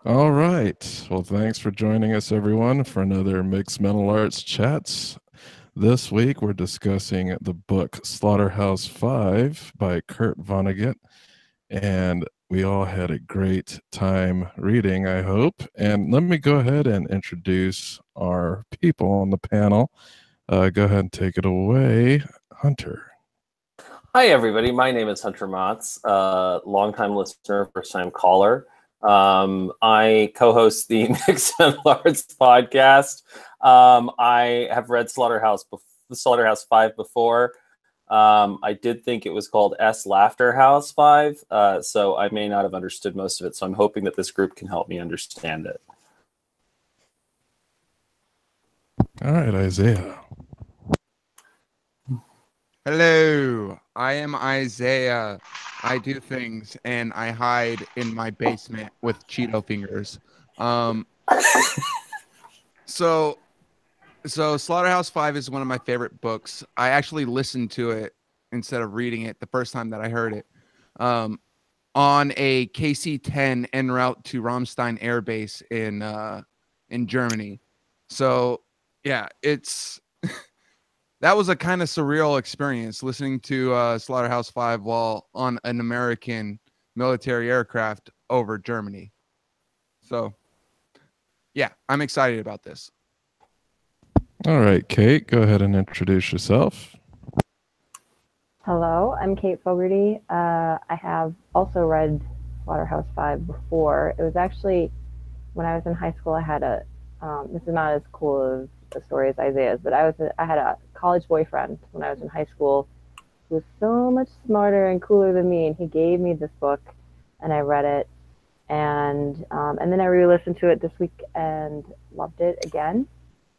All right. Well, thanks for joining us, everyone, for another Mixed Mental Arts Chats. This week, we're discussing the book Slaughterhouse-Five by Kurt Vonnegut. And we all had a great time reading, I hope. And let me go ahead and introduce our people on the panel. Go ahead and take it away, Hunter. Hi, everybody. My name is Hunter Maats, longtime listener, first-time caller. I co-host the Mixed Mental Arts podcast. I have read Slaughterhouse-Five before. I did think it was called Slaughterhouse-Five, so I may not have understood most of it. So I'm hoping that this group can help me understand it. All right, Isaiah. Hello, I am Isaiah. I do things and I hide in my basement with Cheeto fingers. So Slaughterhouse-Five is one of my favorite books. I actually listened to it instead of reading it the first time that I heard it. On a KC-10 en route to Ramstein Air Base in Germany. So yeah, it's that was a kind of surreal experience listening to Slaughterhouse-Five while on an American military aircraft over Germany. So, yeah, I'm excited about this. All right, Cate, go ahead and introduce yourself. Hello, I'm Cate Fogarty. I have also read Slaughterhouse-Five before. It was actually when I was in high school. I had this is not as cool of a story as Isaiah's, but I had a college boyfriend when I was in high school who was so much smarter and cooler than me, and he gave me this book, and I read it, and then I re-listened to it this week and loved it again.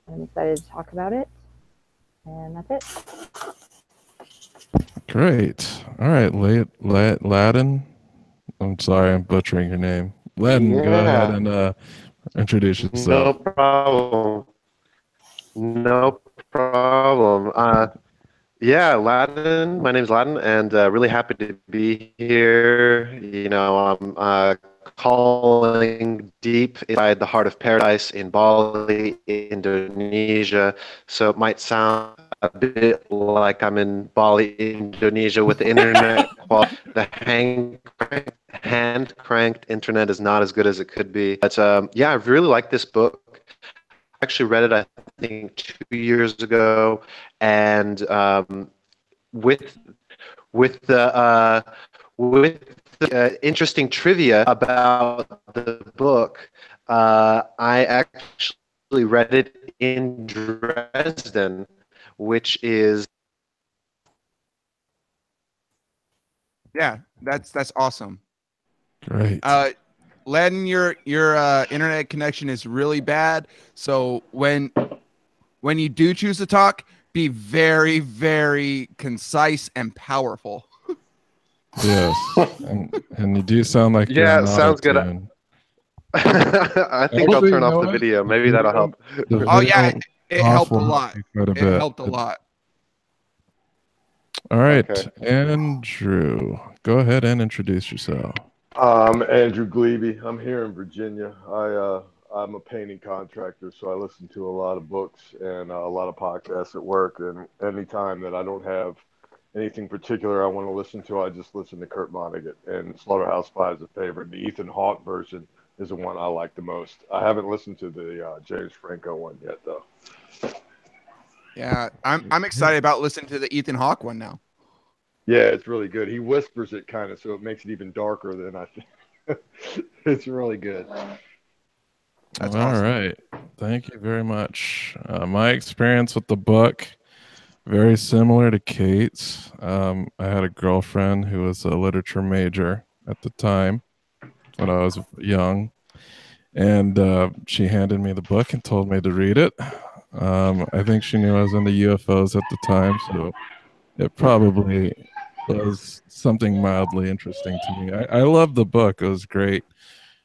I'm excited to talk about it, and that's it. Great. All right, Ladan. I'm sorry, I'm butchering your name. Ladan, go ahead and introduce yourself. No problem. Ladan. My name is Ladan, and really happy to be here. You know, I'm calling deep inside the heart of paradise in Bali, Indonesia. So it might sound a bit like I'm in Bali, Indonesia, with the internet quality. The hand-cranked internet is not as good as it could be. But yeah, I really like this book. I actually read it, I think, 2 years ago, and with the interesting trivia about the book, I actually read it in Dresden, which is that's awesome. Great. Ladan, your internet connection is really bad. So when you do choose to talk, be very, very concise and powerful. Yes, and you do sound like yeah, sounds good. I think I'll turn off the video. Maybe that'll help. Oh yeah, it helped a lot. It helped a lot. All right, okay. Andrew, go ahead and introduce yourself. I'm Andrew Gliebe. I'm here in Virginia. I'm a painting contractor, so I listen to a lot of books and a lot of podcasts at work. And anytime that I don't have anything particular I want to listen to, I just listen to Kurt Vonnegut. And Slaughterhouse-Five is a favorite. The Ethan Hawke version is the one I like the most. I haven't listened to the James Franco one yet, though. Yeah, I'm excited about listening to the Ethan Hawke one now. Yeah, it's really good. He whispers it kind of, so it makes it even darker than I think. It's really good. That's all awesome. Right. Thank you very much. My experience with the book, very similar to Cate's. I had a girlfriend who was a literature major at the time when I was young, and she handed me the book and told me to read it. I think she knew I was into UFOs at the time, so it probably was something mildly interesting to me. I loved the book. It was great.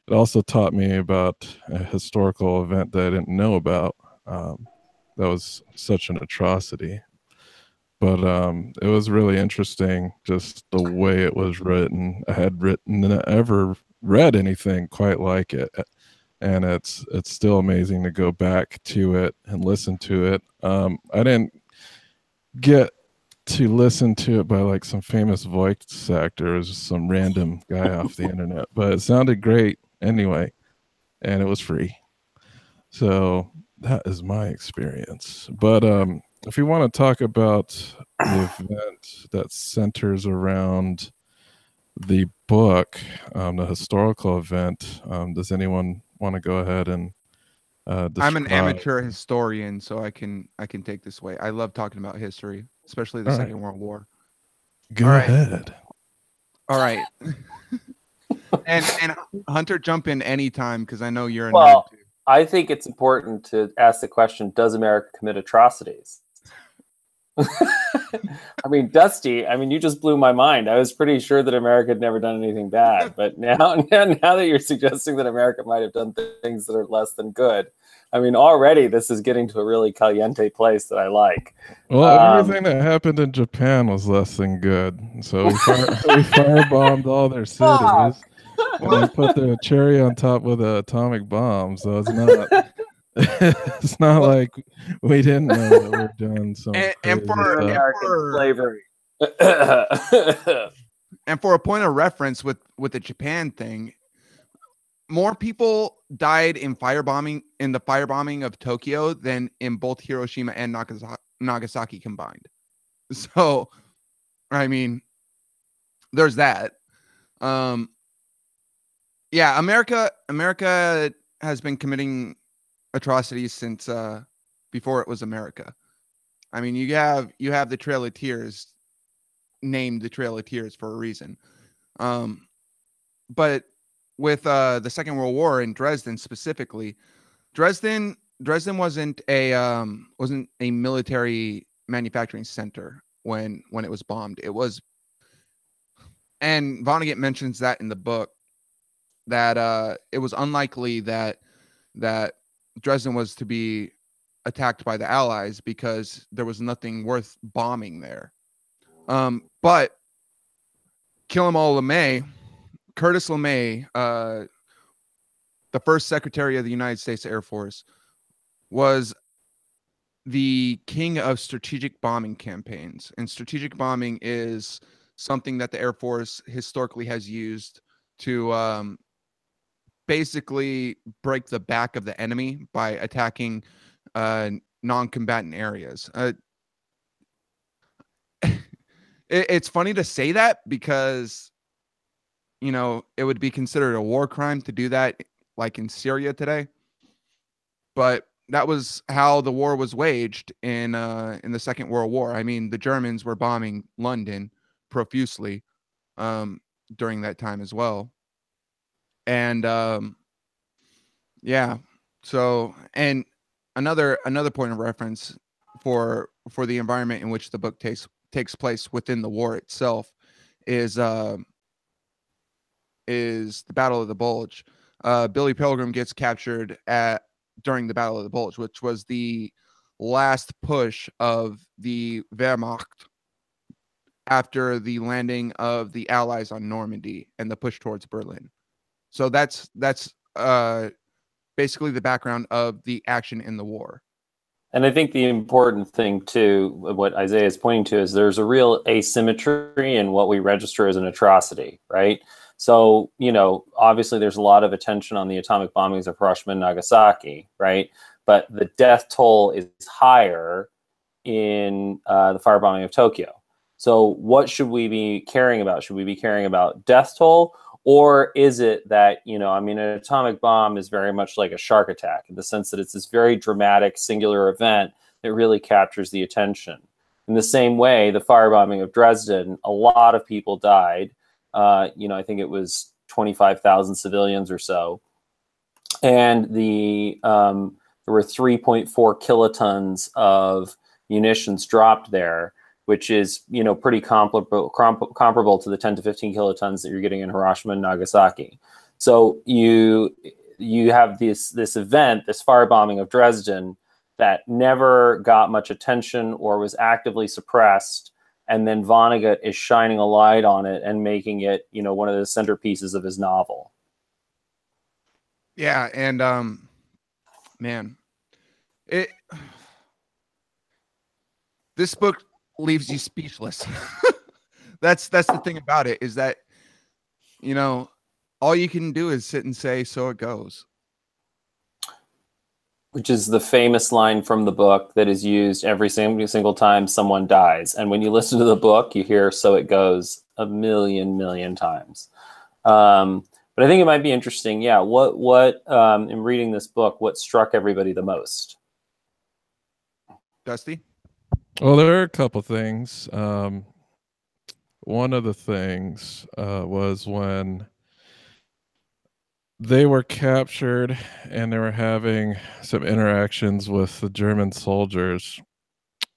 It also taught me about a historical event that I didn't know about. That was such an atrocity. But it was really interesting, just the way it was written. I had never read anything quite like it. and it's still amazing to go back to it and listen to it. I didn't get to listen to it by like some famous voice actor. It was just some random guy off the internet, but it sounded great anyway, and it was free. So that is my experience. But if you want to talk about the event that centers around the book, the historical event, does anyone want to go ahead and I'm an describe? amateur historian, so I can take this away. I love talking about history, especially the All right. Second World War. Go All right. ahead. All right. and Hunter, jump in anytime because I know you're a Well, nerd too. I think it's important to ask the question, does America commit atrocities? I mean, Dusty, I mean, you just blew my mind. I was pretty sure that America had never done anything bad. But now that you're suggesting that America might have done things that are less than good, I mean, already this is getting to a really caliente place that I like. Well, everything that happened in Japan was less than good. So we firebombed all their cities and then put the cherry on top with an atomic bomb. So it's not it's not like we didn't know that we're doing some crazy stuff. American slavery. And for a point of reference with the Japan thing, more people died in the firebombing of Tokyo than in both Hiroshima and Nagasaki combined. So, I mean, there's that. Yeah, America has been committing atrocities since before it was America. I mean, you have the Trail of Tears, named the Trail of Tears for a reason. But with the Second World War in Dresden specifically, Dresden wasn't a military manufacturing center when it was bombed. It was, and Vonnegut mentions that in the book, that it was unlikely that Dresden was to be attacked by the Allies because there was nothing worth bombing there. But Curtis LeMay, the first Secretary of the United States Air Force, was the king of strategic bombing campaigns. And strategic bombing is something that the Air Force historically has used to basically break the back of the enemy by attacking non-combatant areas. It's funny to say that because, you know, it would be considered a war crime to do that, like in Syria today. But that was how the war was waged in the Second World War. I mean, the Germans were bombing London profusely during that time as well. And yeah, so, and another point of reference for the environment in which the book takes place within the war itself is the Battle of the Bulge. Billy Pilgrim gets captured during the Battle of the Bulge, which was the last push of the Wehrmacht after the landing of the Allies on Normandy and the push towards Berlin. So that's basically the background of the action in the war. And I think the important thing, too, what Isaiah is pointing to, is there's a real asymmetry in what we register as an atrocity, right? So, you know, obviously there's a lot of attention on the atomic bombings of Hiroshima and Nagasaki, right? But the death toll is higher in the firebombing of Tokyo. So what should we be caring about? Should we be caring about death toll? Or is it that, you know, I mean, an atomic bomb is very much like a shark attack in the sense that it's this very dramatic, singular event that really captures the attention. In the same way, the firebombing of Dresden, a lot of people died. You know, I think it was 25,000 civilians or so. And there were 3.4 kilotons of munitions dropped there, which is, you know, pretty comparable to the 10 to 15 kilotons that you're getting in Hiroshima and Nagasaki. So you have this event, this firebombing of Dresden, that never got much attention or was actively suppressed, and then Vonnegut is shining a light on it and making it, you know, one of the centerpieces of his novel. Yeah, and man, it this book leaves you speechless. That's the thing about it, is that, you know, all you can do is sit and say, so it goes. Which is the famous line from the book that is used every single time someone dies. And when you listen to the book, you hear "so it goes" a million times. But I think it might be interesting. Yeah, what in reading this book, what struck everybody the most? Dusty? Well, there are a couple things. One of the things was when they were captured and they were having some interactions with the German soldiers,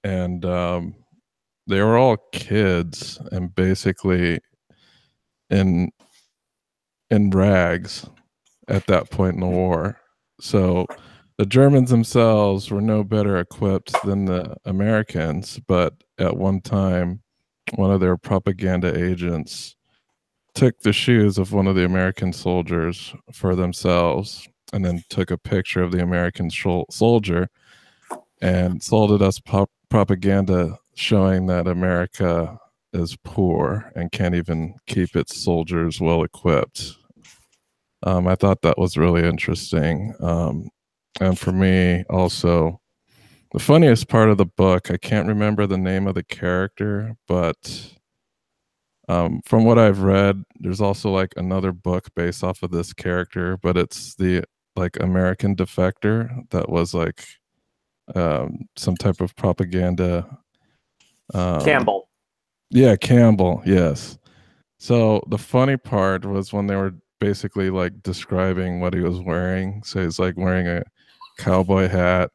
and they were all kids and basically in rags at that point in the war. So the Germans themselves were no better equipped than the Americans, but at one time, one of their propaganda agents took the shoes of one of the American soldiers for themselves and then took a picture of the American soldier and sold it as propaganda, showing that America is poor and can't even keep its soldiers well equipped. I thought that was really interesting. And for me, also, the funniest part of the book, I can't remember the name of the character, but from what I've read, there's also like another book based off of this character, but it's the like American defector that was like some type of propaganda. Campbell. Yeah, Campbell. Yes. So the funny part was when they were basically like describing what he was wearing. So he's like wearing a cowboy hat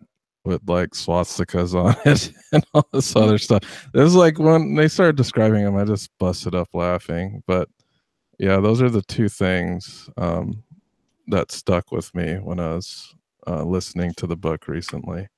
with like swastikas on it and all this other stuff. It was like when they started describing him, I just busted up laughing. But yeah, those are the two things that stuck with me when I was listening to the book recently.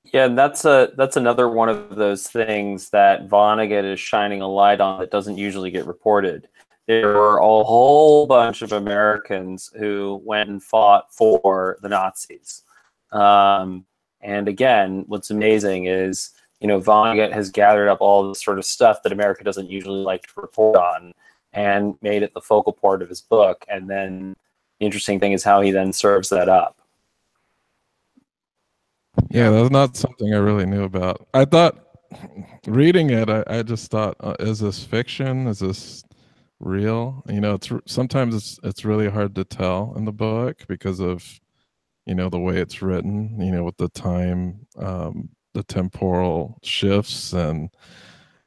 Yeah, and that's another one of those things that Vonnegut is shining a light on that doesn't usually get reported. There were a whole bunch of Americans who went and fought for the Nazis. And again, what's amazing is, you know, Vonnegut has gathered up all this sort of stuff that America doesn't usually like to report on and made it the focal point of his book. And then the interesting thing is how he then serves that up. Yeah, that's not something I really knew about. I thought reading it, I just thought, is this fiction? Is this real? You know, sometimes it's really hard to tell in the book because of, you know, the way it's written, you know, with the time, the temporal shifts and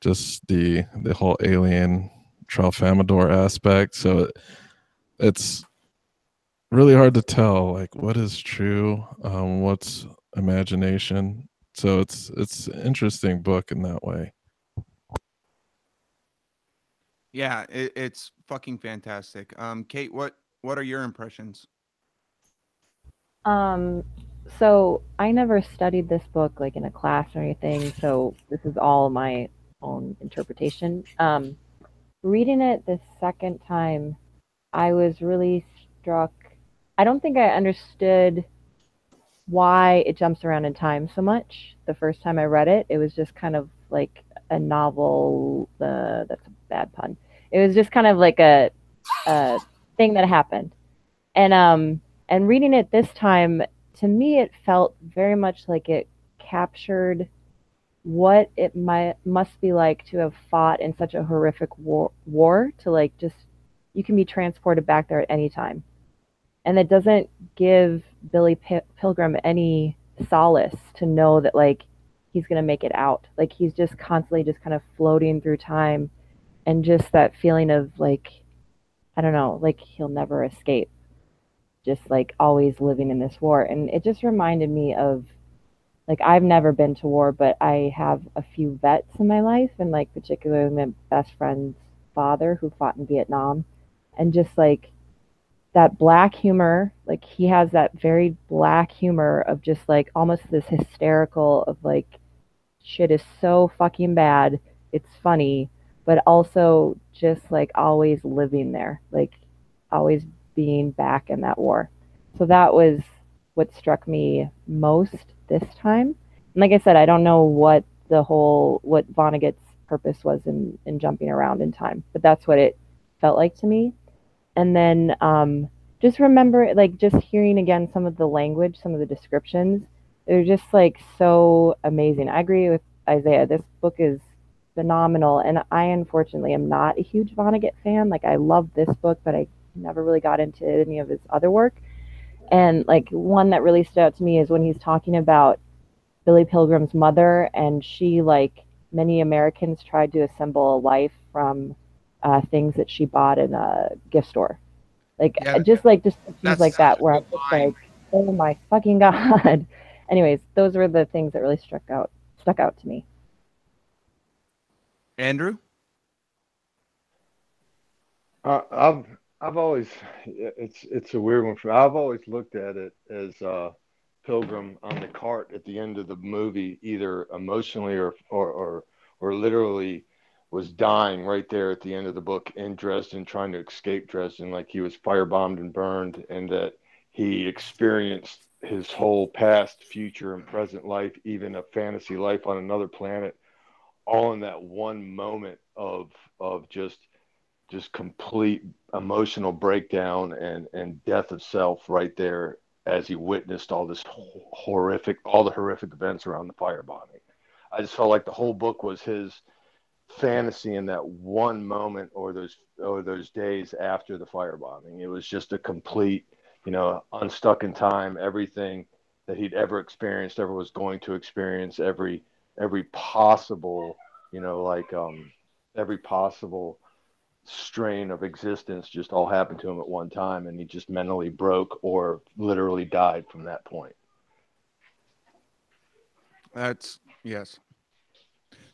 just the whole alien Tralfamador aspect. So it's really hard to tell, like, what is true, what's imagination. So it's an interesting book in that way. Yeah, it's fucking fantastic. Cate, what are your impressions? So I never studied this book like in a class or anything, so this is all my own interpretation. Reading it the second time, I was really struck. I don't think I understood why it jumps around in time so much. The first time I read it, it was just kind of like a novel. That's a bad pun. It was just kind of like a thing that happened, and reading it this time, to me, it felt very much like it captured what it must be like to have fought in such a horrific war to like just you can be transported back there at any time, and it doesn't give Billy Pilgrim any solace to know that like he's gonna make it out. Like he's just constantly just kind of floating through time, and just that feeling of like I don't know, like he'll never escape. Just like always living in this war, and it just reminded me of like I've never been to war, but I have a few vets in my life, and like particularly my best friend's father who fought in Vietnam, and just like that black humor, like he has that very black humor of just like almost this hysterical of like shit is so fucking bad, it's funny, but also just like always living there, like always being back in that war. So that was what struck me most this time. And like I said, I don't know what Vonnegut's purpose was in jumping around in time, but that's what it felt like to me. And then just remember, like, just hearing again some of the language, some of the descriptions, they're just like so amazing. I agree with Isaiah. This book is phenomenal, and I unfortunately am not a huge Vonnegut fan. Like, I love this book, but I never really got into any of his other work. And like one that really stood out to me is when he's talking about Billy Pilgrim's mother, and she, like many Americans, tried to assemble a life from things that she bought in a gift store. Like, Yeah, just things like such that, a where I'm good just line. like, oh my fucking god. Anyways, those were the things that really stuck out to me. Andrew? I've always it's a weird one for me. I've always looked at it as Pilgrim on the cart at the end of the movie, either emotionally or literally was dying right there at the end of the book in Dresden, trying to escape Dresden, like he was firebombed and burned, and that he experienced his whole past, future, and present life, even a fantasy life on another planet, all in that one moment of just complete emotional breakdown and death of self right there as he witnessed all the horrific events around the firebombing. I just felt like the whole book was his fantasy in that one moment or those days after the firebombing. It was just a complete, unstuck in time, everything that he'd ever experienced, ever was going to experience, every possible, every possible strain of existence just all happened to him at one time, and he just mentally broke or literally died from that point. That's yes.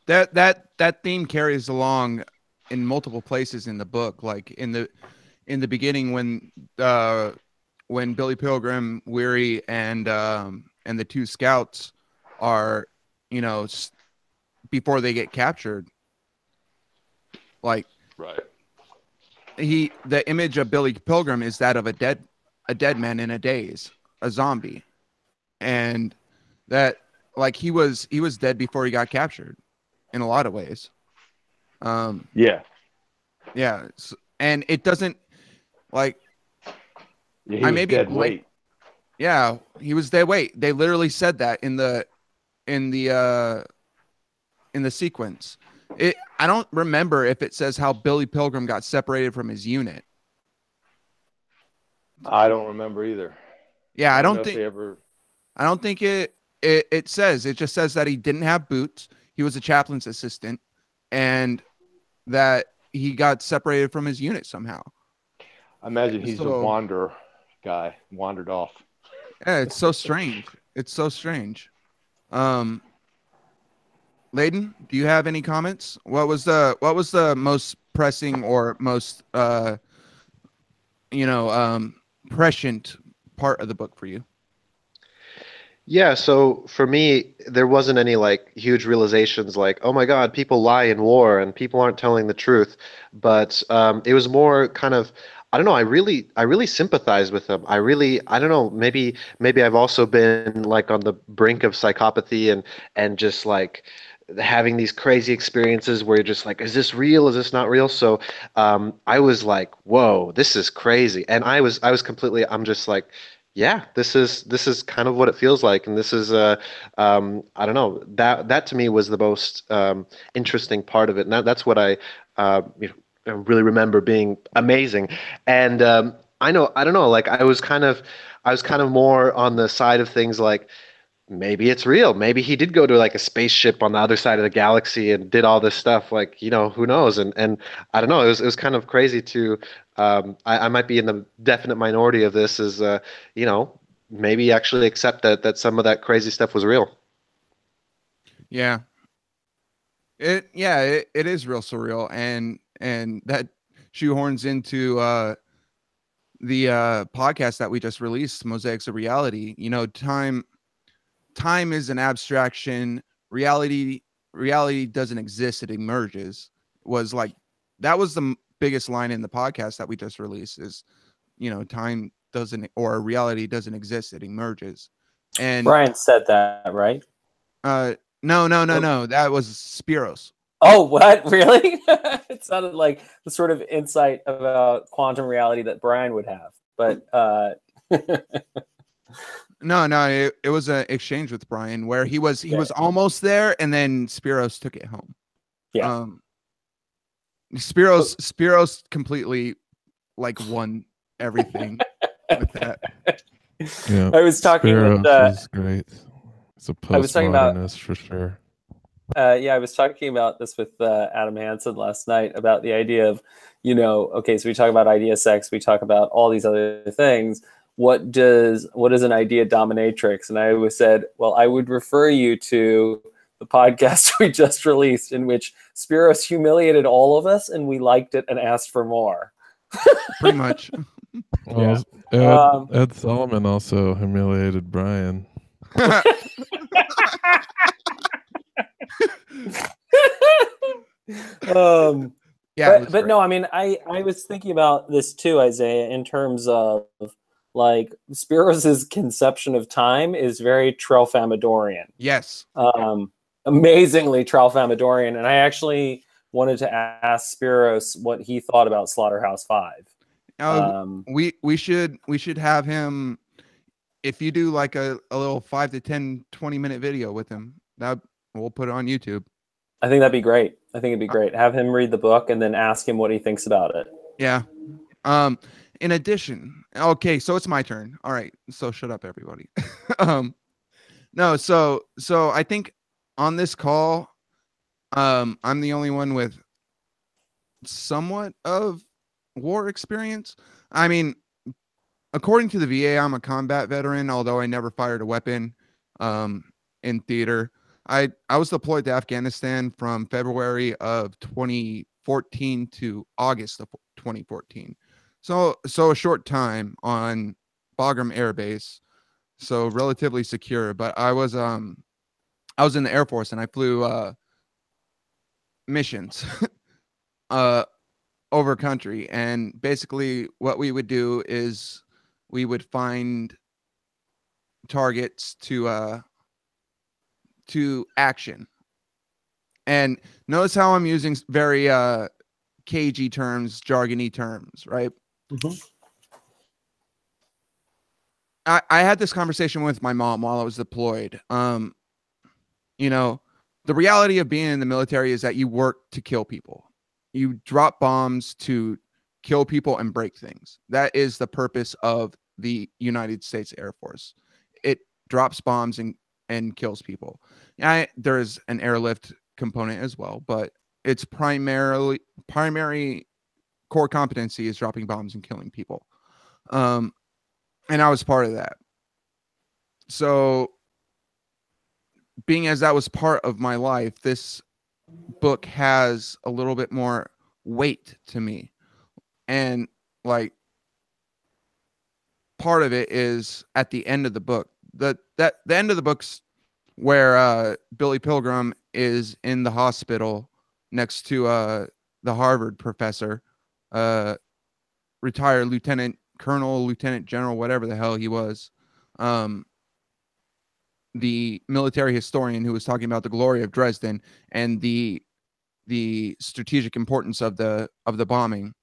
That theme carries along in multiple places in the book, like in the beginning when Billy Pilgrim, Weary, and the two scouts are, before they get captured, like Right. the image of Billy Pilgrim is that of a dead man in a daze, a zombie, and that, like, he was dead before he got captured in a lot of ways. Yeah. And it doesn't, like, Yeah, he was dead weight. Yeah, he was dead weight. They literally said that in the sequence. I don't remember if it says how Billy Pilgrim got separated from his unit. I don't remember either. Yeah, I don't know if think they ever. I don't think it says. It just says that he didn't have boots. He was a chaplain's assistant, and that he got separated from his unit somehow. I imagine he's a wanderer guy, wandered off. Yeah, it's so strange. It's so strange. Ladan, do you have any comments? What was the most pressing or most prescient part of the book for you? Yeah, so for me, there wasn't any like huge realizations like, oh my God, people lie in war and people aren't telling the truth. But it was more kind of, I don't know, I really sympathize with them. I don't know, maybe I've also been like on the brink of psychopathy and just like having these crazy experiences where you're just like, is this real? Is this not real? So I was like, whoa, this is crazy. And I was completely, I'm just like, yeah, this is kind of what it feels like, and this is I don't know, that to me was the most interesting part of it, and that's what I really remember being amazing. And I don't know, like I was kind of more on the side of things like maybe it's real. Maybe he did go to like a spaceship on the other side of the galaxy and did all this stuff. Like, who knows? And I don't know. It was kind of crazy to. I might be in the definite minority of this. Is maybe actually accept that some of that crazy stuff was real. Yeah. It is real surreal, and that shoehorns into the podcast that we just released, Mosaics of Reality. Time is an abstraction. Reality doesn't exist, it emerges. Was like, that was the biggest line in the podcast that we just released, is time doesn't, or reality doesn't exist, it emerges. And Brian said that, right? no, that was Spiros. Oh, what? Really? It sounded like the sort of insight about quantum reality that Brian would have. But no, it was an exchange with Brian where he was almost there, and then Spiros took it home. Yeah. Spiros completely like won everything with that. Yeah, I was talking with is great. It's a I was talking about postmodernist for sure. I was talking about this with Adam Hansen last night about the idea of, okay, so we talk about idea sex, we talk about all these other things. What is an idea dominatrix? And I always said, well, I would refer you to the podcast we just released in which Spiros humiliated all of us and we liked it and asked for more. Pretty much. Well, Ed Solomon also humiliated Brian. But no, I mean, I was thinking about this too, Isaiah, in terms of like Spiros's conception of time is very Tralfamadorian. Yes. Amazingly Tralfamadorian. And I actually wanted to ask Spiros what he thought about Slaughterhouse-Five. We should have him, if you do like a little 5 to 10, 20-minute video with him, that we'll put it on YouTube. I think that'd be great. I think it'd be great. Have him read the book and then ask him what he thinks about it. Yeah. In addition, okay, so it's my turn. All right. So shut up, everybody. No, so I think on this call, I'm the only one with somewhat of war experience. I mean, according to the VA, I'm a combat veteran, although I never fired a weapon in theater. I was deployed to Afghanistan from February of 2014 to August of 2014. So a short time on Bagram Air Base, so relatively secure. But I was in the Air Force and I flew missions over country, and basically what we would do is we would find targets to action. And notice how I'm using very cagey terms, jargony terms, right? Mm-hmm. I had this conversation with my mom while I was deployed. The reality of being in the military is that you work to kill people. You drop bombs to kill people and break things. That is the purpose of the United States Air Force. It drops bombs and kills people. There's an airlift component as well, but its primary core competency is dropping bombs and killing people. And I was part of that. So being as that was part of my life, this book has a little bit more weight to me. And like part of it is at the end of the book. The end of the book's where Billy Pilgrim is in the hospital next to the Harvard professor, retired lieutenant colonel, lieutenant general, whatever the hell he was, the military historian who was talking about the glory of Dresden and the strategic importance of the bombing,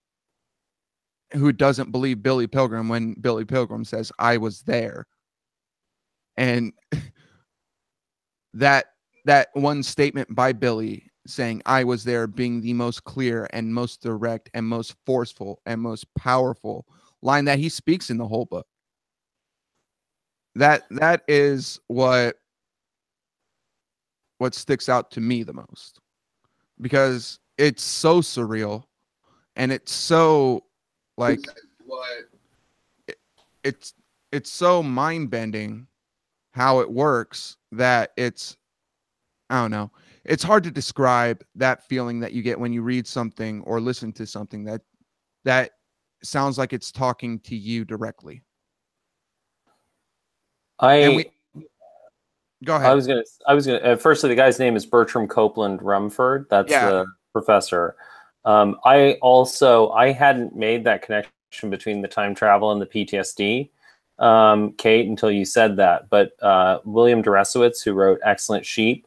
who doesn't believe Billy Pilgrim when Billy Pilgrim says, "I was there." And that one statement by Billy saying, "I was there," being the most clear and most direct and most forceful and most powerful line that he speaks in the whole book. That is what sticks out to me the most, because it's so surreal and it's so like it's so mind-bending how it works that it's, I don't know, it's hard to describe that feeling that you get when you read something or listen to something that sounds like it's talking to you directly. Go ahead. I was gonna. Firstly, the guy's name is Bertram Copeland Rumford. That's the professor. I hadn't made that connection between the time travel and the PTSD, Cate, until you said that. But William Jiracek, who wrote Excellent Sheep,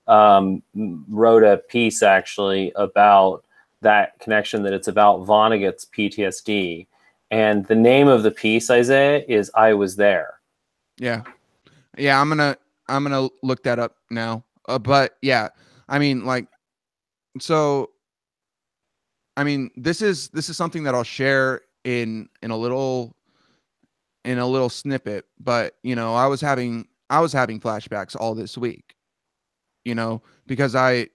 wrote a piece actually about that connection, that it's about Vonnegut's PTSD. And the name of the piece, Isaiah, is I Was There. Yeah. Yeah, I'm gonna look that up now. But yeah, I mean, like, so I mean, this is something that I'll share in a little snippet. But you know, I was having flashbacks all this week, you know, because I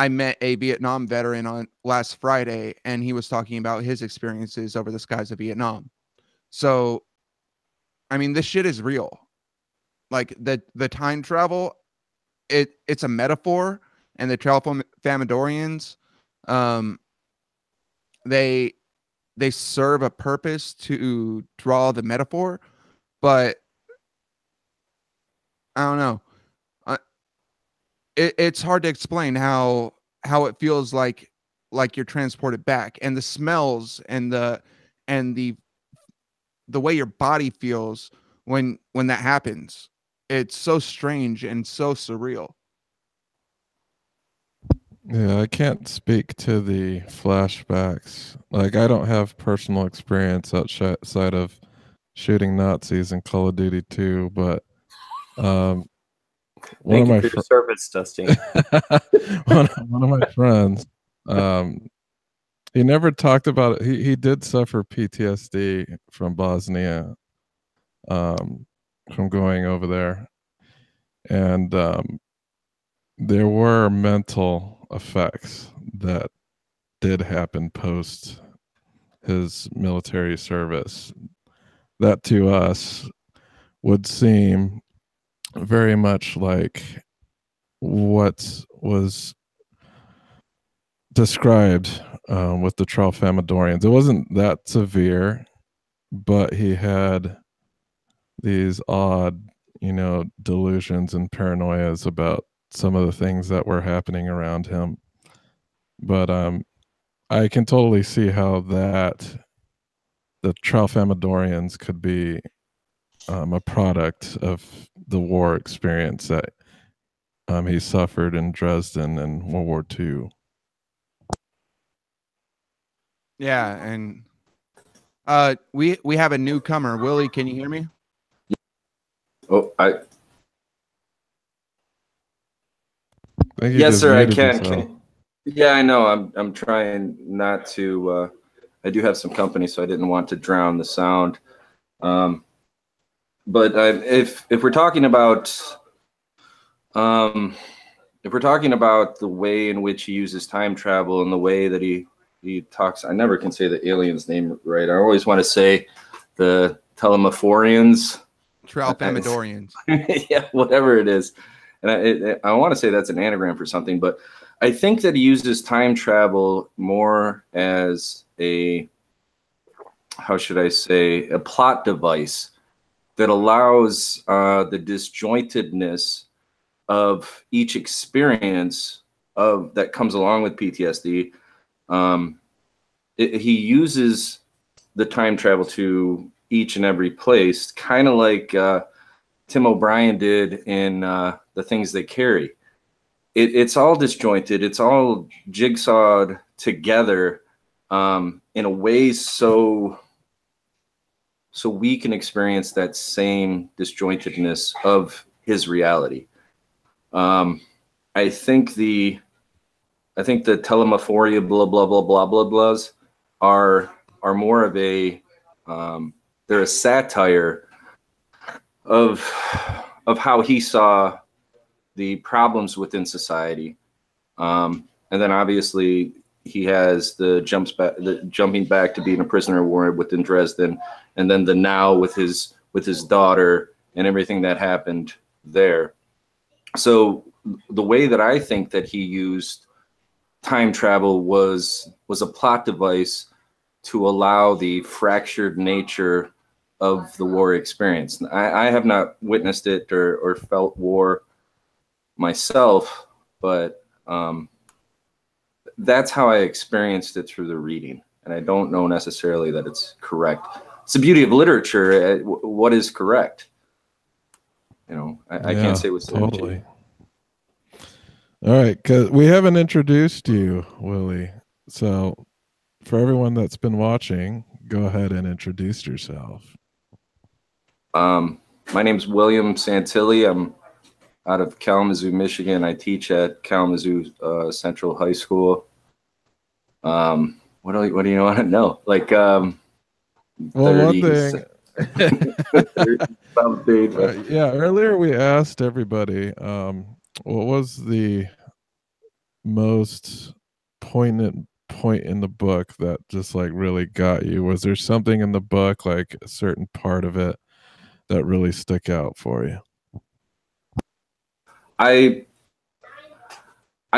met a Vietnam veteran on last Friday, and he was talking about his experiences over the skies of Vietnam. So, I mean, this shit is real. Like the time travel, it's a metaphor, and the Famidorians, they serve a purpose to draw the metaphor, but I don't know. It's hard to explain how it feels like you're transported back, and the smells and the way your body feels when that happens. It's so strange and so surreal. Yeah, I can't speak to the flashbacks. Like, I don't have personal experience outside of shooting Nazis in Call of Duty 2, but one Thank of you my for your service, Dustin. one of my friends, he never talked about it. He did suffer PTSD from Bosnia, from going over there, and there were mental effects that did happen post his military service that to us would seem very much like what was described with the Famidorians. It wasn't that severe, but he had these odd, delusions and paranoias about some of the things that were happening around him. But I can totally see how the Famidorians could be a product of the war experience that he suffered in Dresden in World War II. Yeah, and we have a newcomer. Willie, can you hear me? Oh, I yes, sir, I can. Yeah, I know. I'm trying not to. I do have some company, so I didn't want to drown the sound. But if we're talking about the way in which he uses time travel and the way that he talks, I never can say the alien's name right. I always want to say the Telemaphorians. Famidorians. Yeah, whatever it is. And I want to say that's an anagram for something, but I think that he uses time travel more as a plot device that allows the disjointedness of each experience that comes along with PTSD. He uses the time travel to each and every place, kind of like Tim O'Brien did in The Things They Carry. It's all disjointed. It's all jigsawed together in a way so we can experience that same disjointedness of his reality. I think the telemaphoria blah blah blah blah blah blahs are more of a they're a satire of how he saw the problems within society, and then obviously he has the jumping back to being a prisoner of war within Dresden, and then the now with his daughter and everything that happened there. So the way that I think that he used time travel was a plot device to allow the fractured nature of the war experience. I have not witnessed it or felt war myself, but that's how I experienced it through the reading. and I don't know necessarily that it's correct. It's the beauty of literature. What is correct? You know, I can't say with certainty. Totally. All right, because we haven't introduced you, Willie. So for everyone that's been watching, go ahead and introduce yourself. My name's William Santilli. I'm out of Kalamazoo, Michigan. I teach at Kalamazoo Central High School. What do you want to know? Like, well, 30s. one thing. Yeah, earlier we asked everybody, what was the most poignant point in the book that just like really got you? Was there something in the book, like a certain part of it, that really stuck out for you? I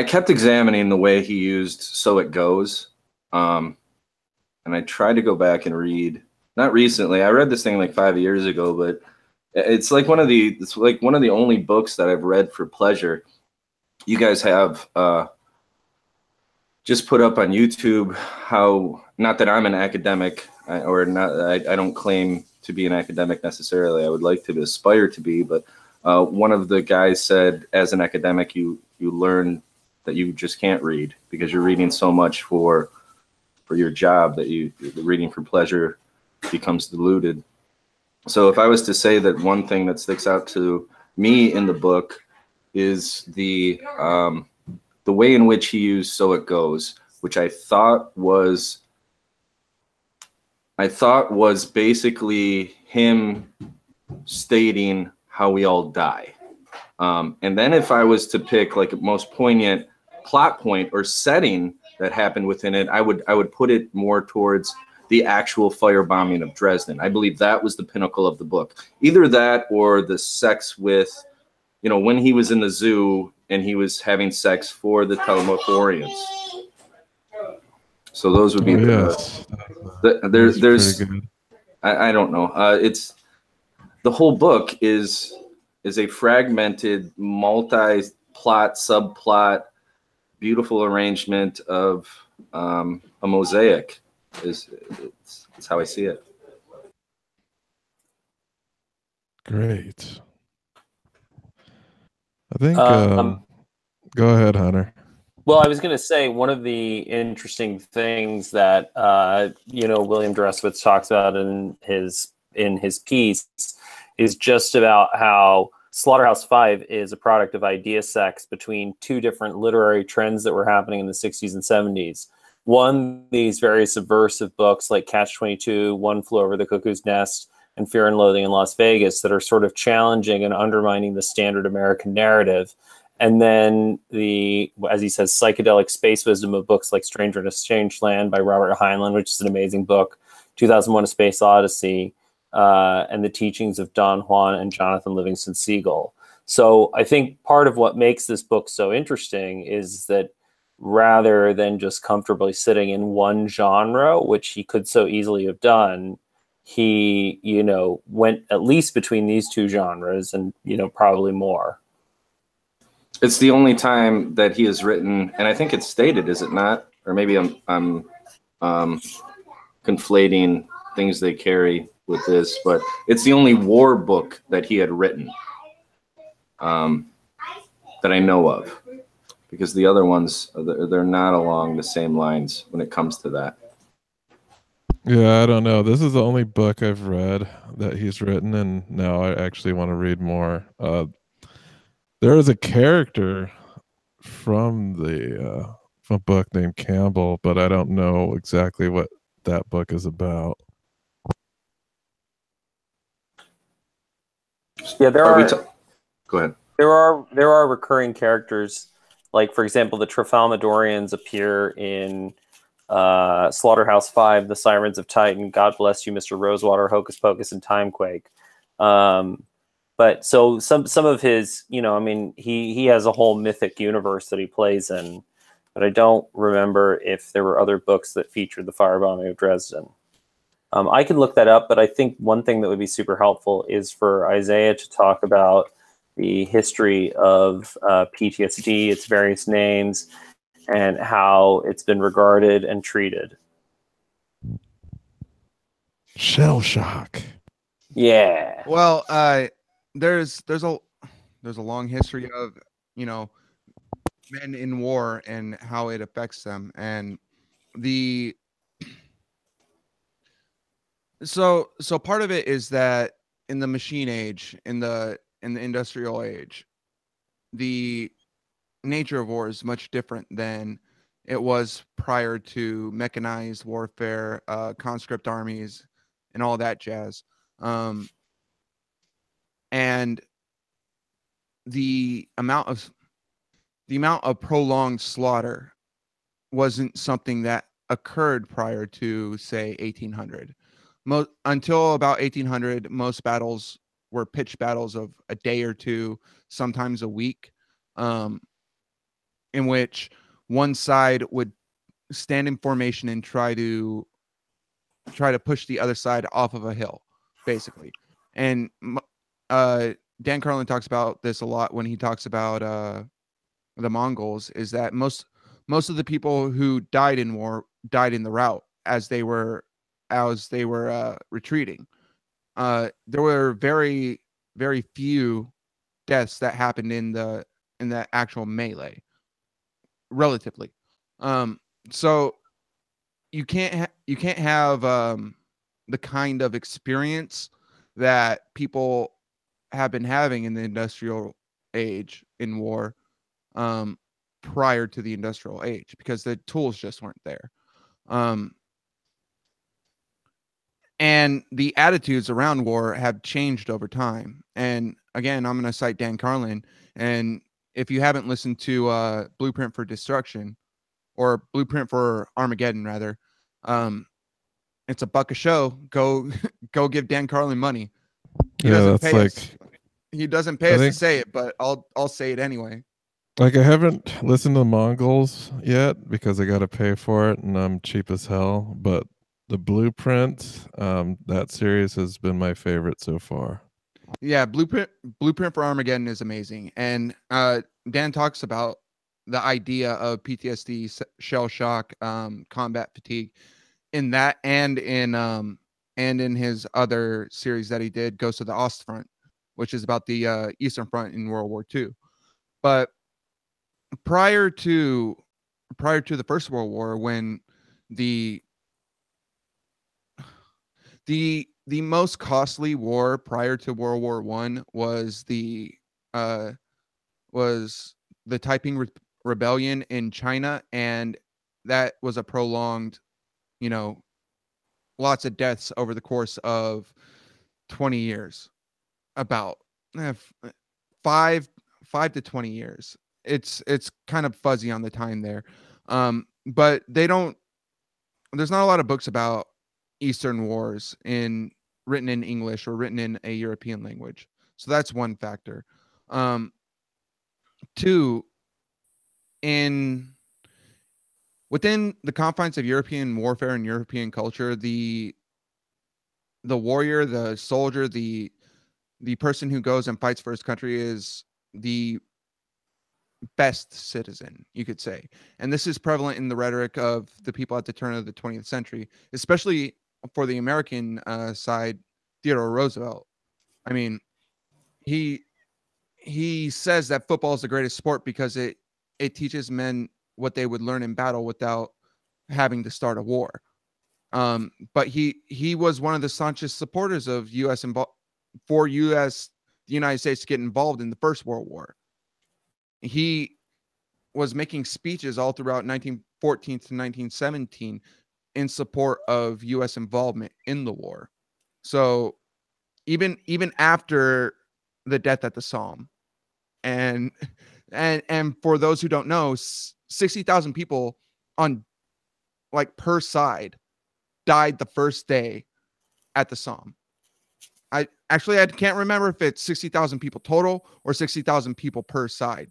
kept examining the way he used "so it goes," and I tried to go back and read. Not recently. I read this thing like 5 years ago, but it's like one of the only books that I've read for pleasure. You guys have just put up on YouTube how, not that I'm an academic, I don't claim to be an academic necessarily. I would like to aspire to be, but one of the guys said, as an academic, you learn that you just can't read because you're reading so much for your job that the reading for pleasure becomes diluted. So if I was to say that one thing that sticks out to me in the book is the way in which he used "so it goes," which I thought was basically him stating how we all die. And then if I was to pick like a most poignant plot point or setting that happened within it, I would put it more towards the actual firebombing of Dresden. I believe that was the pinnacle of the book. Either that or the sex with, when he was in the zoo and he was having sex for the Telemophorians. So those would be there's I don't know. It's the whole book is a fragmented, multi-plot, subplot, beautiful arrangement of a mosaic. It's how I see it. Great. I think go ahead, Hunter. Well, I was going to say one of the interesting things that William Deresiewicz talks about in his piece is just about how Slaughterhouse-Five is a product of idea sex between two different literary trends that were happening in the 60s and 70s. One, these very subversive books like Catch-22, One Flew Over the Cuckoo's Nest, and Fear and Loathing in Las Vegas that are sort of challenging and undermining the standard American narrative. And then as he says, psychedelic space wisdom of books like Stranger in a Strange Land by Robert Heinlein, which is an amazing book, 2001: A Space Odyssey, and the teachings of Don Juan and Jonathan Livingston Seagull. So I think part of what makes this book so interesting is that rather than just comfortably sitting in one genre, which he could so easily have done, he, went at least between these two genres and, probably more. It's the only time that he has written, and I think it's stated, is it not? Or maybe I'm conflating things they carry with this, but it's the only war book that he had written that I know of, because the other ones, they're not along the same lines when it comes to that. Yeah, I don't know. This is the only book I've read that he's written, and now I actually want to read more. There is a character from a book named Campbell, but I don't know exactly what that book is about. Yeah, Go ahead. There are recurring characters, like for example, the Trifalmadorians appear in Slaughterhouse-Five, The Sirens of Titan, God Bless You, Mr. Rosewater, Hocus Pocus, and Timequake. But so some of his, he has a whole mythic universe that he plays in, but I don't remember if there were other books that featured the firebombing of Dresden. I can look that up, but I think one thing that would be super helpful is for Isaiah to talk about the history of PTSD, its various names, and how it's been regarded and treated. Shell shock. Yeah. Well, there's a long history of, you know, men in war and how it affects them, and the so part of it is that in the machine age, in the industrial age, the nature of war is much different than it was prior to mechanized warfare, conscript armies, and all that jazz. And the amount of prolonged slaughter wasn't something that occurred prior to, say, 1800. Until about 1800, most battles were pitched battles of a day or two, sometimes a week, in which one side would stand in formation and try to push the other side off of a hill, basically. And Dan Carlin talks about this a lot when he talks about the Mongols, is that most of the people who died in war died in the rout as they were retreating. There were very, very few deaths that happened in the actual melee, relatively. So you can't have the kind of experience that people have been having in the industrial age in war prior to the industrial age, because the tools just weren't there. And the attitudes around war have changed over time. And again, I'm going to cite Dan Carlin. And if you haven't listened to Blueprint for Destruction, or Blueprint for Armageddon, rather, it's $1 a show. Go give Dan Carlin money. He doesn't pay us. He doesn't pay us to say it, but I'll say it anyway. Like, I haven't listened to the Mongols yet because I got to pay for it and I'm cheap as hell. But the Blueprint, that series has been my favorite so far. Yeah, Blueprint for Armageddon is amazing. And Dan talks about the idea of PTSD, shell shock, combat fatigue in that, and in his other series that he did, Ghost of the Ostfront, which is about the Eastern Front in World War II. But prior to the First World War, when the most costly war prior to World War I was the Taiping Rebellion in China, and that was a prolonged, lots of deaths over the course of 20 years, about 5 to 20 years. It's kind of fuzzy on the time there, but there's not a lot of books about Eastern wars written in English or written in a European language, so that's one factor. Two, within the confines of European warfare and European culture, the warrior, the soldier, the person who goes and fights for his country is the best citizen, you could say. And this is prevalent in the rhetoric of the people at the turn of the 20th century, especially for the American side, Theodore Roosevelt. I mean, he says that football is the greatest sport because it teaches men what they would learn in battle without having to start a war. But he was one of the staunchest supporters of the United States to get involved in the First World War. He was making speeches all throughout 1914 to 1917 in support of U.S. involvement in the war. So even after the death at the Somme, and for those who don't know, 60,000 people on per side died the first day at the Somme. I can't remember if it's 60,000 people total or 60,000 people per side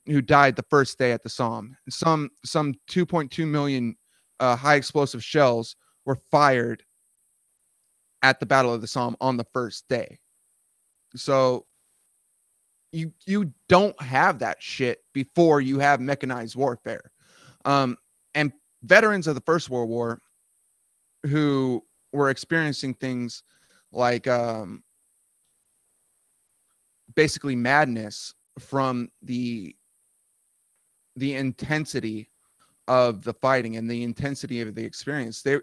who died the first day at the Somme. Some 2.2 million high explosive shells were fired at the Battle of the Somme on the first day. So you don't have that shit before you have mechanized warfare. And veterans of the First World War who were experiencing things like basically madness from the intensity of the fighting and the intensity of the experience. They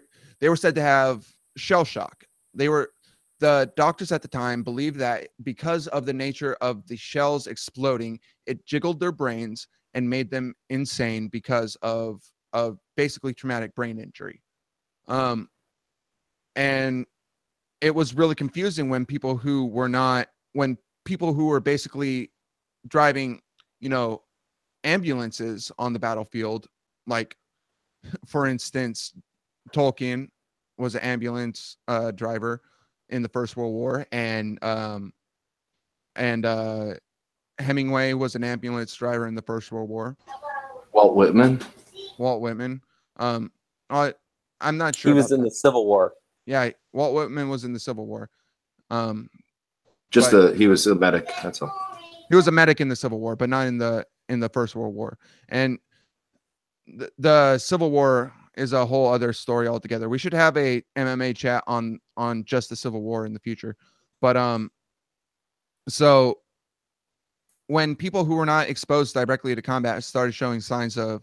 were said to have shell shock. The doctors at the time believed that because of the nature of the shells exploding, it jiggled their brains and made them insane because of basically traumatic brain injury. And it was really confusing when people who were basically driving, ambulances on the battlefield, like, for instance, Tolkien was an ambulance driver in the First World War, and Hemingway was an ambulance driver in the First World War. Walt Whitman. I'm not sure. He was in the Civil War. Yeah, Walt Whitman was in the Civil War. He was a medic. That's all. He was a medic in the Civil War, but not in the First World War. And the Civil War is a whole other story altogether. We should have a MMA chat on just the Civil War in the future. But so when people who were not exposed directly to combat started showing signs of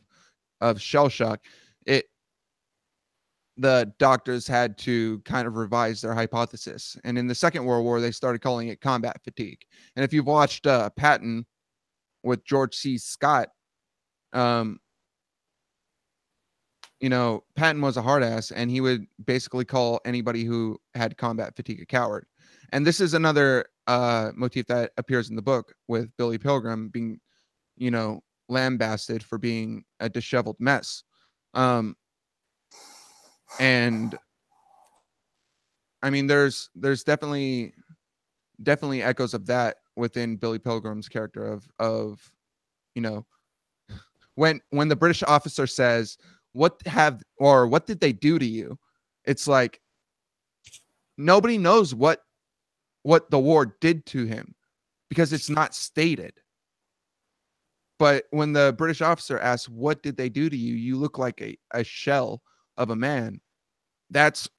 shell shock, the doctors had to kind of revise their hypothesis. And in the Second World War, they started calling it combat fatigue. And if you've watched Patton with George C. Scott, Patton was a hard ass, and he would basically call anybody who had combat fatigue a coward. And this is another motif that appears in the book, with Billy Pilgrim being, lambasted for being a disheveled mess. And I mean, there's definitely echoes of that within Billy Pilgrim's character of when the British officer says, what did they do to you? It's like nobody knows what the war did to him because it's not stated. But when the British officer asks, what did they do to you? You look like a shell of a man. That's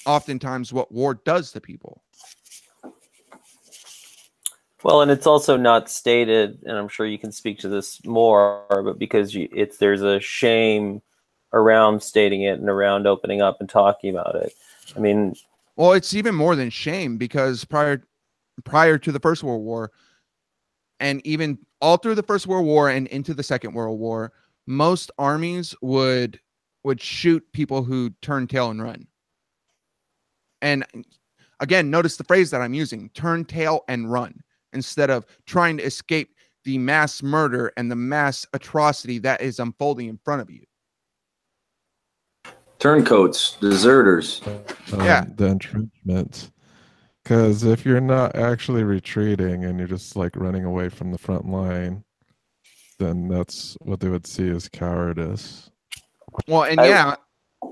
oftentimes what war does to people. Well, and it's also not stated, and I'm sure you can speak to this more, but because there's a shame around stating it and around opening up and talking about it. I mean, well, it's even more than shame, because prior to the First World War, and even all through the First World War and into the Second World War, most armies would shoot people who turn tail and run. And again, notice the phrase that I'm using: turn tail and run, instead of trying to escape the mass murder and the mass atrocity that is unfolding in front of you. Turncoats, deserters. Yeah. The entrenchments. Because if you're not actually retreating and you're just like running away from the front line, then that's what they would see as cowardice. Well, and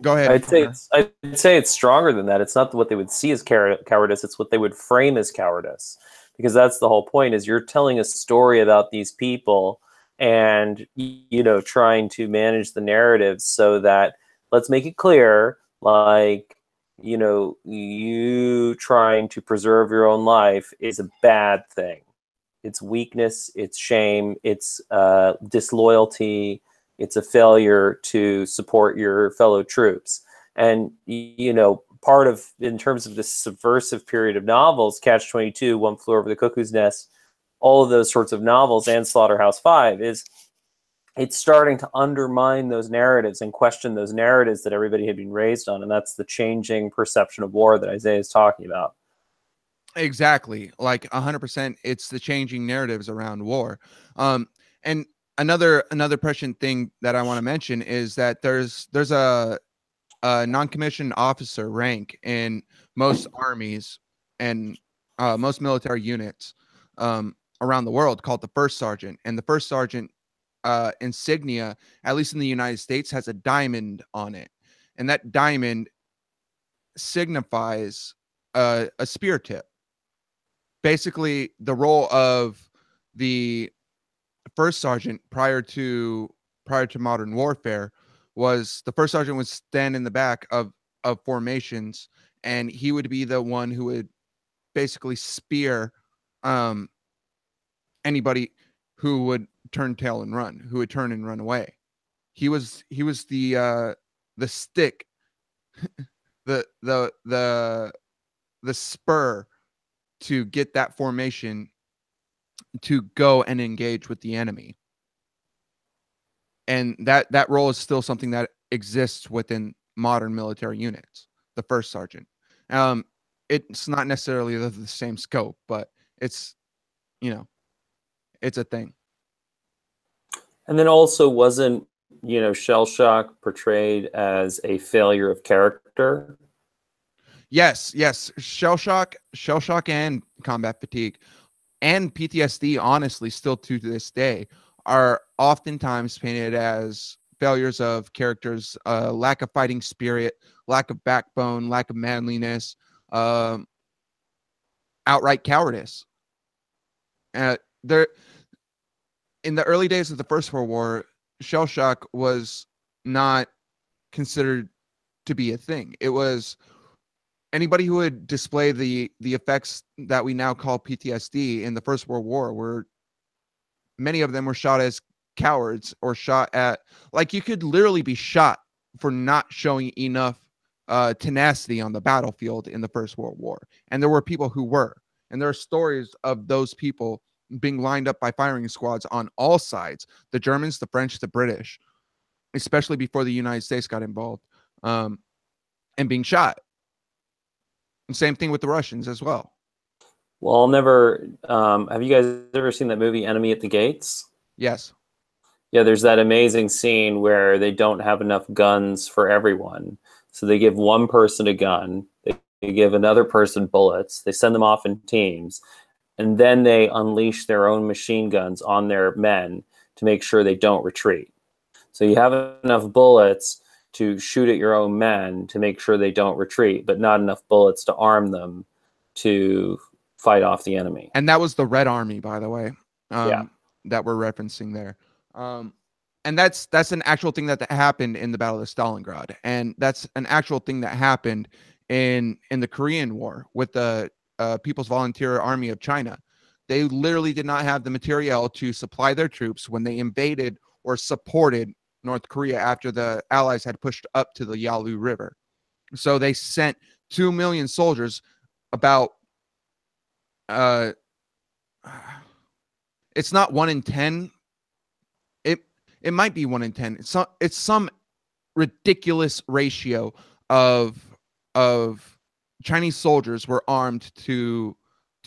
go ahead. I'd say it's stronger than that. It's not what they would see as cowardice. It's what they would frame as cowardice, because that's the whole point. Is you're telling a story about these people, and trying to manage the narrative so that, let's make it clear, like, you trying to preserve your own life is a bad thing. It's weakness. It's shame. It's disloyalty. It's a failure to support your fellow troops. And, part of, in terms of this subversive period of novels, Catch-22, One Flew Over the Cuckoo's Nest, all of those sorts of novels, and Slaughterhouse-Five, is it's starting to undermine those narratives and question those narratives that everybody had been raised on. And that's the changing perception of war that Isaiah is talking about. Exactly. Like 100%. It's the changing narratives around war. And another prescient thing that I want to mention is that there's a non-commissioned officer rank in most armies and most military units around the world called the first sergeant. And the first sergeant insignia, at least in the United States, has a diamond on it, and that diamond signifies a spear tip. Basically, the role of the first sergeant prior to modern warfare was the first sergeant would stand in the back of formations, and he would be the one who would basically spear anybody who would turn tail and run, who would turn and run away. He was the stick, the spur to get that formation to go and engage with the enemy. And that role is still something that exists within modern military units, the first sergeant. It's not necessarily the same scope, but it's, it's a thing. And then also wasn't, shell shock portrayed as a failure of character? Yes. Shell shock and combat fatigue and PTSD, honestly, still to this day, are oftentimes painted as failures of characters, lack of fighting spirit, lack of backbone, lack of manliness, outright cowardice. There, in the early days of the First World War, shell shock was not considered to be a thing. It was anybody who would display the effects that we now call PTSD in the First World War were, many of them were shot as cowards or shot at, like, you could literally be shot for not showing enough tenacity on the battlefield in the First World War. And there were people who were, and there are stories of those people being lined up by firing squads on all sides, the Germans, the French, the British, especially before the United States got involved, and being shot. And same thing with the Russians as well. Well, I'll never. Have you guys ever seen that movie Enemy at the Gates? Yes. Yeah, there's that amazing scene where they don't have enough guns for everyone. So they give one person a gun, they give another person bullets, they send them off in teams, and then they unleash their own machine guns on their men to make sure they don't retreat. So you have enough bullets to shoot at your own men to make sure they don't retreat, but not enough bullets to arm them to fight off the enemy. And that was the Red Army, by the way, Yeah. that we're referencing there. And that's an actual thing that happened in the Battle of Stalingrad. And that's an actual thing that happened in the Korean War with the People's Volunteer Army of China. They literally did not have the materiel to supply their troops when they invaded or supported North Korea after the Allies had pushed up to the Yalu River. So they sent 2 million soldiers, about it's not 1 in 10. It might be 1 in 10. It's some ridiculous ratio of Chinese soldiers were armed to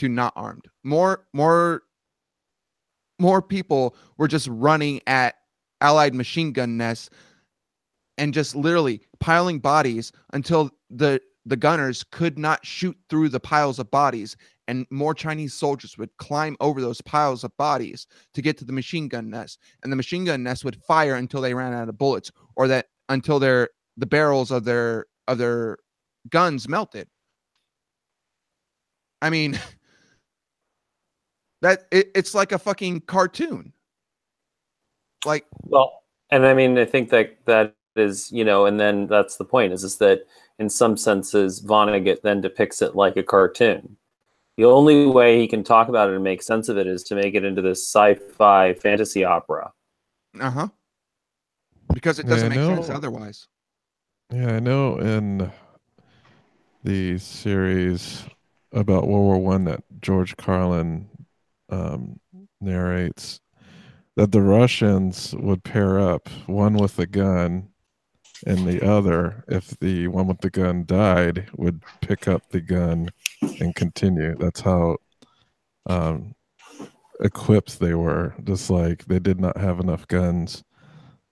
not armed. More people were just running at Allied machine gun nests and just literally piling bodies until the gunners could not shoot through the piles of bodies, and more Chinese soldiers would climb over those piles of bodies to get to the machine gun nest, and the machine gun nest would fire until they ran out of bullets, or that until the barrels of their guns melted. I mean, it's like a fucking cartoon. Like, well, and I mean, I think that is, and then that's the point is that in some senses, Vonnegut then depicts it like a cartoon. The only way he can talk about it and make sense of it is to make it into this sci-fi fantasy opera. Because it doesn't make sense otherwise. Yeah, I know in the series about World War One that George Carlin narrates, that the Russians would pair up, one with a gun, and the other, if the one with the gun died, would pick up the gun and continue. That's how equipped they were. Just like they did not have enough guns,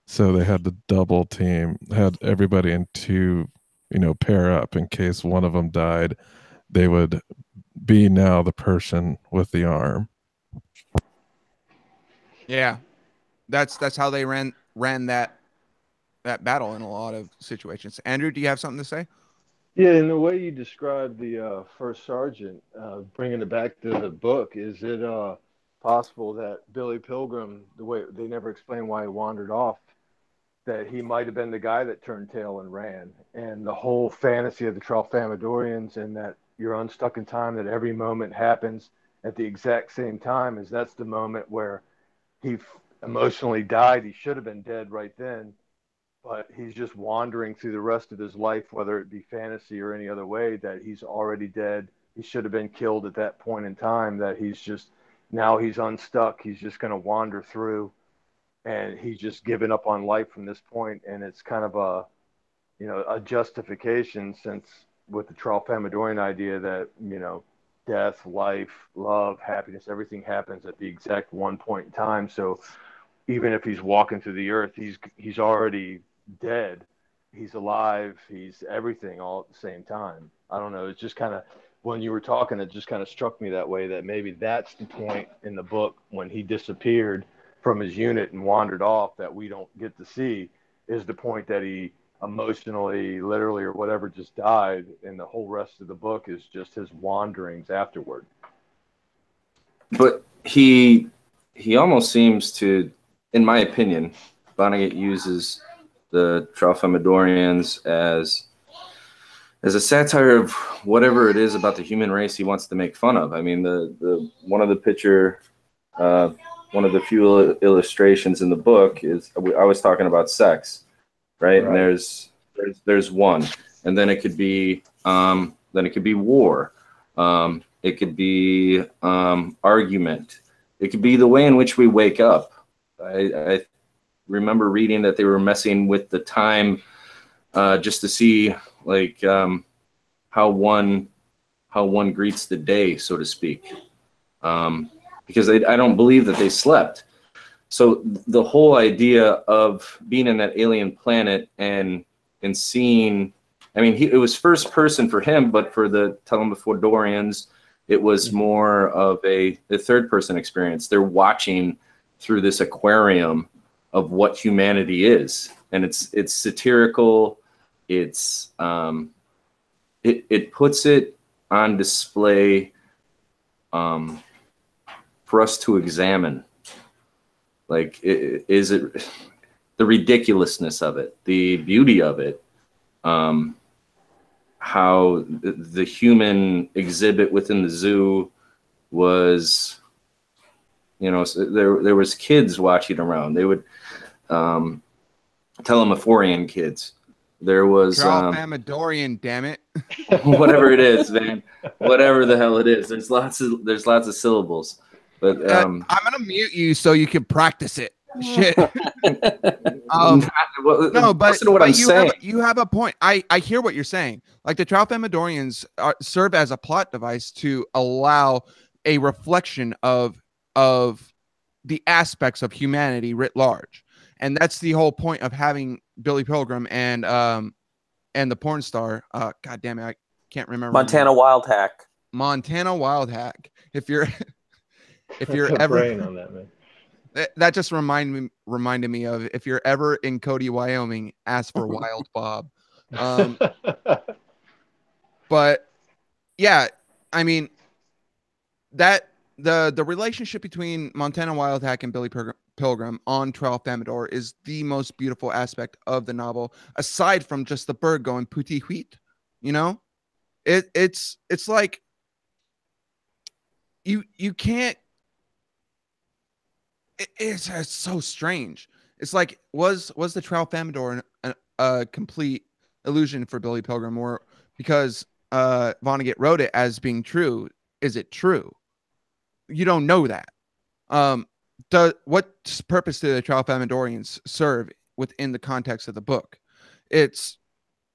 so they had to double team, had everybody in two, pair up in case one of them died. They would be now the person with the arm. Yeah, that's how they ran that battle in a lot of situations. Andrew, do you have something to say? Yeah, in the way you described the first sergeant, bringing it back to the book, is it possible that Billy Pilgrim, the way they never explain why he wandered off, that he might have been the guy that turned tail and ran. And the whole fantasy of the Tralfamadorians, and that you're unstuck in time, that every moment happens at the exact same time, is that's the moment where he emotionally died. He should have been dead right then, but he's just wandering through the rest of his life, whether it be fantasy or any other way, that he's already dead. He should have been killed at that point in time, that he's just, now he's unstuck. He's just going to wander through, and he's just given up on life from this point. And it's kind of a, you know, a justification, since with the Tralfamadorian idea that, you know, death, life, love, happiness, everything happens at the exact one point in time. So even if he's walking through the earth, he's already dead. He's alive. He's everything all at the same time. I don't know. It's just kind of, when you were talking, it just kind of struck me that way, that maybe that's the point in the book when he disappeared from his unit and wandered off, that we don't get to see, is the point that he emotionally, literally, or whatever, just died, and the whole rest of the book is just his wanderings afterward. But he almost seems to, in my opinion, Vonnegut uses the Tralfamadorians as a satire of whatever it is about the human race he wants to make fun of. I mean, the one of the few illustrations in the book is, I was talking about sex, right? And there's one, and then it could be war, it could be argument, it could be the way in which we wake up. I remember reading that they were messing with the time just to see, like, how one greets the day, so to speak, because I don't believe that they slept. So the whole idea of being in that alien planet and seeing, I mean, it was first person for him, but for the Tralfamadorians, it was more of a third person experience. They're watching through this aquarium of what humanity is, and it's satirical. It puts it on display for us to examine. Like, is it the ridiculousness of it, the beauty of it, how the human exhibit within the zoo was, you know, there was kids watching around. They would Telemaphorian kids. There was Tralfamadorian, damn it. Whatever it is, man. Whatever the hell it is. There's lots of syllables. But I'm gonna mute you so you can practice it. Shit. No, but, listen to what I'm saying. You have a point. I hear what you're saying. Like, the Tralfamadorians serve as a plot device to allow a reflection of the aspects of humanity writ large, and that's the whole point of having Billy Pilgrim and the porn star. God damn it, I can't remember. Montana Wild Hack. Montana Wild Hack. If you're ever brain on that, man. That just reminded me of, if you're ever in Cody, Wyoming, ask for Wild Bob. But yeah, I mean, that the relationship between Montana Wild Hack and Billy Pilgrim on Tralfamador is the most beautiful aspect of the novel, aside from just the bird going pooty wheat. You know, it's like you can't. It's so strange. It's like, was the Tralfamador a complete illusion for Billy Pilgrim, or because Vonnegut wrote it as being true, is it true? You don't know that. What purpose do the Tralfamadorians serve within the context of the book?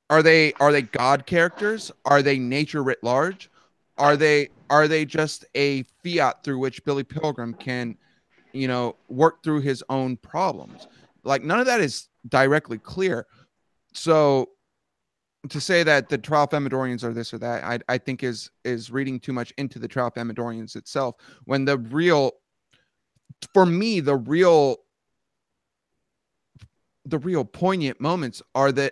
Are they God characters? Are they nature writ large? Are they just a fiat through which Billy Pilgrim can, you know, work through his own problems? Like, none of that is directly clear. So to say that the Tralfamadorians are this or that, I think is reading too much into the Tralfamadorians itself, when the real poignant moments are the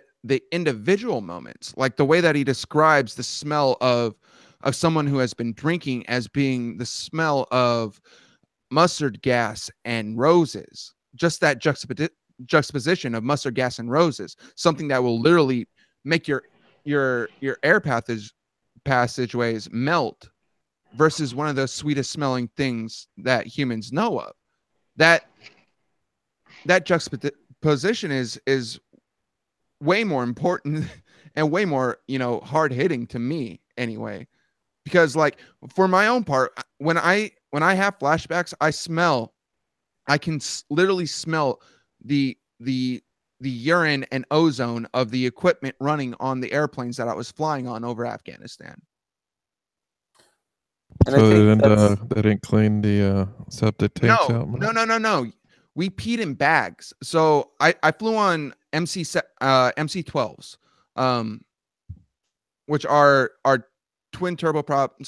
individual moments, like the way that he describes the smell of someone who has been drinking as being the smell of mustard gas and roses. Just that juxtaposition of mustard gas and roses, something that will literally make your air passageways melt, versus one of the sweetest smelling things that humans know of. That juxtaposition is way more important and way more, hard hitting to me anyway, because like for my own part, when I have flashbacks, I can literally smell the urine and ozone of the equipment running on the airplanes that I was flying on over Afghanistan. And So I they think didn't clean the septic tanks out? No. We peed in bags. So I flew on MC-12s, which are twin turboprop,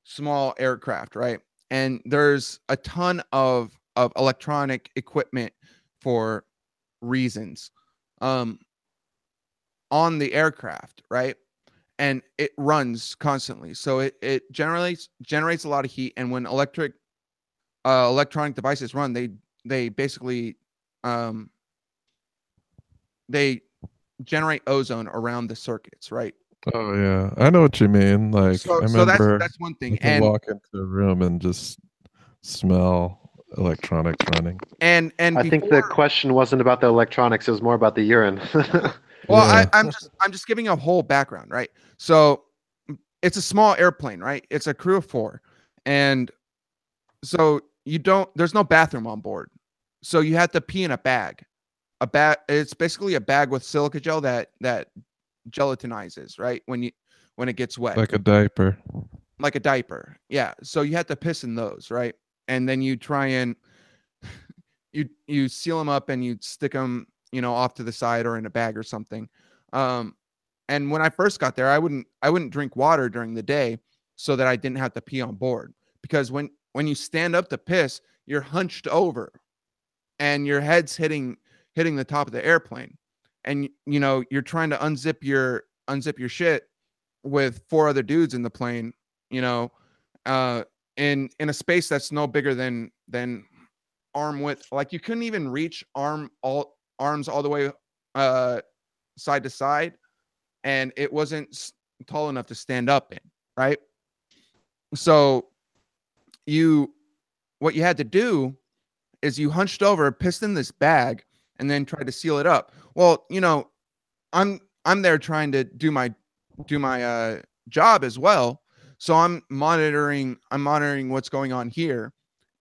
small aircraft, right? And there's a ton of electronic equipment for reasons on the aircraft, right? And it runs constantly, so it generates a lot of heat. And when electronic devices run, they basically they generate ozone around the circuits, right? Oh yeah, I know what you mean. Like I remember that's one thing. I can walk into a room and just smell electronics running. And I think the question wasn't about the electronics; it was more about the urine. Well, Yeah. I'm just giving a whole background, right? So it's a small airplane, right? It's a crew of 4, and so there's no bathroom on board, so you have to pee in a bag. It's basically a bag with silica gel that gelatinizes, right? When it gets wet, Like a diaper. Yeah. So you have to piss in those, right? And then you try and you seal them up and you stick them, off to the side or in a bag or something. And when I first got there, I wouldn't drink water during the day so that I didn't have to pee on board, because when you stand up to piss, you're hunched over and your head's hitting the top of the airplane, and you're trying to unzip your shit with 4 other dudes in the plane, in a space that's no bigger than arm width. Like you couldn't even reach arms all the way side to side, and it wasn't tall enough to stand up in, right? So what you had to do is you hunched over, pissed in this bag, and then tried to seal it up. Well, I'm there trying to do my job as well. So I'm monitoring what's going on here,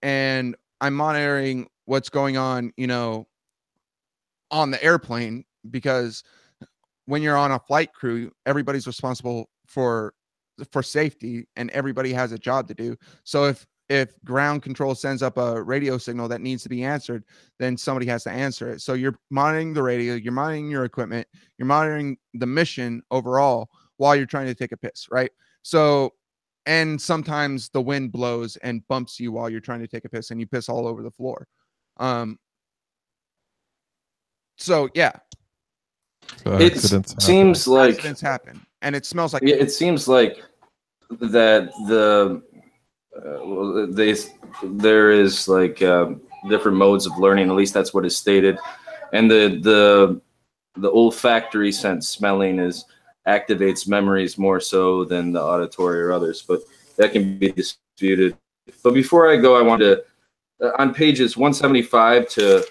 and I'm monitoring what's going on, on the airplane, because when you're on a flight crew, everybody's responsible for safety and everybody has a job to do. So if ground control sends up a radio signal that needs to be answered, then somebody has to answer it. So you're monitoring the radio, you're monitoring your equipment, you're monitoring the mission overall while you're trying to take a piss, right? So, and sometimes the wind blows and bumps you while you're trying to take a piss and you piss all over the floor. So yeah. So It seems like accidents happen, and it smells like. It seems like that there is like different modes of learning. At least that's what is stated, and the olfactory sense, smelling, activates memories more so than the auditory or others. But that can be disputed. But before I go, I wanted to on pages 175 to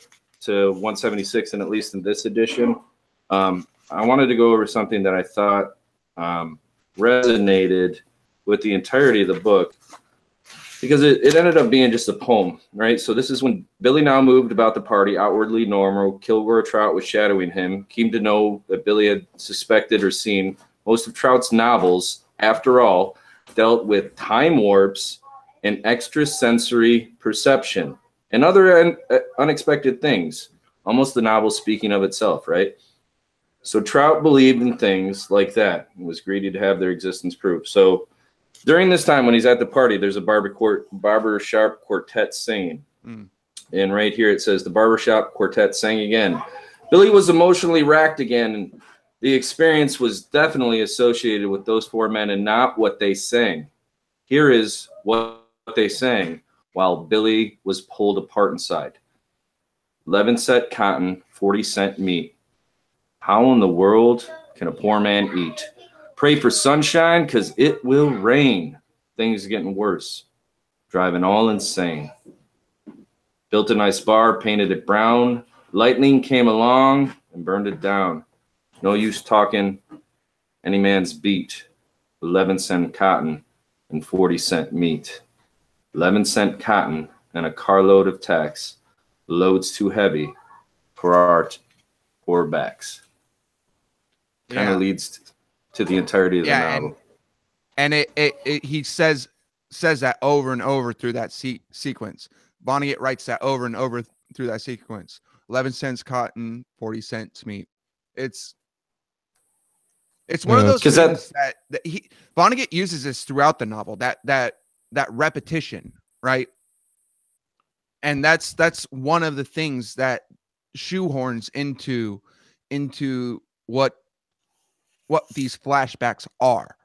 176, and at least in this edition. I wanted to go over something that I thought resonated with the entirety of the book, because it ended up being just a poem, right? So this is when Billy now moved about the party, outwardly normal. Kilgore Trout was shadowing him, came to know that Billy had suspected or seen most of Trout's novels, after all, dealt with time warps and extrasensory perception and other unexpected things, almost the novel speaking of itself, right? So Trout believed in things like that and was greedy to have their existence proved. So during this time when he's at the party, there's a barbershop quartet singing. And right here it says, the barbershop quartet sang again. Billy was emotionally racked again, and the experience was definitely associated with those 4 men and not what they sang. Here is what they sang while Billy was pulled apart inside. 11-cent cotton, 40-cent meat. How in the world can a poor man eat? Pray for sunshine, because it will rain. Things are getting worse. Driving all insane. Built a nice bar, painted it brown. Lightning came along and burned it down. No use talking any man's beat. 11-cent cotton and 40-cent meat. 11-cent cotton and a carload of tax. Loads too heavy for our poor backs. Kind of leads to the entirety of the novel. And he says that over and over through that sequence. Vonnegut writes that over and over through that sequence. 11 cents cotton, 40 cents meat. It's one of those things that Vonnegut uses this throughout the novel. That repetition, right? And that's one of the things that shoehorns into what these flashbacks are,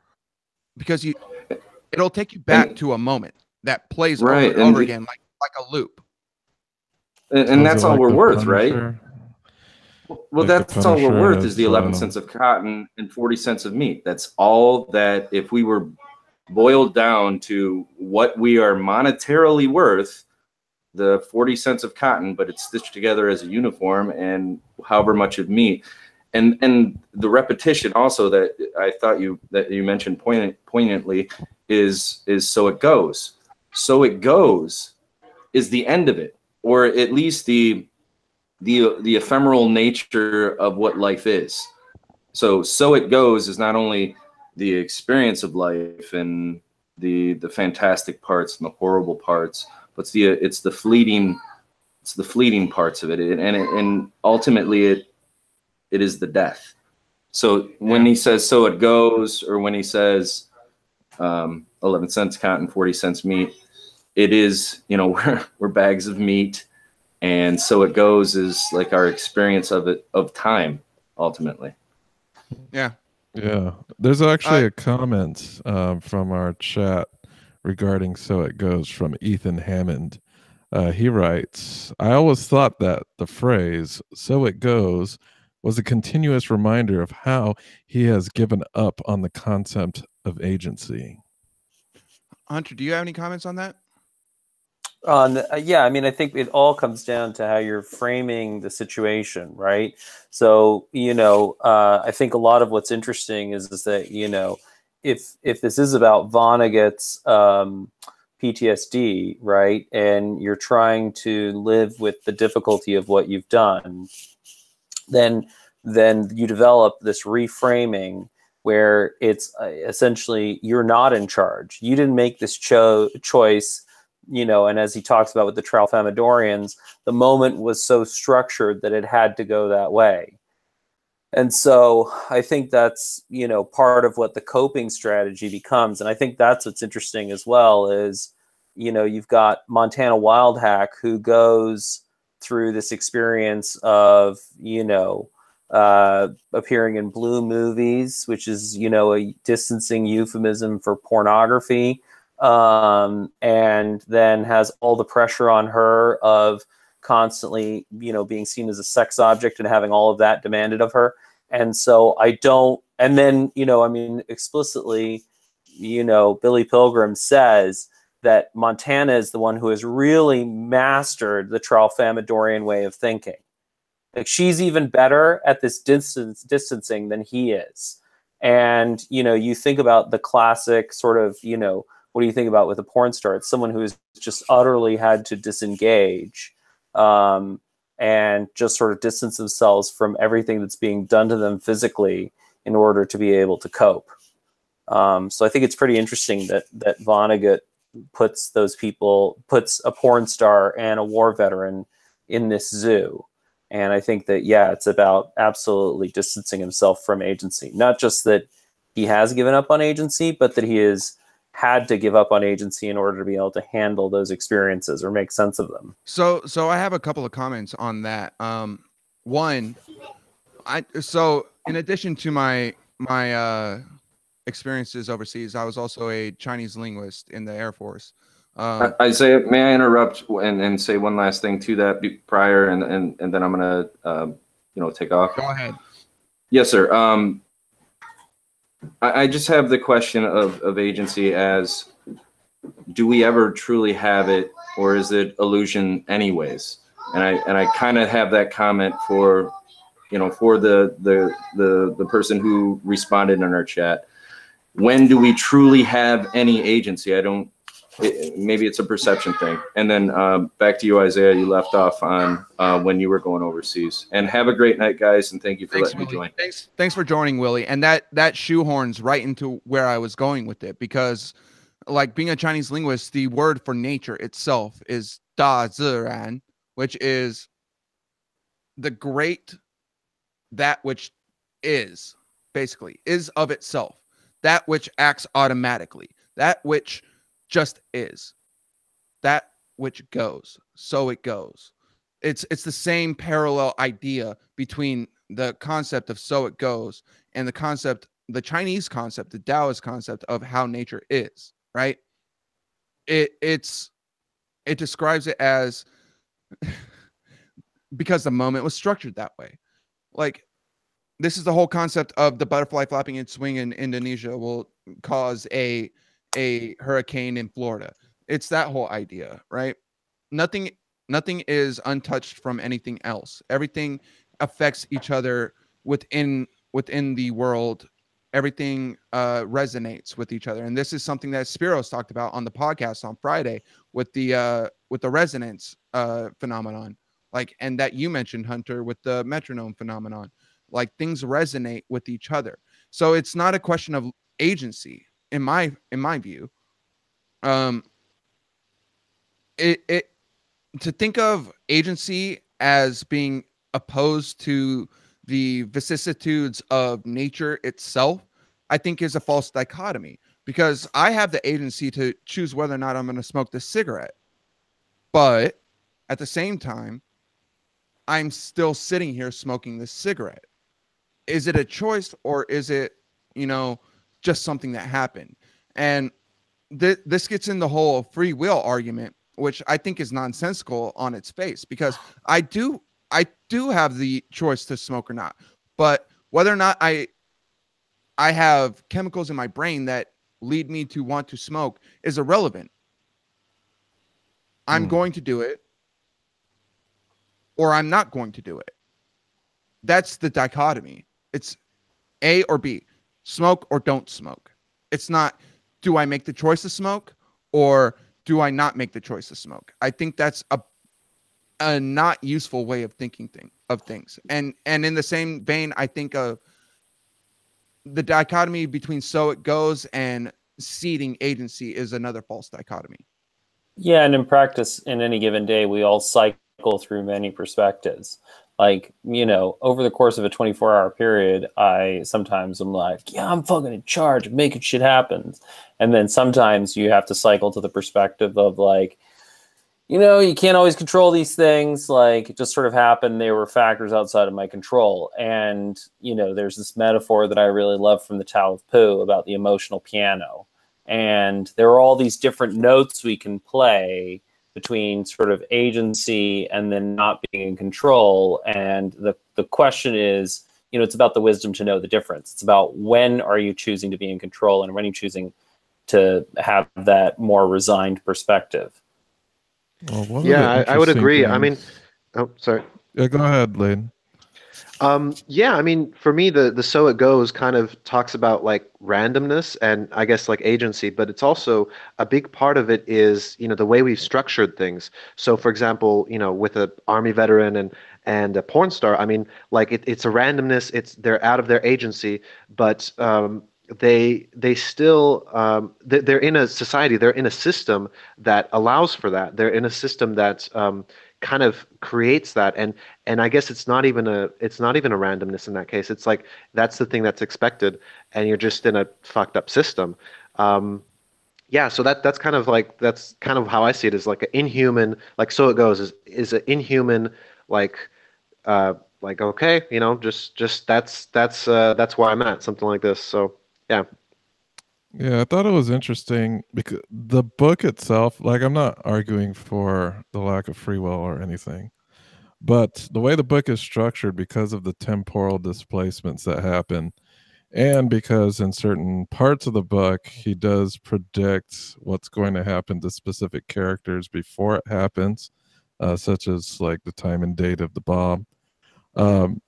because it'll take you back to a moment that plays over and over again, like a loop. And that's all we're worth, right? Well, that's all we're worth is the 11 cents of cotton and 40 cents of meat. That's all that, if we were boiled down to what we are monetarily worth, the 40 cents of cotton, but it's stitched together as a uniform, and however much of meat. And the repetition also that I thought you mentioned poignantly is so it goes. So it goes is the end of it, or at least the ephemeral nature of what life is. So it goes is not only the experience of life and the fantastic parts and the horrible parts, but it's the fleeting parts of it, and ultimately it is the death. So when he says so it goes, or when he says 11 cents cotton, 40 cents meat, it is, we're bags of meat. And so it goes is like our experience of time, ultimately. Yeah. Yeah. There's actually a comment from our chat regarding So It Goes from Ethan Hammond. He writes, I always thought that the phrase "so it goes" was a continuous reminder of how he has given up on the concept of agency. Hunter, do you have any comments on that? Yeah, I mean, I think it all comes down to how you're framing the situation, right? So, I think a lot of what's interesting is that, if this is about Vonnegut's PTSD, right, and you're trying to live with the difficulty of what you've done, then you develop this reframing where it's essentially you're not in charge. You didn't make this choice. And as he talks about with the Tralfamadorians, the moment was so structured that it had to go that way. And so I think that's, part of what the coping strategy becomes. And I think that's what's interesting as well is, you've got Montana Wildhack, who goes through this experience of, appearing in blue movies, which is, a distancing euphemism for pornography. And then has all the pressure on her of constantly, being seen as a sex object and having all of that demanded of her. And so and then, explicitly, Billy Pilgrim says that Montana is the one who has really mastered the Tralfamadorian way of thinking. Like, she's even better at this distancing than he is. And, you think about the classic sort of, what do you think about with a porn star? It's someone who has just utterly had to disengage and just sort of distance themselves from everything that's being done to them physically in order to be able to cope. So I think it's pretty interesting that Vonnegut puts a porn star and a war veteran in this zoo. And I think that, it's about absolutely distancing himself from agency. Not just that he has given up on agency, but that he has had to give up on agency in order to be able to handle those experiences or make sense of them. So I have a couple of comments on that. One, in addition to my experiences overseas, I was also a Chinese linguist in the Air Force. Isaiah, may I interrupt and say one last thing to that prior, and then I'm gonna take off. Go ahead. Yes, sir. I just have the question of agency as, do we ever truly have it, or is it illusion anyways? And I kind of have that comment for the person who responded in our chat. When do we truly have any agency? Maybe it's a perception thing. And then back to you, Isaiah. You left off on when you were going overseas. And have a great night, guys. And thank you for letting me join. Thanks for joining, Willie. And that shoehorns right into where I was going with it, because, like, being a Chinese linguist, the word for nature itself is da ziran, which is that which is, basically, is of itself, that which acts automatically, that which just is, that which goes, so it goes. It's the same parallel idea between the concept of so it goes and the Chinese concept, the Taoist concept of how nature is, right? It describes it as because the moment was structured that way. Like, this is the whole concept of the butterfly flapping its wing in Indonesia will cause a hurricane in Florida. It's that whole idea, right? Nothing is untouched from anything else. Everything affects each other within the world. Everything resonates with each other. And this is something that Spiros talked about on the podcast on Friday with the resonance phenomenon. Like, and that you mentioned, Hunter, with the metronome phenomenon. Like, things resonate with each other. So it's not a question of agency in my view. To think of agency as being opposed to the vicissitudes of nature itself, I think is a false dichotomy, because I have the agency to choose whether or not I'm going to smoke this cigarette. But at the same time, I'm still sitting here smoking this cigarette. Is it a choice, or is it, just something that happened? And this gets in the whole free will argument, which I think is nonsensical on its face, because I do have the choice to smoke or not. But whether or not I have chemicals in my brain that lead me to want to smoke is irrelevant. I'm going to do it, or I'm not going to do it. That's the dichotomy. It's A or B, smoke or don't smoke. It's not, do I make the choice to smoke, or do I not make the choice to smoke? I think that's a not useful way of thinking of things. And in the same vein, I think of the dichotomy between so it goes and ceding agency is another false dichotomy. Yeah, and in practice, in any given day, we all cycle through many perspectives. Like, over the course of a 24-hour period, I sometimes am like, yeah, I'm fucking in charge of making shit happen. And then sometimes you have to cycle to the perspective of, like, you can't always control these things. Like, it just sort of happened. They were factors outside of my control. And, there's this metaphor that I really love from the Tao of Pooh about the emotional piano. And there are all these different notes we can play between sort of agency and then not being in control. And the question is, it's about the wisdom to know the difference. It's about when are you choosing to be in control and when are you choosing to have that more resigned perspective. Well, yeah, I would agree. things... I mean, oh, sorry. Yeah, go ahead, Ladan. Yeah, I mean, for me, the so it goes kind of talks about like randomness and I guess like agency, but it's also a big part of it is, the way we've structured things. So, for example, with an army veteran and a porn star, I mean, like it's a randomness. They're out of their agency, but they still they're in a society, they're in a system that allows for that. They're in a system that kind of creates that, and I guess it's not even a randomness in that case. It's like that's the thing that's expected, and you're just in a fucked up system. Yeah, so that's kind of how I see it, is like an inhuman, like so it goes is an inhuman, like okay, just that's where I'm at, something like this. So yeah. Yeah, I thought it was interesting because the book itself, like, I'm not arguing for the lack of free will or anything, but the way the book is structured, because of the temporal displacements that happen, and because in certain parts of the book, he does predict what's going to happen to specific characters before it happens, such as like the time and date of the bomb. Um,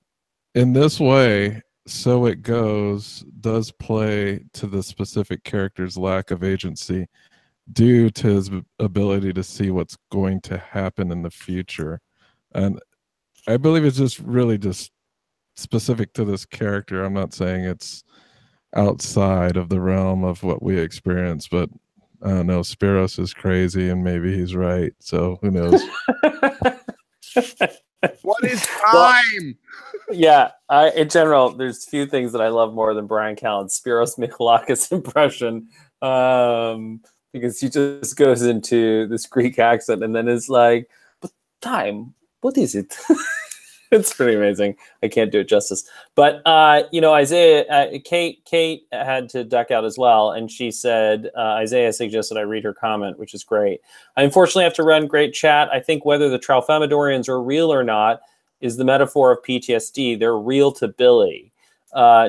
in this way, so it goes does play to the specific character's lack of agency due to his ability to see what's going to happen in the future. And I believe it's just really just specific to this character. I'm not saying it's outside of the realm of what we experience, but I don't know. Spiros is crazy and maybe he's right. So who knows? What is Well, time? Yeah, in general, there's few things that I love more than Brian Callen's Spiros Michalakis impression, because he just goes into this Greek accent and then is like, "But time, what is it?" It's pretty amazing. I can't do it justice. But Isaiah, Kate had to duck out as well, and she said Isaiah suggested I read her comment, which is great. I unfortunately have to run. Great chat. I think whether the Tralfamadorians are real or not is the metaphor of PTSD. They're real to Billy.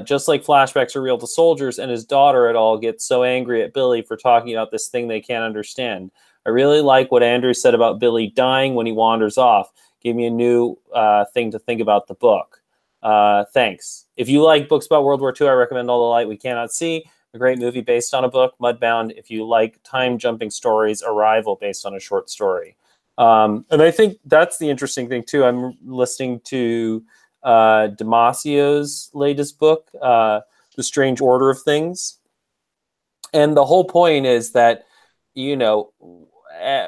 Just like flashbacks are real to soldiers, and his daughter at all gets so angry at Billy for talking about this thing they can't understand. I really like what Andrew said about Billy dying when he wanders off. Gave me a new thing to think about the book. Thanks. If you like books about World War II, I recommend All the Light We Cannot See, a great movie based on a book, Mudbound. If you like time-jumping stories, Arrival based on a short story. And I think that's the interesting thing, too. I'm listening to Damasio's latest book, The Strange Order of Things. And the whole point is that,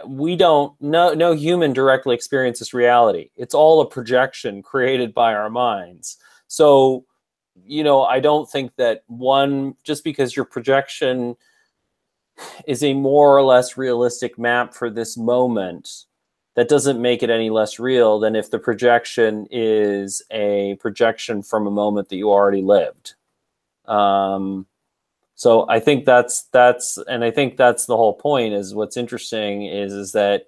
we don't, no human directly experiences reality. It's all a projection created by our minds. So, I don't think that just because your projection is a more or less realistic map for this moment, that doesn't make it any less real than if the projection is a projection from a moment that you already lived. So I think that's the whole point. Is what's interesting is that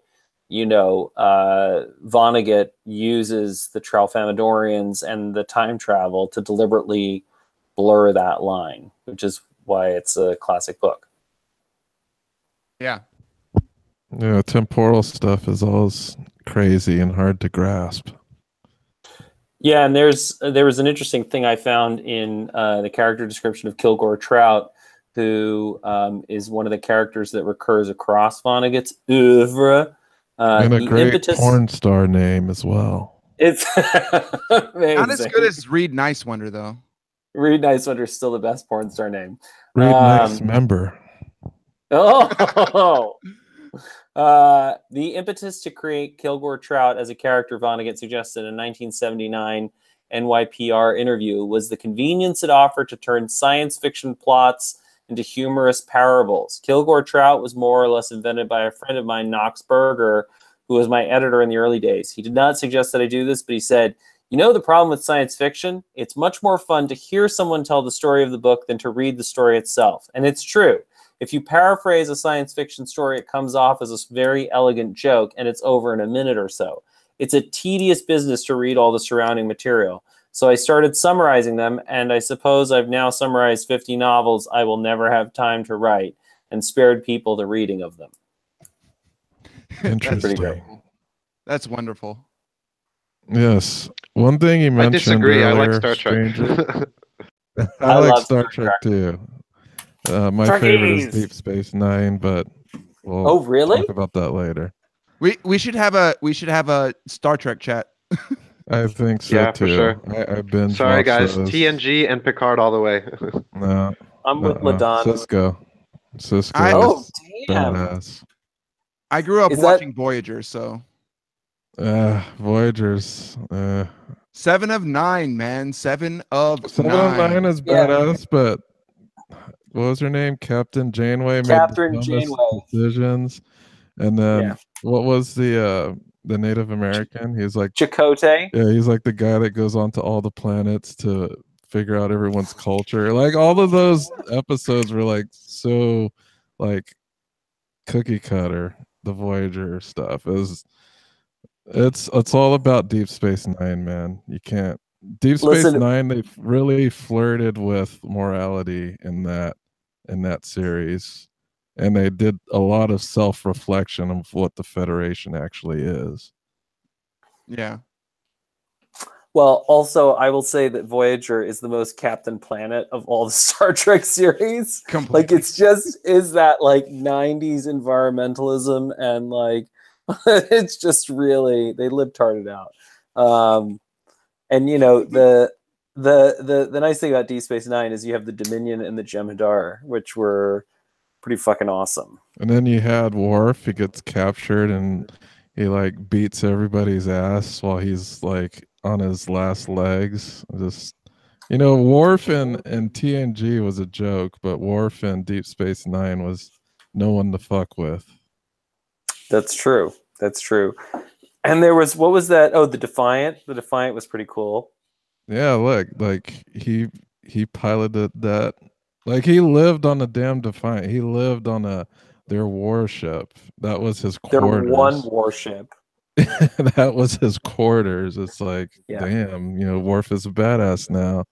Vonnegut uses the Tralfamadorians and the time travel to deliberately blur that line, which is why it's a classic book. Yeah. Yeah, temporal stuff is always crazy and hard to grasp. Yeah, and there was an interesting thing I found in the character description of Kilgore Trout, who is one of the characters that recurs across Vonnegut's oeuvre. And a great porn star name as well. It's amazing. Not as good as Reed Nicewonder, though. Reed Nicewonder is still the best porn star name. Reed Nice member. Oh! The impetus to create Kilgore Trout as a character, Vonnegut suggested in a 1979 NYPR interview, was the convenience it offered to turn science fiction plots into humorous parables. Kilgore Trout was more or less invented by a friend of mine, Knox Berger, who was my editor in the early days. He did not suggest that I do this, but he said, the problem with science fiction? It's much more fun to hear someone tell the story of the book than to read the story itself. And it's true. If you paraphrase a science fiction story, it comes off as a very elegant joke, and it's over in a minute or so. It's a tedious business to read all the surrounding material. So I started summarizing them, and I suppose I've now summarized 50 novels I will never have time to write and spared people the reading of them. Interesting. That's pretty great. That's wonderful. Yes. One thing you mentioned I disagree. earlier, I like Star Trek. I like love Star Trek too. My favorite is Deep Space Nine, but we'll really? talk about that later. We should have a Star Trek chat. I think so Yeah, too. for sure. I've been. Sorry, guys. TNG and Picard all the way. No, I'm with Ladan. Cisco. Oh, damn. Badass. I grew up watching Voyager, so. Voyagers. 7 of 9, man. 7 of 9. 7 of 9 is badass, but what was her name? Captain Janeway made the dumbest decisions. And then what was the Native American? He's like Chakotay. Yeah, he's like the guy that goes onto all the planets to figure out everyone's culture. Like all of those episodes were like so like cookie cutter. The Voyager stuff is it's all about Deep Space Nine, man. You can't Deep Space Listen, Nine. They've really flirted with morality in that series, and they did a lot of self reflection of what the Federation actually is. Yeah. well, also I will say that Voyager is the most Captain Planet of all the Star Trek series. Completely. Like it's just is that like 90s environmentalism and like it's just really they libtarded out. And you know the nice thing about Deep Space Nine is you have the Dominion and the Jem'Hadar, which were pretty fucking awesome. And then you had Worf. He gets captured and he like beats everybody's ass while he's like on his last legs. Just Worf and TNG was a joke, but Worf and Deep Space Nine was no one to fuck with. That's true. That's true. And there was what was that? Oh, the Defiant. The Defiant was pretty cool. Yeah, look, like he piloted that. Like he lived on a damn Defiant. He lived on their warship. That was his Their quarters. one warship. That was his quarters. It's like, Yeah. damn, Worf is a badass now.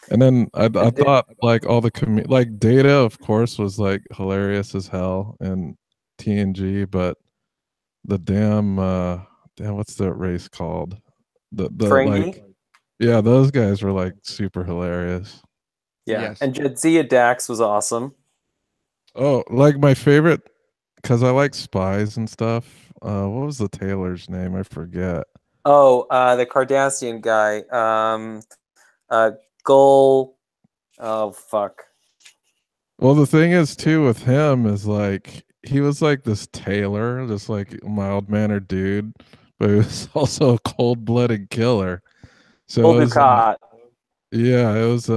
And then I thought like all the like Data, of course, was like hilarious as hell in TNG, but the damn what's that race called? The Ferengi? like yeah, those guys were like super hilarious. Yeah. Yes. And Jadzia Dax was awesome. Oh, like my favorite because I like spies and stuff. What was the Taylor's name? I forget. Oh, the Cardassian guy. Gull. Oh fuck. Well, the thing is too with him is like he was like this tailor, just like mild mannered dude, but he was also a cold blooded killer. So Gul it was, Dukat. yeah, it was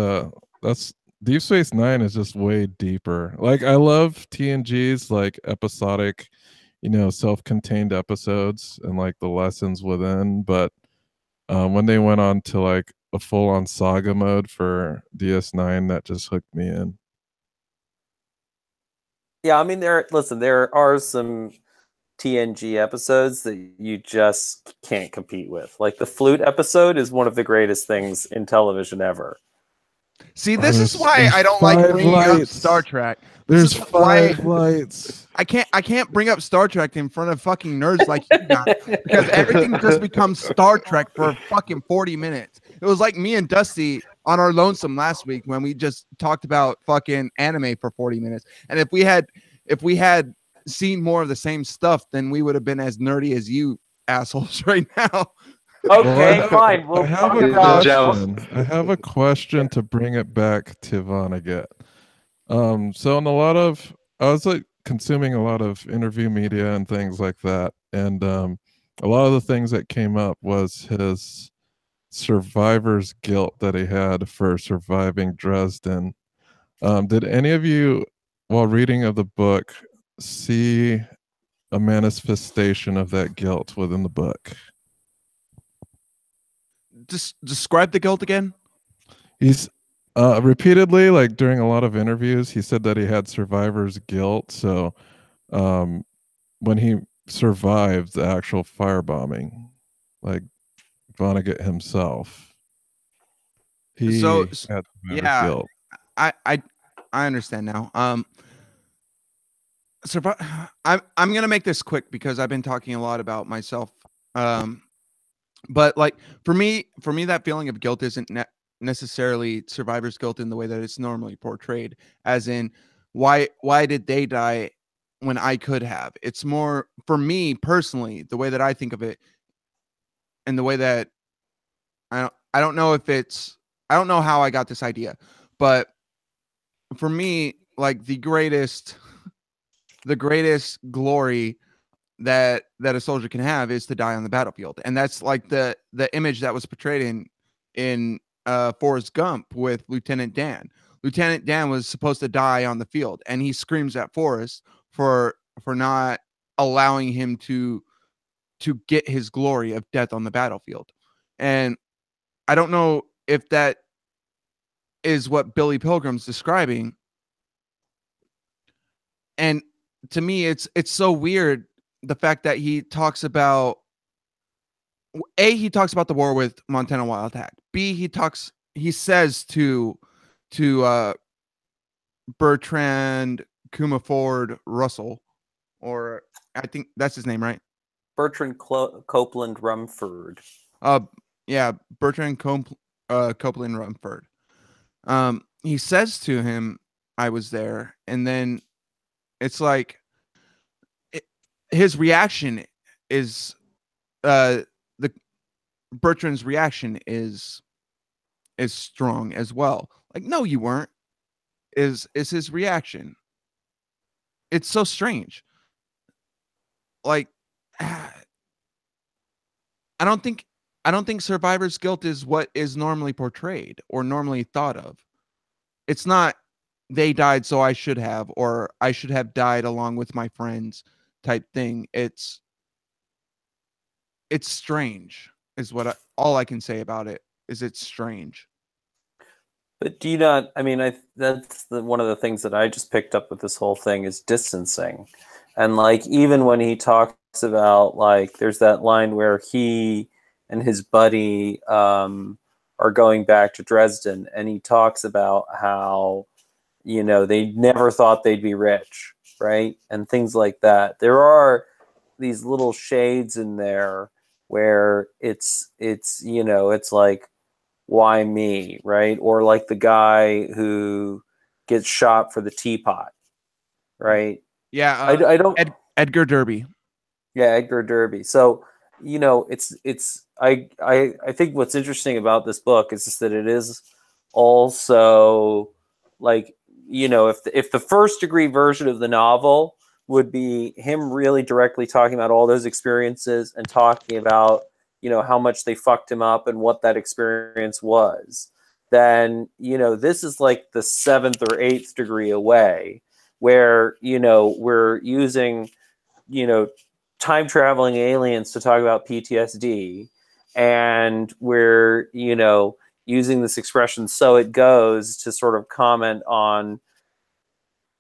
that's Deep Space Nine is just way deeper. Like I love TNG's like episodic, self-contained episodes and like the lessons within, but when they went on to like a full-on saga mode for DS9, that just hooked me in. Yeah, I mean there are some TNG episodes that you just can't compete with. Like the flute episode is one of the greatest things in television ever. See, this is why I don't like bringing up Star Trek. There's 5 lights. I can't bring up Star Trek in front of fucking nerds like you guys because everything just becomes Star Trek for fucking 40 minutes. It was like me and Dusty on our lonesome last week when we just talked about fucking anime for 40 minutes. And if we had seen more of the same stuff, then we would have been as nerdy as you assholes right now. Okay, fine. We'll I have talk a about question. I have a question to bring it back to Vonnegut. So in I was like consuming a lot of interview media and things like that, and a lot of the things that came up was his survivor's guilt that he had for surviving Dresden. Did any of you, while reading of the book, see a manifestation of that guilt within the book? Just describe the guilt again. He's repeatedly, like during a lot of interviews, he said that he had survivor's guilt. So when he survived the actual firebombing, like Vonnegut himself, he had survivor's guilt. I understand now. I'm gonna make this quick because I've been talking a lot about myself. But like for me, that feeling of guilt isn't necessarily survivor's guilt in the way that it's normally portrayed, as in why did they die when I could have? It's more for me personally, the way that I think of it, and the way that I don't know if it's I don't know how I got this idea, but for me, like the greatest glory that a soldier can have is to die on the battlefield. And that's like the image that was portrayed in Forrest Gump with Lieutenant Dan. Lieutenant Dan was supposed to die on the field, and he screams at Forrest for not allowing him to get his glory of death on the battlefield. And I don't know if that is what Billy Pilgrim's describing. And to me, it's so weird, the fact that he talks about he talks about the war with Montana Wild Attack. B, he says to Bertrand Comerford Russell, or I think that's his name, right? Bertrand Copeland Rumford. Yeah, Bertrand Copeland Rumford. He says to him, "I was there," and then it's like his reaction is the Bertrand's reaction is strong as well. Like, no, you weren't. Is his reaction? It's so strange. Like, I don't think survivor's guilt is what is normally portrayed or normally thought of. It's not they died so I should have, or I should have died along with my friends type thing. It's strange is what all I can say about it is it's strange. But do you not? I mean, that's one of the things that I just picked up with this whole thing is distancing, and like even when he talks about like there's that line where he and his buddy are going back to Dresden, and he talks about how they never thought they'd be rich, right, and things like that. There are these little shades in there where it's like, why me, right? Or like the guy who gets shot for the teapot, right? Yeah, I don't. Edgar Derby. Yeah, Edgar Derby. So it's I think what's interesting about this book is just that it is also like if the first degree version of the novel would be him really directly talking about all those experiences and talking about how much they fucked him up and what that experience was, then this is like the 7th or 8th degree away, where we're using time traveling aliens to talk about PTSD, and we're using this expression "so it goes" to sort of comment on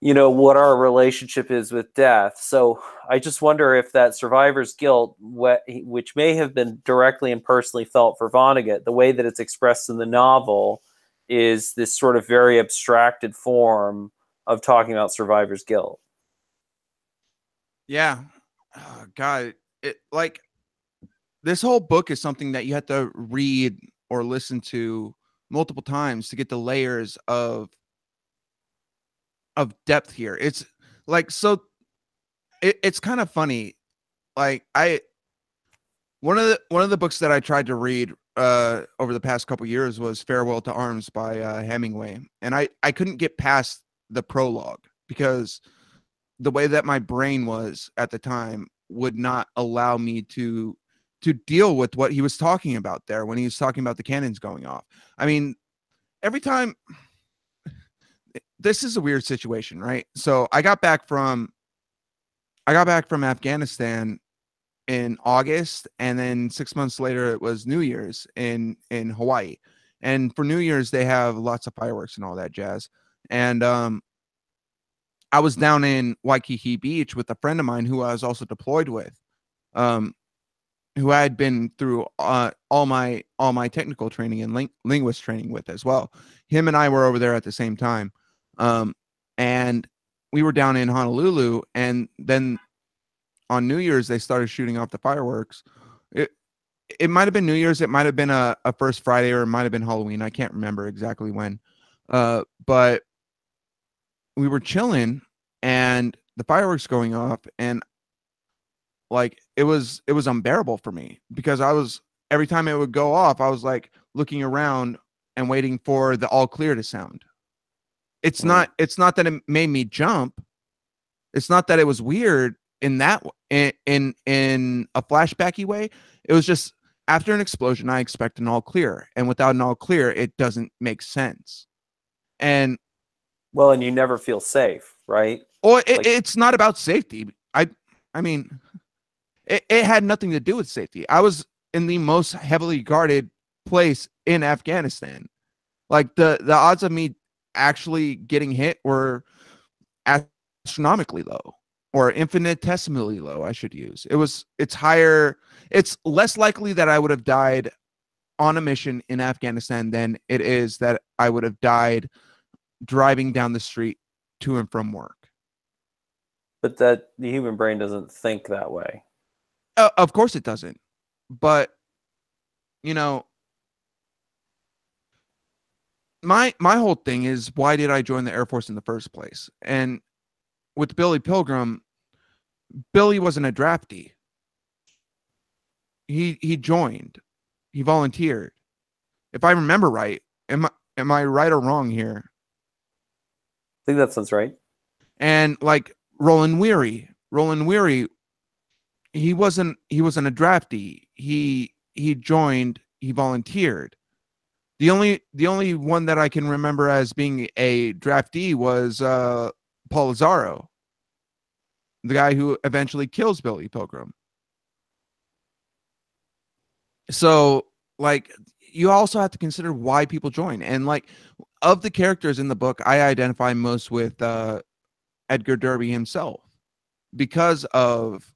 what our relationship is with death. So I just wonder if that survivor's guilt, which may have been directly and personally felt for Vonnegut, the way that it's expressed in the novel is this sort of very abstracted form of talking about survivor's guilt. Yeah. Oh, God, like this whole book is something that you have to read or listen to multiple times to get the layers of depth here. It's like, so it's kind of funny. Like one of the books that I tried to read over the past couple years was Farewell to Arms by Hemingway, and I couldn't get past the prologue because the way that my brain was at the time would not allow me to deal with what he was talking about there when he was talking about the cannons going off. I mean, every time, this is a weird situation, right? So I got back from Afghanistan in August, and then 6 months later it was New Year's in Hawaii. And for New Year's they have lots of fireworks and all that jazz. And I was down in Waikiki Beach with a friend of mine who I was also deployed with, who I had been through all my technical training and linguist training with as well. Him and I were over there at the same time. And we were down in Honolulu, and then on New Year's they started shooting off the fireworks. It might have been New Year's, it might have been a first Friday, or it might have been Halloween. I can't remember exactly when. But we were chilling and the fireworks going off, and like it was unbearable for me, because every time it would go off, I was like looking around and waiting for the all clear to sound. It's not that it made me jump. It's not that it was weird in that in a flashbacky way. It was just after an explosion, I expect an all clear, and without an all clear, it doesn't make sense. And you never feel safe, right? Or it's not about safety. I mean, it had nothing to do with safety. I was in the most heavily guarded place in Afghanistan. Like the odds of me actually getting hit were astronomically low, or infinitesimally low, I should use. It's higher. It's less likely that I would have died on a mission in Afghanistan than it is that I would have died driving down the street to and from work. But that the human brain doesn't think that way. Of course it doesn't. But, you know, my whole thing is, why did I join the Air Force in the first place? And with Billy Pilgrim, Billy wasn't a draftee. He joined. He volunteered. If I remember right, am I right or wrong here? I think that sounds right. And like Roland Weary, he wasn't a draftee. He joined. He volunteered. The only one that I can remember as being a draftee was Paul Lazaro, the guy who eventually kills Billy Pilgrim. So, like, you also have to consider why people join. And, like, of the characters in the book, I identify most with Edgar Derby himself, because of,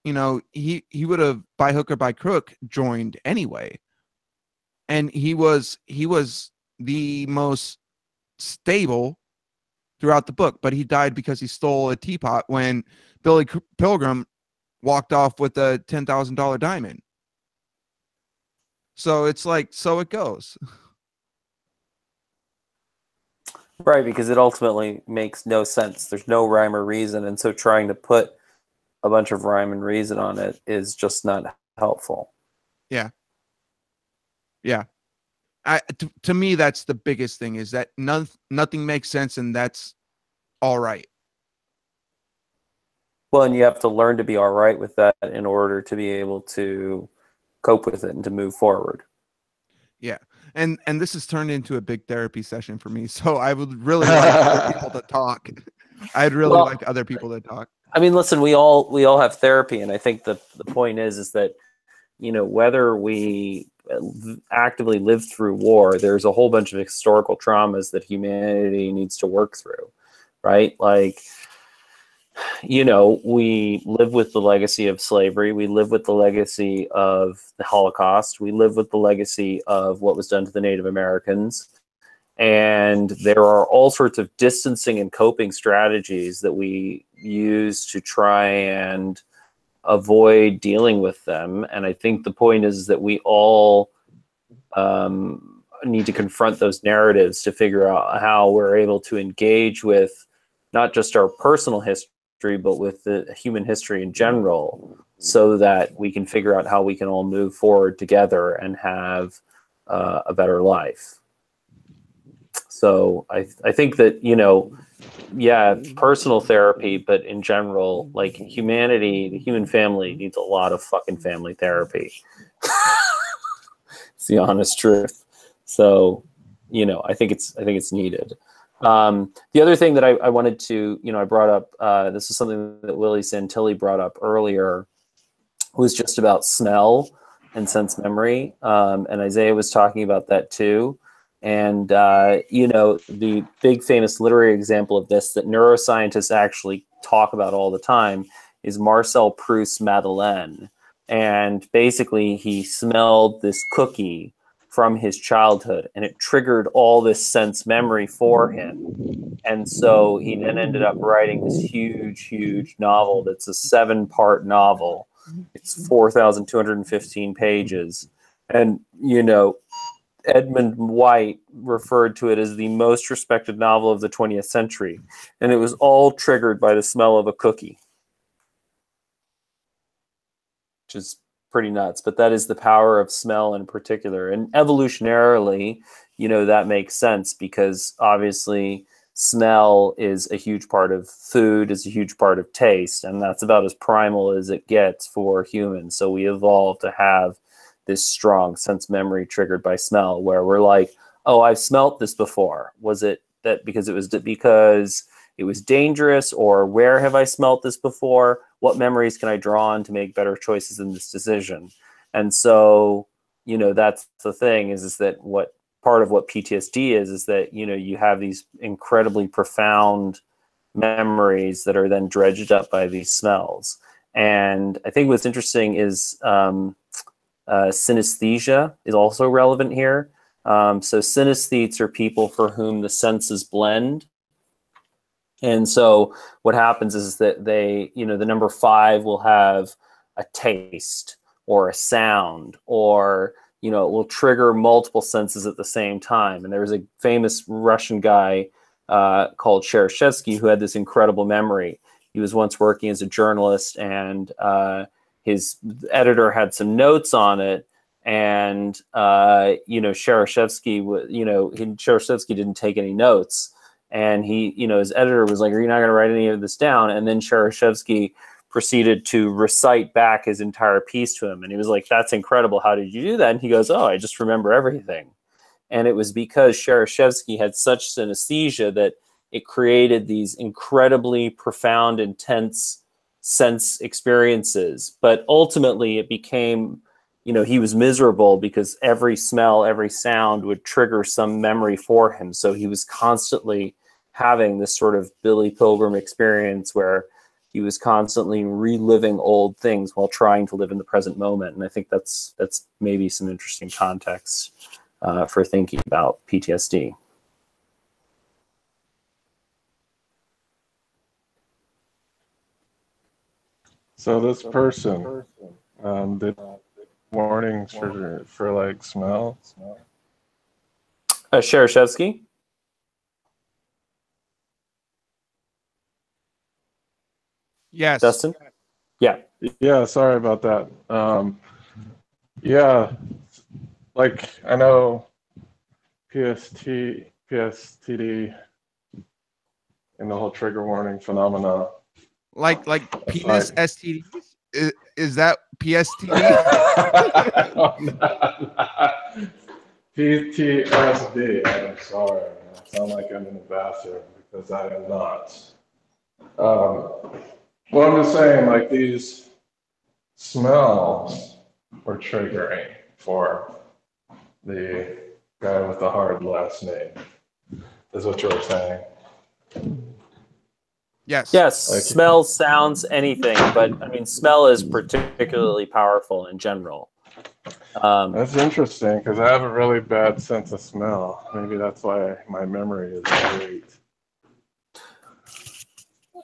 you know, he would have, by hook or by crook, joined anyway. And he was the most stable throughout the book, but he died because he stole a teapot when Billy Pilgrim walked off with a $10,000 diamond. So it's like, so it goes. Right, because it ultimately makes no sense. There's no rhyme or reason, and so trying to put a bunch of rhyme and reason on it is just not helpful. Yeah. Yeah. To me, that's the biggest thing, is that nothing makes sense, and that's all right. Well, and you have to learn to be all right with that in order to be able to cope with it and to move forward. Yeah. And this has turned into a big therapy session for me. So I would really like other people to talk. I'd really like other people to talk. I mean, listen, we all have therapy, and I think the point is that, you know, whether we actively live through war, there's a whole bunch of historical traumas that humanity needs to work through, right? Like, you know, we live with the legacy of slavery. We live with the legacy of the Holocaust. We live with the legacy of what was done to the Native Americans. And there are all sorts of distancing and coping strategies that we use to try and avoid dealing with them. And I think the point is that we all need to confront those narratives to figure out how we're able to engage with not just our personal history, but with the human history in general, so that we can figure out how we can all move forward together and have a better life. So I think that, you know, yeah, personal therapy, but in general, like, humanity, the human family needs a lot of fucking family therapy. It's the honest truth. So, you know, I think it's needed. The other thing that I wanted to, you know, I brought up, this is something that Willie Santilli brought up earlier, was just about smell and sense memory. And Isaiah was talking about that too. And, you know, the big famous literary example of this that neuroscientists actually talk about all the time is Marcel Proust's Madeleine. And basically he smelled this cookie from his childhood, and it triggered all this sense memory for him. And so he then ended up writing this huge novel that's a 7-part novel. It's 4,215 pages. And, you know, Edmund White referred to it as the most respected novel of the 20th century. And it was all triggered by the smell of a cookie, which is pretty nuts. But that is the power of smell in particular. And evolutionarily, you know, that makes sense, because obviously smell is a huge part of food, is a huge part of taste, and that's about as primal as it gets for humans. So we evolved to have this strong sense memory triggered by smell, where we're like, oh, I've smelt this before. Was it that because it was dangerous, or where have I smelt this before? What memories can I draw on to make better choices in this decision? And so, you know, that's the thing, is that what part of what PTSD is that, you know, you have these incredibly profound memories that are then dredged up by these smells. And I think what's interesting is synesthesia is also relevant here. So synesthetes are people for whom the senses blend. And so what happens is that they, you know, the number 5 will have a taste or a sound, or, you know, it will trigger multiple senses at the same time. And there was a famous Russian guy called Jiracek who had this incredible memory. He was once working as a journalist, and his editor had some notes on it. And, you know, Jiracek didn't take any notes. And he, you know, his editor was like, "Are you not going to write any of this down?" And then Jiracek proceeded to recite back his entire piece to him. And he was like, "That's incredible. How did you do that?" And he goes, "Oh, I just remember everything." And it was because Jiracek had such synesthesia that it created these incredibly profound, intense sense experiences. But ultimately it became, you know, he was miserable because every smell, every sound would trigger some memory for him. So he was constantly having this sort of Billy Pilgrim experience where he was constantly reliving old things while trying to live in the present moment. And I think that's maybe some interesting context for thinking about PTSD. So this person did warnings for like smell. Jiracek? Yes. Dustin? Yeah. Yeah, sorry about that. Yeah, like I know PTSD, and the whole trigger warning phenomena. Like penis STDs? Is that PSTD? PTSD. I'm sorry. I sound like I'm in the bathroom because I am not. Well, I'm just saying, like, these smells were triggering for the guy with the hard last name, is what you were saying. Yes. Yes, smell, sounds, anything. But, I mean, smell is particularly powerful in general. That's interesting, because I have a really bad sense of smell. Maybe that's why my memory is great.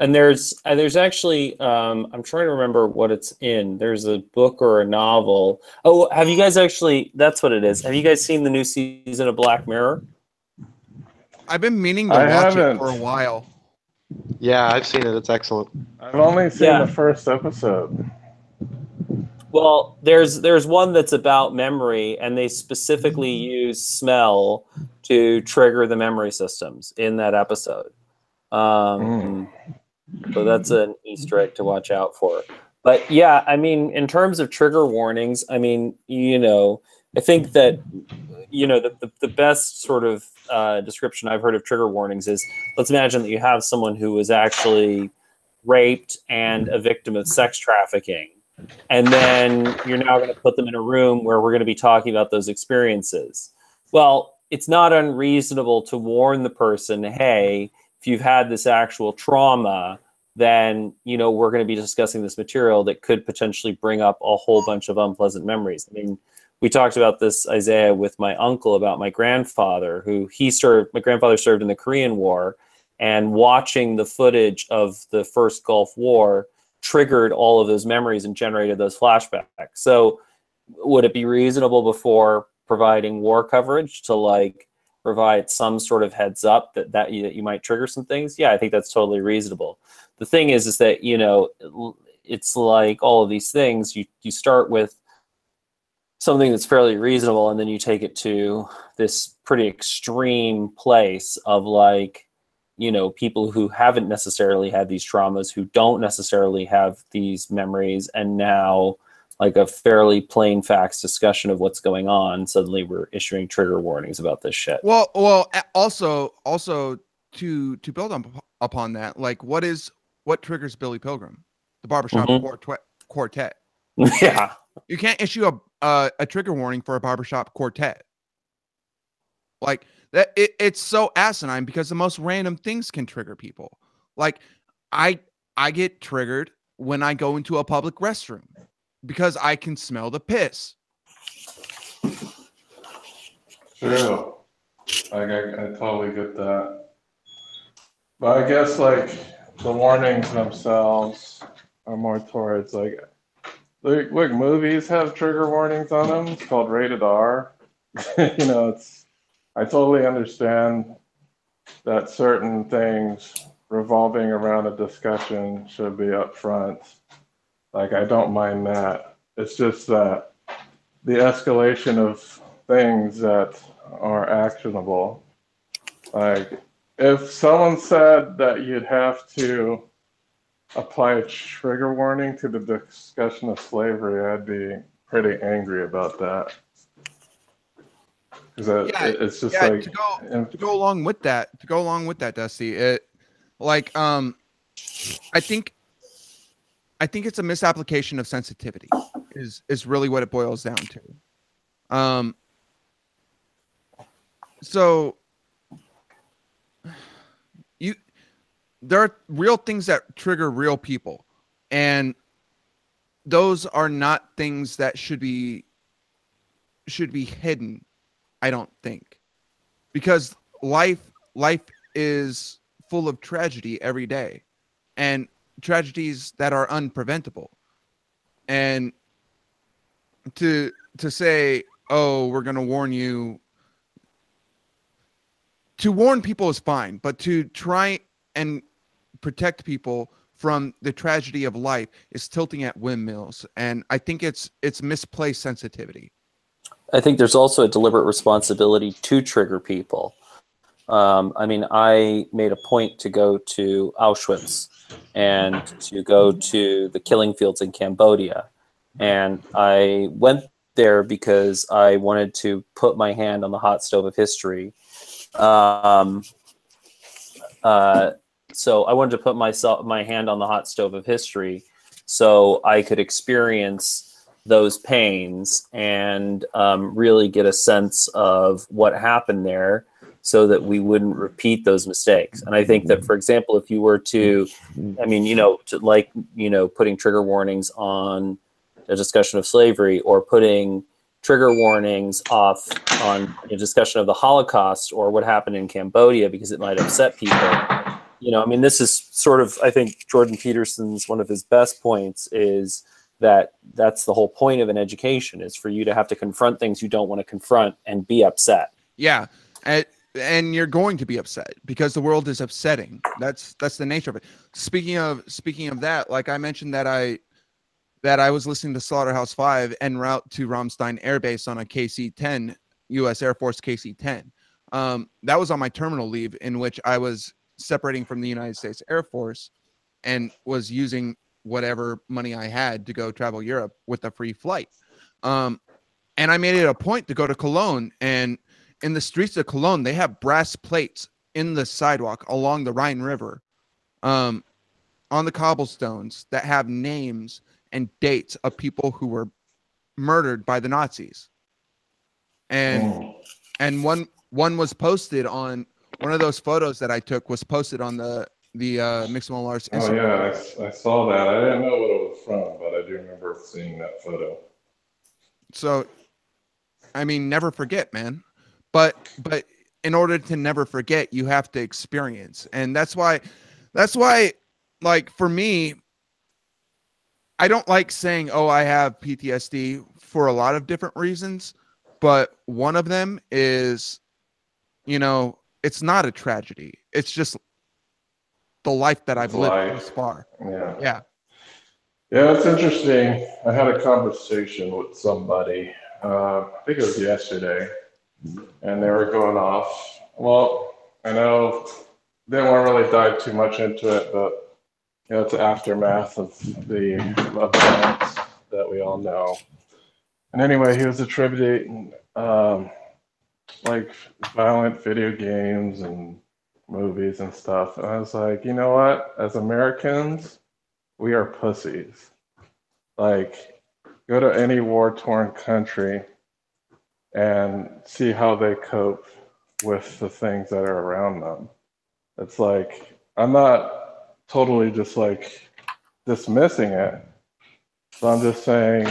And there's actually, I'm trying to remember what it's in. There's a book or a novel. Oh, have you guys actually, that's what it is. Have you guys seen the new season of Black Mirror? I've been meaning to watch it for a while. Yeah, I've seen it. It's excellent. I've only seen the first episode. Well, there's one that's about memory, and they specifically use smell to trigger the memory systems in that episode. So that's an Easter egg to watch out for. But yeah, I mean, in terms of trigger warnings, I mean, you know, I think that, you know, the best sort of description I've heard of trigger warnings is, let's imagine that you have someone who was actually raped and a victim of sex trafficking. And then you're now going to put them in a room where we're going to be talking about those experiences. Well, it's not unreasonable to warn the person, hey, if you've had this actual trauma, then, you know, we're going to be discussing this material that could potentially bring up a whole bunch of unpleasant memories. I mean, we talked about this, Isaiah, with my uncle about my grandfather, my grandfather served in the Korean War, and watching the footage of the first Gulf War triggered all of those memories and generated those flashbacks. So would it be reasonable before providing war coverage to like provide some sort of heads up that you might trigger some things? Yeah, I think that's totally reasonable. The thing is that, you know, it's like all of these things, you start with something that's fairly reasonable, and then you take it to this pretty extreme place of like, you know, people who haven't necessarily had these traumas, who don't necessarily have these memories, and now like a fairly plain facts discussion of what's going on, suddenly we're issuing trigger warnings about this shit. Well, also to build upon that, like what triggers Billy Pilgrim? The barbershop quartet. Yeah. You can't issue a trigger warning for a barbershop quartet. Like that, it's so asinine because the most random things can trigger people. Like I get triggered when I go into a public restroom because I can smell the piss. True. I totally get that. But I guess like the warnings themselves are more towards like movies have trigger warnings on them. It's called rated R. I totally understand that certain things revolving around a discussion should be up front. Like, I don't mind that. It's just that the escalation of things that are actionable. Like, if someone said that you'd have to apply a trigger warning to the discussion of slavery, I'd be pretty angry about that. Because it's just like to go along with that, Dusty. I think it's a misapplication of sensitivity is really what it boils down to. So there are real things that trigger real people, and those are not things that should be hidden, I don't think, because life is full of tragedy every day, and tragedies that are unpreventable. And to say, oh, we're going to warn you, to warn people is fine, but to try and protect people from the tragedy of life is tilting at windmills, and I think it's misplaced sensitivity. I think there's also a deliberate responsibility to trigger people. I mean, I made a point to go to Auschwitz and to go to the killing fields in Cambodia. And I went there because I wanted to put my hand on the hot stove of history. So I wanted to put my hand on the hot stove of history so I could experience those pains and really get a sense of what happened there so that we wouldn't repeat those mistakes. And I think that, for example, if you were to, putting trigger warnings on a discussion of slavery, or putting trigger warnings off on a discussion of the Holocaust or what happened in Cambodia because it might upset people. This is sort of, I think Jordan Peterson's, one of his best points is that's the whole point of an education, is for you to have to confront things you don't want to confront and be upset. Yeah. And you're going to be upset because the world is upsetting. That's the nature of it. Speaking of that, like I mentioned that I was listening to Slaughterhouse-Five en route to Ramstein Air Base on a KC-10, U.S. Air Force KC-10. That was on my terminal leave, in which I was separating from the United States Air Force and was using whatever money I had to go travel Europe with a free flight. And I made it a point to go to Cologne, and in the streets of Cologne, they have brass plates in the sidewalk along the Rhine River, on the cobblestones, that have names and dates of people who were murdered by the Nazis. And one was posted on, one of those photos that I took was posted on the Mixed Arts Instagram. Oh yeah, I saw that. I didn't know what it was from, but I do remember seeing that photo. So, I mean, never forget, man. But in order to never forget, you have to experience. And that's why, like, for me, I don't like saying, oh, I have PTSD, for a lot of different reasons. But one of them is, it's not a tragedy. It's just the life that I've lived thus far. Yeah. Yeah, it's interesting. I had a conversation with somebody, I think it was yesterday, and they were going off. Well, I know they didn't want to really dive too much into it, but it's the aftermath of the events that we all know. And anyway, he was attributing like violent video games and movies and stuff. And I was like, you know what? As Americans, we are pussies. Like, go to any war-torn country and see how they cope with the things that are around them. It's like, I'm not totally just like dismissing it, but I'm just saying,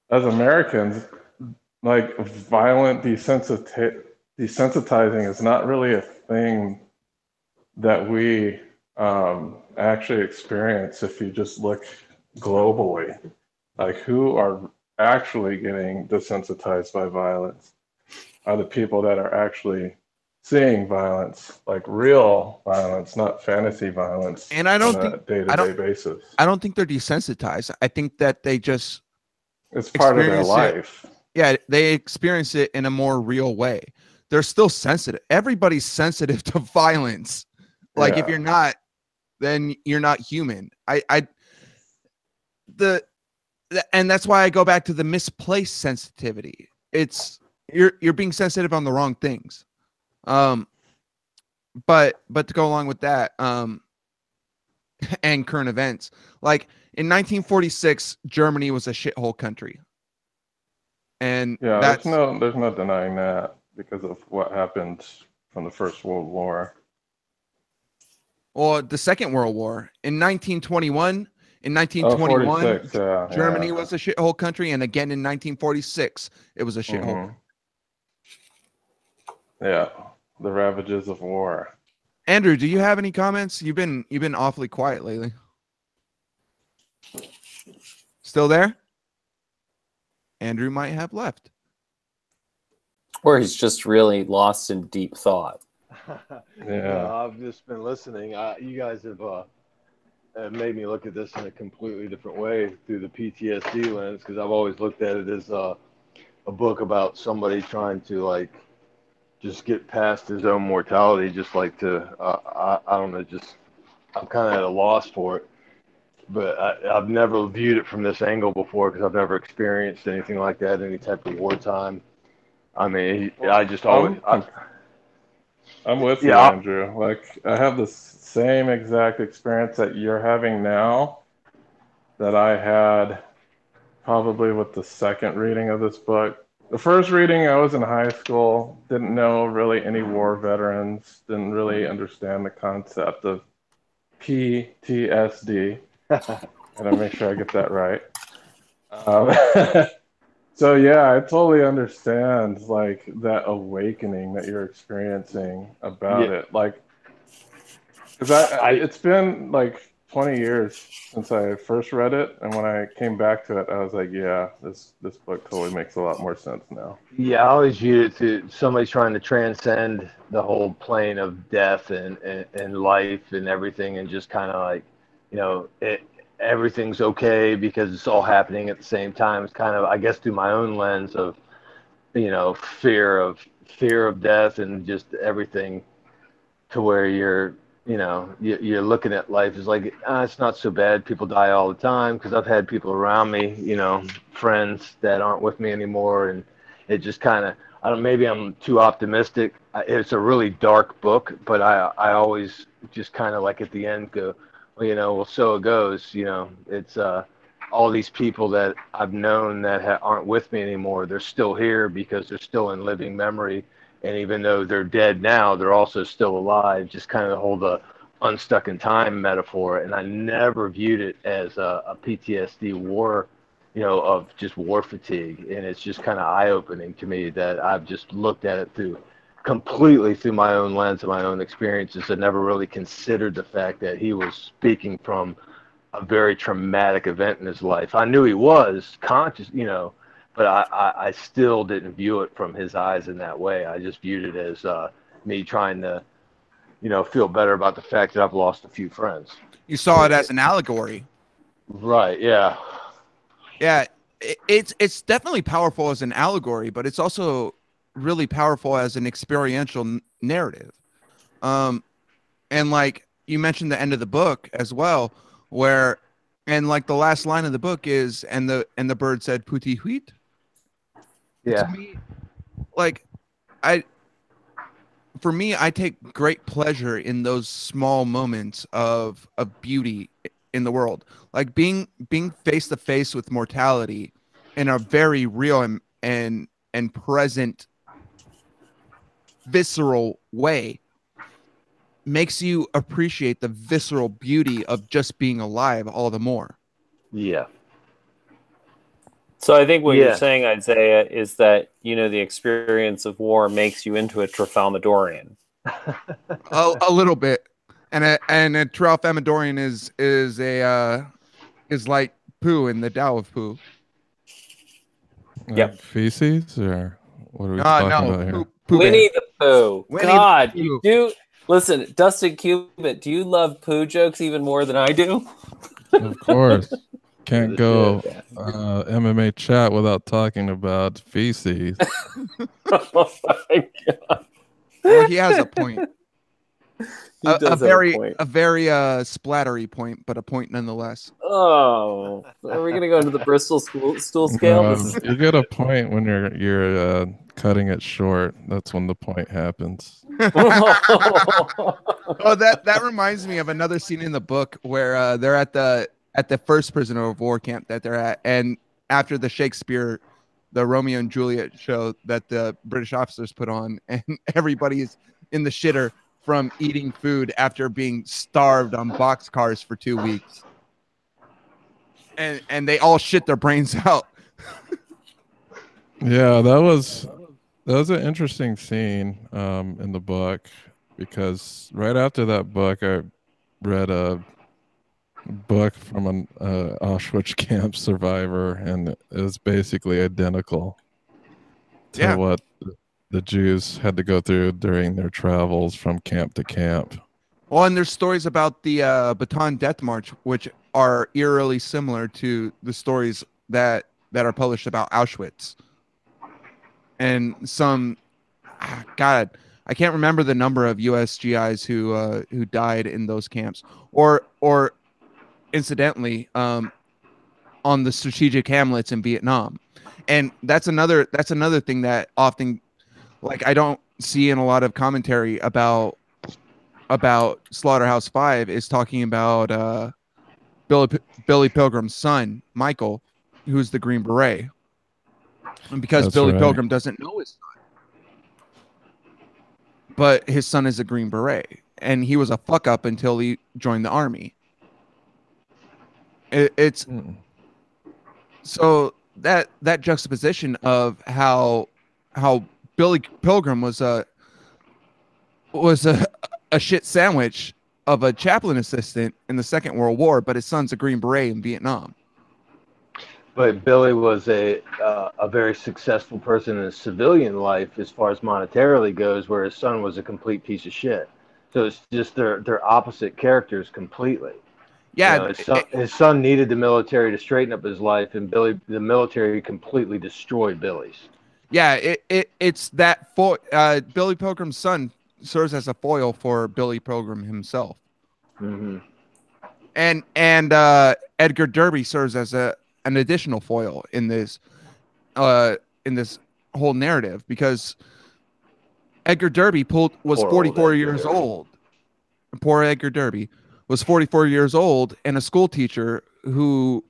as Americans, like violent desensitizing is not really a thing that we actually experience if you just look globally. Like, who are actually getting desensitized by violence are the people that are actually seeing violence, like real violence, not fantasy violence, And I don't on think a day-to-day basis. I don't think they're desensitized. I think that they just It's part of their experience life. yeah, they experience it in a more real way. They're still sensitive. Everybody's sensitive to violence. Like if Yeah. you're not, then you're not human. And that's why I go back to the misplaced sensitivity. It's you're being sensitive on the wrong things. But to go along with that, and current events, like in 1946, Germany was a shithole country. And Yeah, that's there's no denying that because of what happened from the First World War. or the Second World War. In 1921, in 1921, 46, yeah, Germany yeah. was a shithole country, and again in 1946, it was a shithole. Yeah, the ravages of war. Andrew, do you have any comments? You've been awfully quiet lately. Still there? Andrew might have left. Or he's just really lost in deep thought. Yeah. I've just been listening. You guys have made me look at this in a completely different way through the PTSD lens, because I've always looked at it as a book about somebody trying to like just get past his own mortality, just like to I don't know, just I'm kind of at a loss for it. But I've never viewed it from this angle before because I've never experienced anything like that, any type of wartime. I mean, I just always. I'm with you, Yeah. Andrew. Like, I have the same exact experience that you're having now that I had probably with the second reading of this book. The first reading, I was in high school, didn't know really any war veterans, didn't really understand the concept of PTSD. And I make sure I get that right. So yeah, I totally understand like that awakening that you're experiencing about it. Like, because it's been like 20 years since I first read it, and when I came back to it, I was like, yeah, this book totally makes a lot more sense now. Yeah, I always viewed it to somebody trying to transcend the whole plane of death and life and everything, and just kind of like, you know, everything's okay because it's all happening at the same time. It's kind of, I guess, through my own lens of, you know, fear of death and just everything, to where you're looking at life as like, it's not so bad. People die all the time, because I've had people around me, you know, friends that aren't with me anymore, and it just kind of, I don't, maybe I'm too optimistic. It's a really dark book, but I always just kind of like at the end go, well, you know, well, so it goes. You know, it's all these people that I've known that aren't with me anymore. They're still here because they're still in living memory. And even though they're dead now, they're also still alive. Just kind of hold the unstuck in time metaphor. And I never viewed it as a PTSD war, you know, of just war fatigue. And it's just kind of eye-opening to me that I've just looked at it completely through my own lens and my own experiences, and never really considered the fact that he was speaking from a very traumatic event in his life. I knew he was conscious, you know, but I still didn't view it from his eyes in that way. I just viewed it as me trying to, you know, feel better about the fact that I've lost a few friends. You saw it as an allegory. Right, yeah. Yeah, it's definitely powerful as an allegory, but it's also really powerful as an experiential narrative. And like you mentioned the end of the book as well, where, and like the last line of the book is, and the bird said "Petit huit." Yeah. To me, like for me, I take great pleasure in those small moments of beauty in the world, like being face to face with mortality in a very real and present visceral way makes you appreciate the visceral beauty of just being alive all the more. Yeah. So I think what you're Yeah. saying, Isaiah, is that, you know, the experience of war makes you into a Tralfamadorian. A little bit. And a Tralfamadorian is like poo in the Tao of Poo. Yep. Feces, or what are we talking No, about here? Pooh Winnie Bear. the Pooh. Winnie the God, Pooh. you do. Listen, Dustin Cubit, do you love poo jokes even more than I do? Of course. Can't Yeah, go yeah. MMA chat without talking about feces. Oh my God. Well, he has a point. He does have a point. a very splattery point, but a point nonetheless. Oh, are we gonna go into the Bristol stool scale? This is You get a point when you're cutting it short. That's when the point happens. Oh, that reminds me of another scene in the book where they're at the first prisoner of war camp that they're at, and after the Shakespeare, the Romeo and Juliet show that the British officers put on, and everybody's in the shitter from eating food after being starved on boxcars for 2 weeks, and they all shit their brains out. Yeah, that was an interesting scene in the book, because right after that book, I read a book from an Auschwitz camp survivor, and it was basically identical to what the Jews had to go through during their travels from camp to camp. Well, and there's stories about the Bataan Death March, which are eerily similar to the stories that are published about Auschwitz. And some, God, I can't remember the number of U.S. GIs who died in those camps, or incidentally, on the strategic hamlets in Vietnam. And that's another thing that often, like, I don't see in a lot of commentary about Slaughterhouse-Five, is talking about Billy Pilgrim's son, Michael, who's the Green Beret. And because That's Billy right. Pilgrim doesn't know his son, but his son is a Green Beret, and he was a fuck up until he joined the army. It's so that juxtaposition of how Billy Pilgrim was a shit sandwich of a chaplain assistant in the Second World War, but his son's a Green Beret in Vietnam. But Billy was a very successful person in his civilian life as far as monetarily goes, where his son was a complete piece of shit. So it's just they're opposite characters completely. Yeah, You know, his son needed the military to straighten up his life, and the military completely destroyed Billy's. Yeah, it's that Billy Pilgrim's son serves as a foil for Billy Pilgrim himself. Mm-hmm. And Edgar Derby serves as an additional foil in this whole narrative, because Edgar Derby was 44 years old. Poor Edgar Derby was 44 years old, and a school teacher who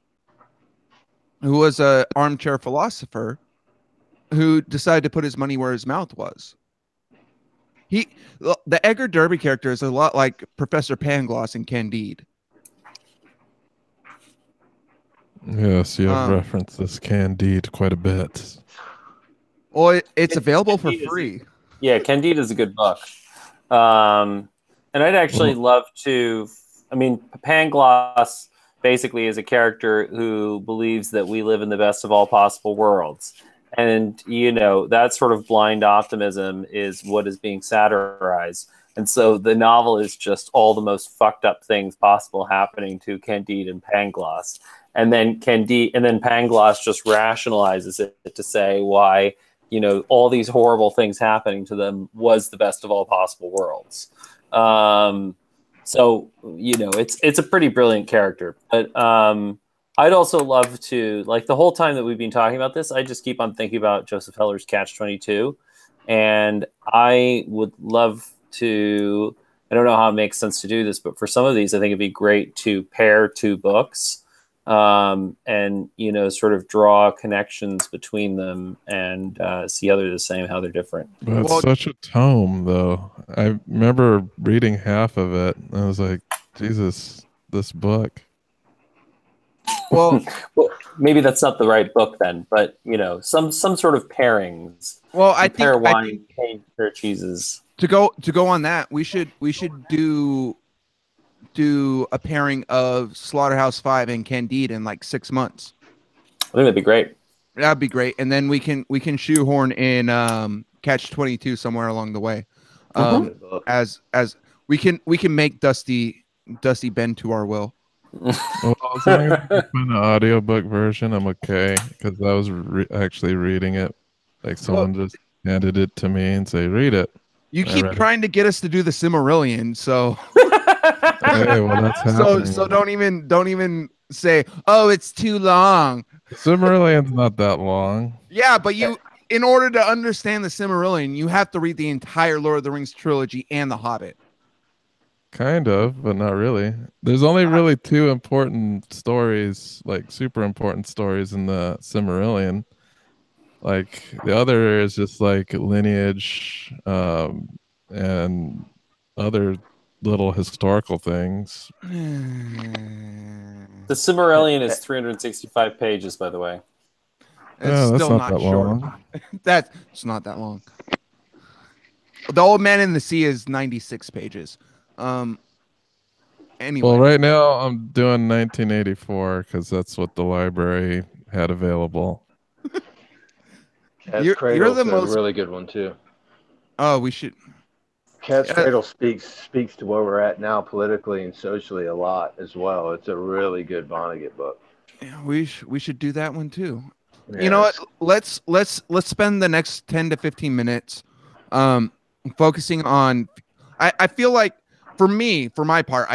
was a armchair philosopher who decided to put his money where his mouth was. The Edgar Derby character is a lot like Professor Pangloss in Candide. Yes, you have referenced this Candide quite a bit. Well, it's available for free. Yeah, Candide is a good book. And I'd actually love to. I mean, Pangloss basically is a character who believes that we live in the best of all possible worlds. And, you know, that sort of blind optimism is what is being satirized. And so the novel is just all the most fucked up things possible happening to Candide and Pangloss. And then Pangloss just rationalizes it to say why, you know, all these horrible things happening to them was the best of all possible worlds. So, you know, it's a pretty brilliant character. But I'd also love to, like, the whole time that we've been talking about this, I just keep on thinking about Joseph Heller's Catch-22. And I would love to, I don't know how it makes sense to do this, but for some of these, I think it'd be great to pair two books and sort of draw connections between them and see how they're the same, how they're different. But it's such a tome, though. I remember reading half of it, and I was like, Jesus, this book. Well, maybe that's not the right book then, but some sort of pairings. Well, I think pair wine, pair cheeses. To go on that, we should do a pairing of Slaughterhouse-Five and Candide in like 6 months. I think that'd be great. That'd be great, and then we can shoehorn in Catch-22 somewhere along the way. As we can make Dusty bend to our will. Well, as long as you find an audiobook version, I'm okay, because I was actually reading it. Like someone just handed it to me and say, read it. You keep trying to get us to do the Silmarillion, so hey, well, that's happening. So don't even say, oh, it's too long. Silmarillion's not that long. Yeah, but in order to understand the Silmarillion, you have to read the entire Lord of the Rings trilogy and The Hobbit. Kind of, but not really. There's only really two important stories, like super important stories in the Silmarillion. Like the other is just like lineage and other little historical things. The Silmarillion is 365 pages, by the way. It's still not that short. Long. That's not that long. The Old Man in the Sea is 96 pages. Anyway. Well, right now I'm doing 1984 because that's what the library had available. Cat's Cradle is a really good one too. Oh, we should. Cat's Cradle speaks to where we're at now politically and socially a lot as well. It's a really good Vonnegut book. Yeah, we should do that one too. Yes. You know what? Let's spend the next 10 to 15 minutes focusing on. I feel like for my part,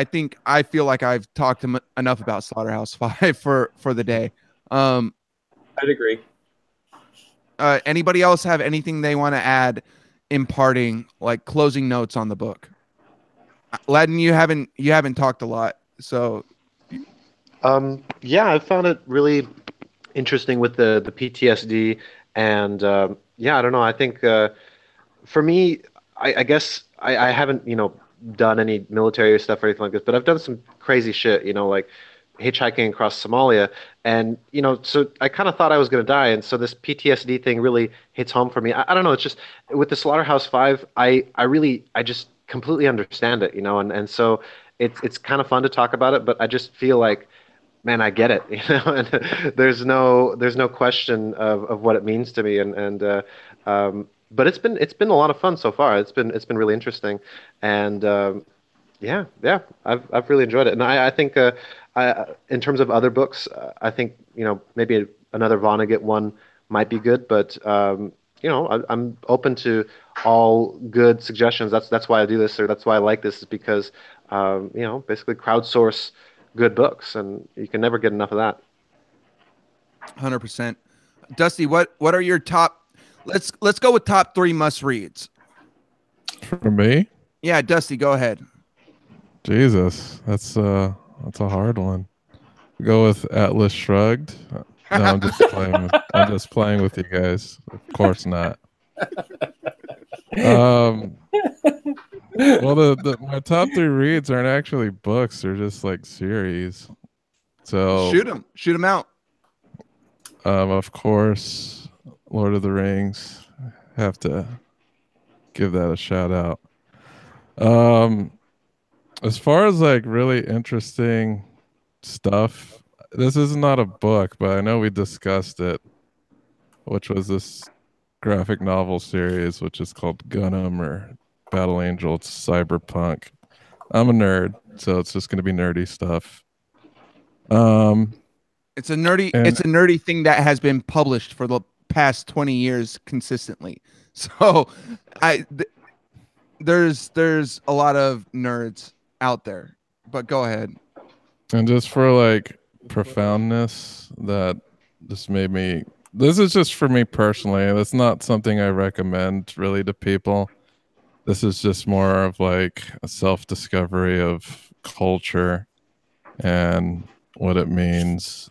I feel like I've talked enough about Slaughterhouse-Five for the day. I'd agree. Anybody else have anything they want to add, imparting like closing notes on the book? Ladan, you haven't talked a lot, so. Yeah, I found it really interesting with the PTSD, and yeah, I don't know. I think for me, I guess I haven't done any military stuff or anything like this, but I've done some crazy shit, like hitchhiking across Somalia, and so I kind of thought I was going to die, and so this PTSD thing really hits home for me. I don't know, it's just with the Slaughterhouse-Five, I just completely understand it, and so it's kind of fun to talk about it, but I just feel like, man, I get it, and there's no question of what it means to me, and but it's been a lot of fun so far. It's been really interesting, and yeah, I've really enjoyed it, and I think in terms of other books, I think maybe another Vonnegut one might be good, but I'm open to all good suggestions. That's why I do this, or that's why I like this, is because basically crowdsource good books, and you can never get enough of that. 100%. Dusty, what are your top? Let's go with top 3 must reads. For me? Yeah, Dusty, go ahead. Jesus, that's a hard one. Go with Atlas Shrugged. No, I'm just playing. I'm just playing with you guys. Of course not. Well, my top 3 reads aren't actually books; they're just like series. So shoot them out. Of course, Lord of the Rings. Have to give that a shout out. As far as like really interesting stuff, this is not a book, but I know we discussed it, which was this graphic novel series, which is called Gundam or Battle Angel. It's cyberpunk. I'm a nerd, so it's just going to be nerdy stuff. It's a nerdy thing that has been published for the past 20 years consistently. So there's a lot of nerds out there, but go ahead. And just for like profoundness, that just made me, this is just for me personally. That's not something I recommend really to people. This is just more of like a self-discovery of culture and what it means,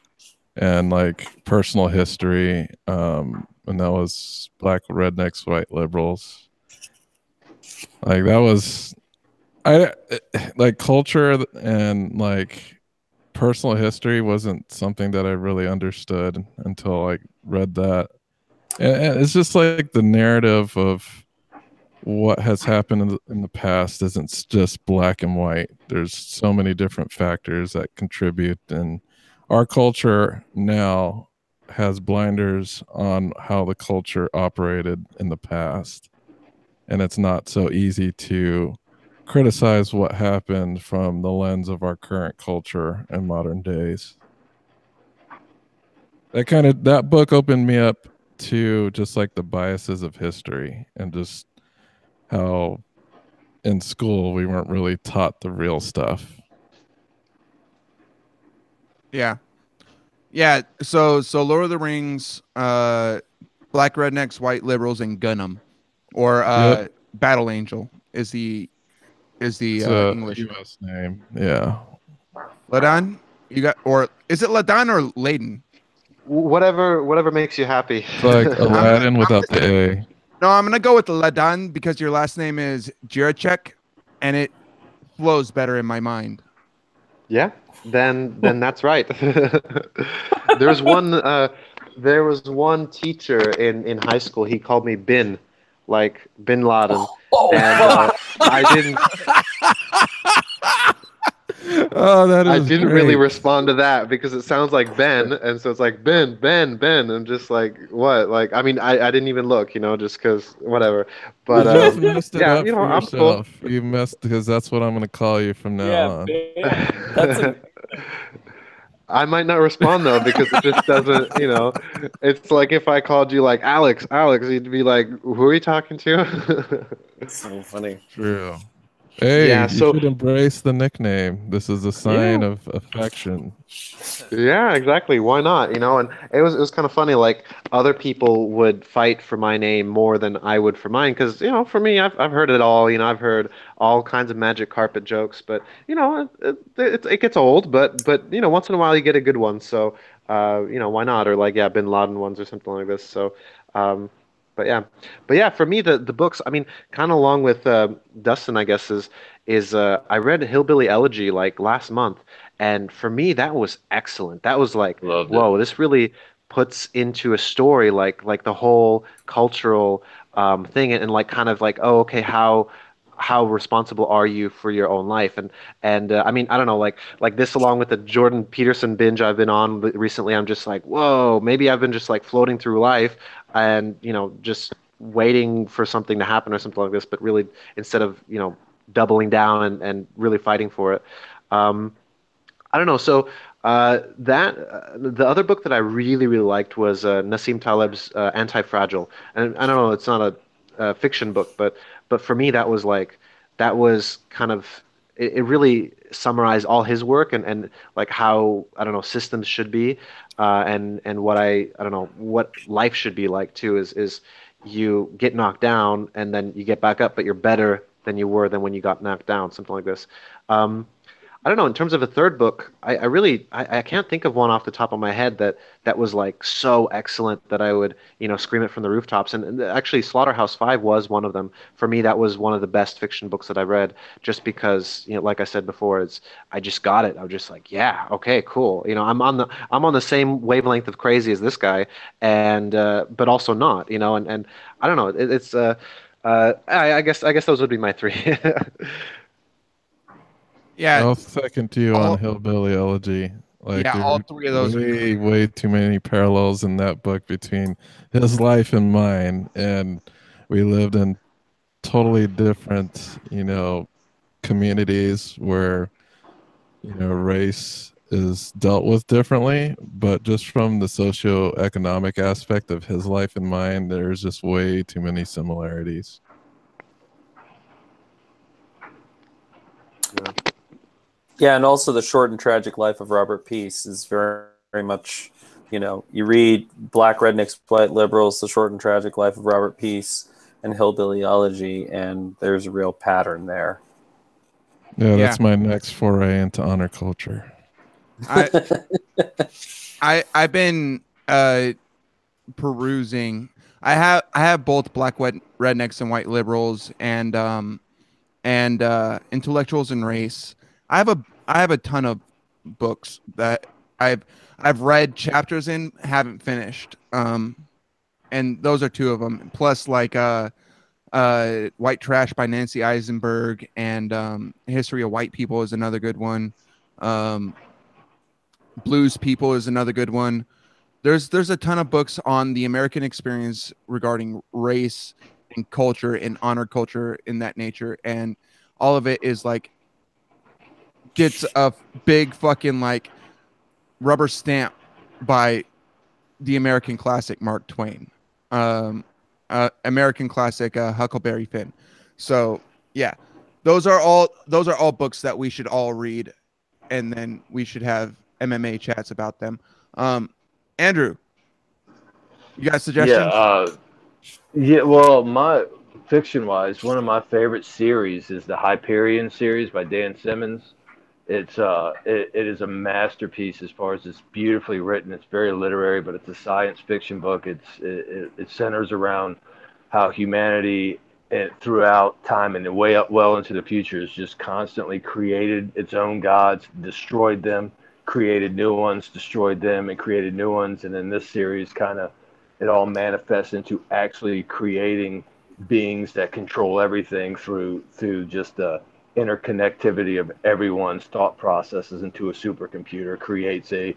and like personal history. And that was Black Rednecks, White Liberals. Like that was, I like culture and like personal history wasn't something that I really understood until I read that. And it's just like the narrative of what has happened in the past isn't just black and white. There's so many different factors that contribute, and our culture now has blinders on how the culture operated in the past, and it's not so easy to criticize what happened from the lens of our current culture and modern days. That book opened me up to just like the biases of history and just how in school we weren't really taught the real stuff. Yeah. So Lord of the Rings, Black Rednecks, White Liberals, and Gunham, or Yep. Battle Angel is the It's English US name. Yeah. Ladan. You got, or is it Ladan or Laden? Whatever makes you happy. It's like Aladdin without the A. No, I'm gonna go with Ladan because your last name is Jiracek, and it flows better in my mind. Yeah, then that's right. There's one. There was one teacher in high school. He called me Bin, like Bin Laden, and I didn't. Oh, that is I didn't great. really respond to that because it sounds like Ben, and so it's like Ben. I'm just like, what? Like, I mean, I didn't even look, just because whatever. But You just messed it yeah, up for I'm cool. yourself. You messed, because that's what I'm going to call you from now on. That's I might not respond though because it just doesn't, it's like if I called you like Alex, you'd be like, who are you talking to? so funny. True. Hey, Yeah, you so- should embrace the nickname. This is a sign Yeah. of affection. Yeah, exactly. Why not? And it was kind of funny. Like other people would fight for my name more than I would for mine, because for me, I've heard it all. I've heard all kinds of magic carpet jokes, but it gets old. But once in a while you get a good one. So why not? Or like Bin Laden ones or something like this. So. But yeah, for me the books. I mean, kind of along with Dustin, I guess is I read Hillbilly Elegy like last month. And for me, that was excellent. That was like, Loved it. whoa, this really puts into a story like the whole cultural thing, and like kind of like, oh, okay, how responsible are you for your own life? And I mean, I don't know, like this along with the Jordan Peterson binge I've been on recently. I'm just like, whoa, maybe I've been just like floating through life and just waiting for something to happen or something like this, but really instead of doubling down and really fighting for it. I don't know. So the other book that I really really liked was Nassim Taleb's Anti-Fragile, and I don't know, it's not a fiction book, but for me that was kind of it really summarized all his work and like how, I don't know, systems should be, and what I don't know what life should be like too, is you get knocked down and then you get back up, but you're better than you were than when you got knocked down, something like this. I don't know. In terms of a third book, I can't think of one off the top of my head that was like so excellent that I would scream it from the rooftops. And actually, Slaughterhouse-Five was one of them. For me, that was one of the best fiction books that I read, just because like I said before, I just got it. I was just like, yeah, okay, cool. I'm on the same wavelength of crazy as this guy, and but also not. And I don't know. I guess those would be my three. Yeah. I'll second you on Hillbilly Elegy. Like, Yeah, all three of those. Way too many parallels in that book between his life and mine, and we lived in totally different, communities where, race is dealt with differently, but just from the socio-economic aspect of his life and mine, there's just way too many similarities. Yeah, and also The Short and Tragic Life of Robert Peace is very, very much, you read Black Rednecks, White Liberals, The Short and Tragic Life of Robert Peace, and Hillbilly Elegy, and there's a real pattern there. Yeah, that's my next foray into honor culture. I've been perusing. I have both rednecks and white liberals and intellectuals and race. I have a ton of books that I've read chapters in, haven't finished. And those are two of them. Plus like White Trash by Nancy Eisenberg and History of White People is another good one. Blues People is another good one. There's a ton of books on the American experience regarding race and culture and honor culture in that nature, and all of it is like gets a big fucking like rubber stamp by the American classic Mark Twain, American classic Huckleberry Finn. So yeah, those are all books that we should all read, and then we should have MMA chats about them. Andrew, you got suggestions? Yeah. Well, my fiction-wise, one of my favorite series is the Hyperion series by Dan Simmons. It is a masterpiece as far as it's beautifully written. It's very literary, but it's a science fiction book. It centers around how humanity throughout time and way up well into the future has just constantly created its own gods, destroyed them, created new ones, destroyed them, and created new ones. And in this series, kind of it all manifests into actually creating beings that control everything through just the interconnectivity of everyone's thought processes into a supercomputer, creates a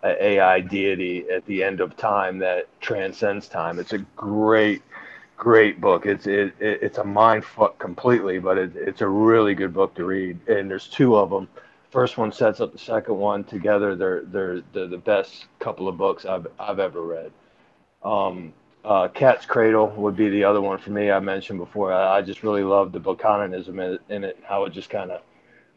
AI deity at the end of time that transcends time. It's a great book. It's a mind fuck completely, but it's a really good book to read. And there's two of them. First one sets up the second one together. They're the best couple of books I've ever read. Cat's Cradle would be the other one for me. I mentioned before. I just really love the Buchananism in it, how it just kind of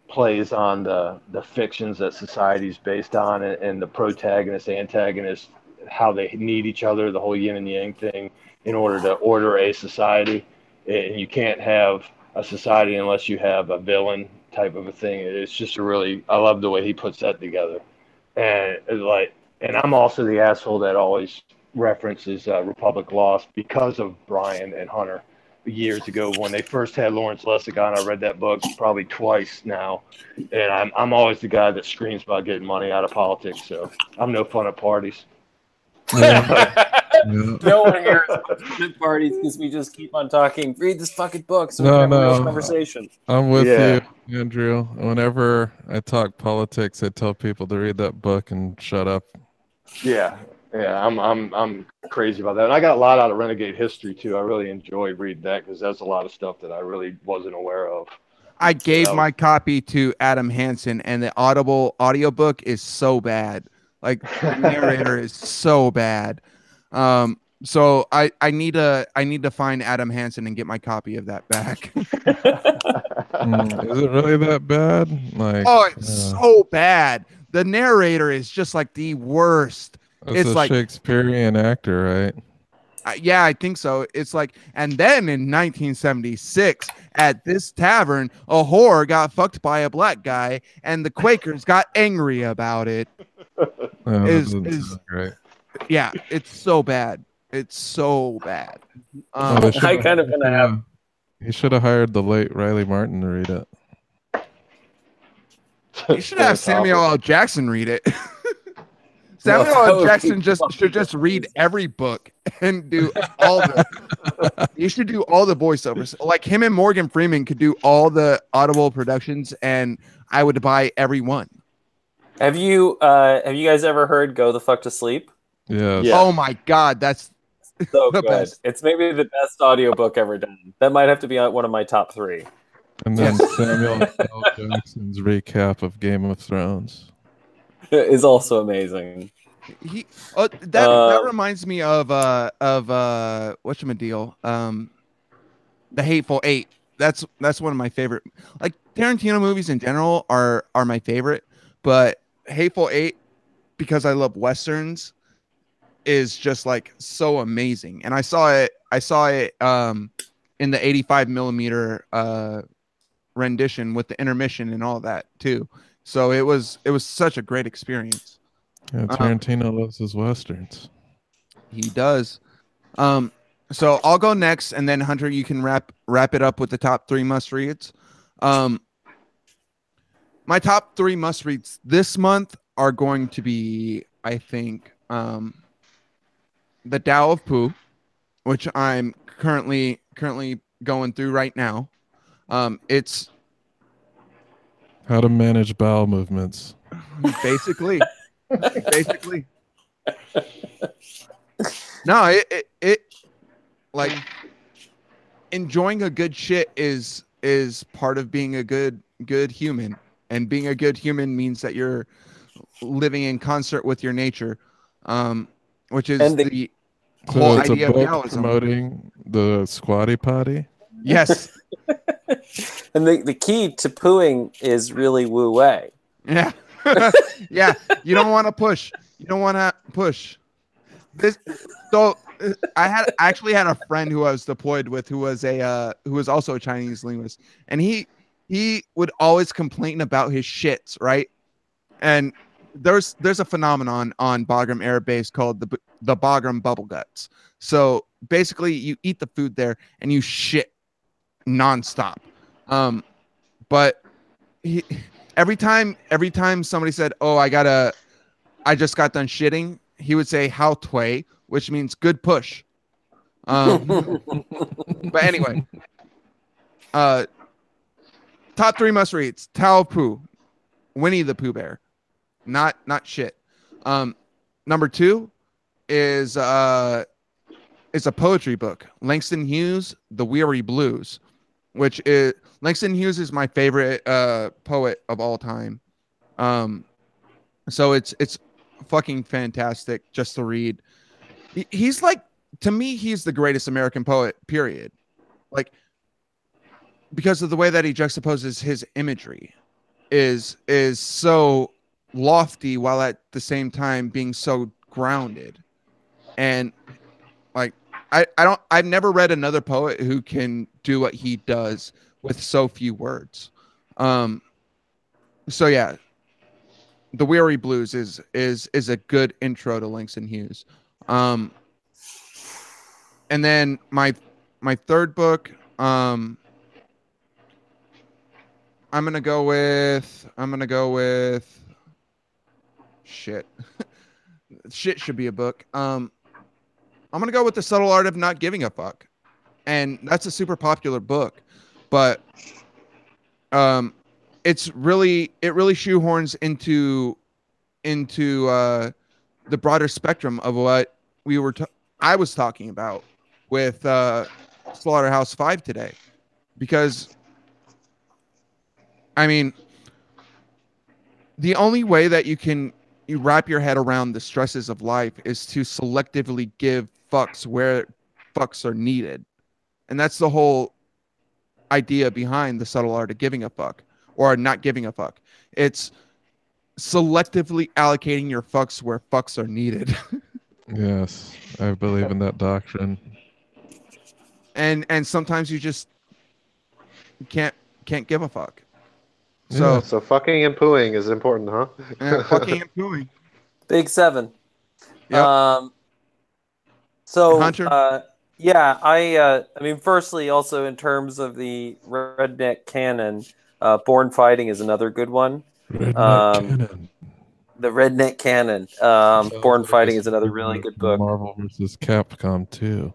plays on the fictions that society's based on, and the protagonist, antagonist, how they need each other, the whole yin and yang thing, in order to order a society. And you can't have a society unless you have a villain type of a thing. It's just I love the way he puts that together. And I'm also the asshole that always references Republic Lost because of Brian and Hunter years ago when they first had Lawrence Lessig on. I read that book probably twice now, and I'm always the guy that screams about getting money out of politics. So I'm no fun at parties. No one here is at parties because we just keep on talking. Read this fucking book so we can have a real conversation. I'm with you, Andrew. Whenever I talk politics, I tell people to read that book and shut up. Yeah, I'm crazy about that. And I got a lot out of Renegade History too. I really enjoyed reading that because that's a lot of stuff that I really wasn't aware of. I gave my copy to Adam Hansen, and the Audible audiobook is so bad. Like the narrator is so bad. So I need to find Adam Hansen and get my copy of that back. Is it really that bad? It's so bad. The narrator is just like the worst. It's like Shakespearean actor, right? Yeah, I think so. It's like, and then in 1976, at this tavern, a whore got fucked by a black guy, and the Quakers got angry about it. Right. Yeah, it's so bad. It's so bad. I kind of gonna have. He should have hired the late Riley Martin to read it. You should have Samuel L. Jackson read it. Samuel L. Jackson should just read every book and do all the. You should do all the voiceovers. Like him and Morgan Freeman could do all the Audible productions, and I would buy every one. Have you guys ever heard "Go the Fuck to Sleep"? Yeah. Oh my God, that's so good. Best. It's maybe the best audiobook ever done. That might have to be one of my top 3. And then Samuel L. Jackson's recap of Game of Thrones is also amazing. That reminds me of whatchamacallit, The Hateful Eight. That's one of my favorite. Like Tarantino movies in general are my favorite, but Hateful Eight, because I love westerns, is just like so amazing. And I saw it in the 85 millimeter rendition with the intermission and all that too. So it was such a great experience. Yeah, Tarantino loves his westerns. He does. So I'll go next, and then Hunter, you can wrap it up with the top 3 must reads. My top 3 must reads this month are going to be, I think, The Tao of Pooh, which I'm currently going through right now. It's How to manage bowel movements. basically. No, it like enjoying a good shit is part of being a good human, and being a good human means that you're living in concert with your nature, which is the So whole it's idea a of book Taoism. promoting the squatty potty. Yes. And the key to pooing is really wu wei. Yeah. Yeah. You don't want to push. This. So I actually had a friend who I was deployed with who was also a Chinese linguist, and he would always complain about his shits, right? And there's a phenomenon on Bagram Air Base called the Bagram bubble guts. So basically, you eat the food there and you shit nonstop. But every time somebody said, "Oh, I just got done shitting," he would say "How tway," which means good push. But anyway, top 3 must reads: Tao of Pooh, Winnie the Pooh Bear, not shit. Number 2 is a poetry book, Langston Hughes' The Weary Blues, which is Langston Hughes is my favorite poet of all time. So it's fucking fantastic just to read. He's like, to me, he's the greatest American poet, period. Like, because of the way that he juxtaposes his imagery is so lofty while at the same time being so grounded. And like, I've never read another poet who can do what he does with so few words. So yeah, The Weary Blues is a good intro to Langston Hughes. And then my third book, I'm gonna go with shit. Shit should be a book. I'm gonna go with The Subtle Art of Not Giving a Fuck, and that's a super popular book, but it really shoehorns into the broader spectrum of what I was talking about with Slaughterhouse-Five today, because I mean, the only way that you wrap your head around the stresses of life is to selectively give fucks where fucks are needed. And that's the whole idea behind The Subtle Art of Giving a Fuck, or not giving a fuck. It's selectively allocating your fucks where fucks are needed. Yes, I believe in that doctrine. And sometimes you just can't give a fuck. Yeah. So fucking and pooing is important, huh? Fucking and pooing. Big 7. Yep. So Hunter? yeah, I mean, firstly, also in terms of the redneck canon, Born Fighting is another good one. Redneck Cannon. The redneck canon. Born Fighting is another really good book. Marvel versus Capcom 2.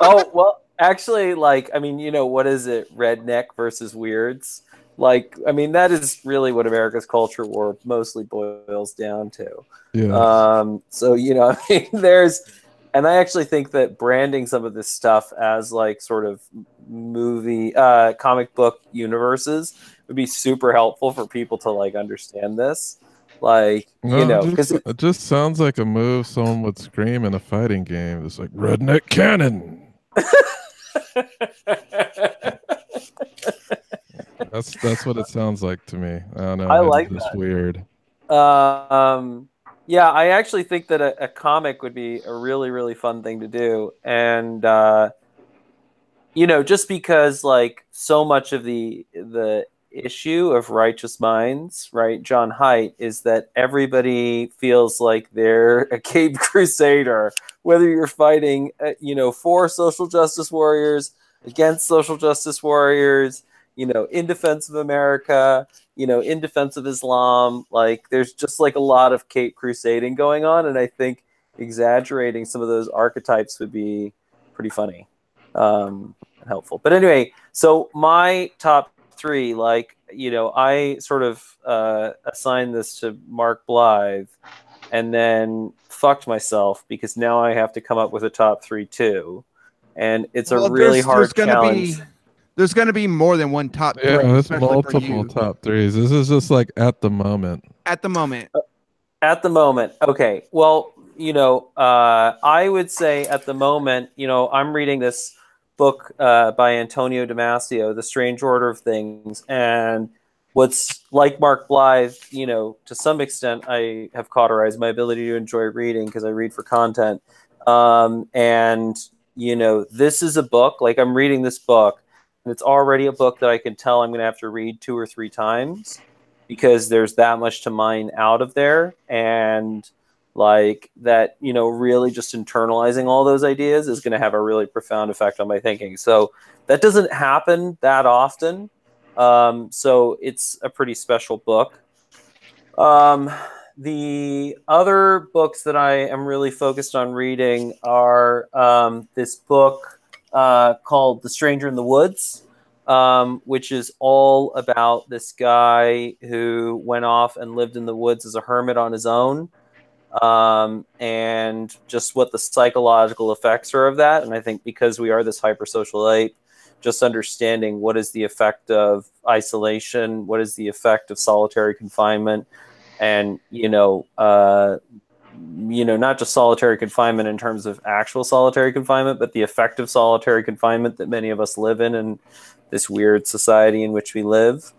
Oh, well, actually, like, I mean, what is it? Redneck versus weirds. Like, I mean, that is really what America's culture war mostly boils down to. Yeah. So, I mean, and I actually think that branding some of this stuff as like sort of comic book universes would be super helpful for people to like understand this. Like, because it just sounds like a move someone would scream in a fighting game. It's like redneck cannon. That's what it sounds like to me. I don't know. I like it's that. Weird. Yeah, I actually think that a comic would be a really, really fun thing to do. And, just because like so much of the issue of Righteous Minds, right? John Haidt, is that everybody feels like they're a Cape Crusader, whether you're fighting, for social justice warriors, against social justice warriors, in defense of America, in defense of Islam. Like, there's just like a lot of Cape Crusading going on, and I think exaggerating some of those archetypes would be pretty funny and helpful. But anyway, so my top three, I sort of assigned this to Mark Blythe and then fucked myself because now I have to come up with a top three too. And it's a really hard challenge. There's going to be more than one top three. Yeah, it's multiple top threes. This is just like at the moment. At the moment. Okay. Well, I would say at the moment, I'm reading this book by Antonio Damasio, The Strange Order of Things. And what's like Mark Blythe, to some extent, I have cauterized my ability to enjoy reading because I read for content. This is a book, like I'm reading this book, and it's already a book that I can tell I'm going to have to read 2 or 3 times because there's that much to mine out of there. And like that, really just internalizing all those ideas is going to have a really profound effect on my thinking. So that doesn't happen that often. So it's a pretty special book. The other books that I am really focused on reading are this book called The Stranger in the Woods, which is all about this guy who went off and lived in the woods as a hermit on his own, and just what the psychological effects are of that. And I think because we are this hypersocial ape, just understanding what is the effect of isolation, what is the effect of solitary confinement, and not just solitary confinement in terms of actual solitary confinement, but the effect of solitary confinement that many of us live in this weird society in which we live.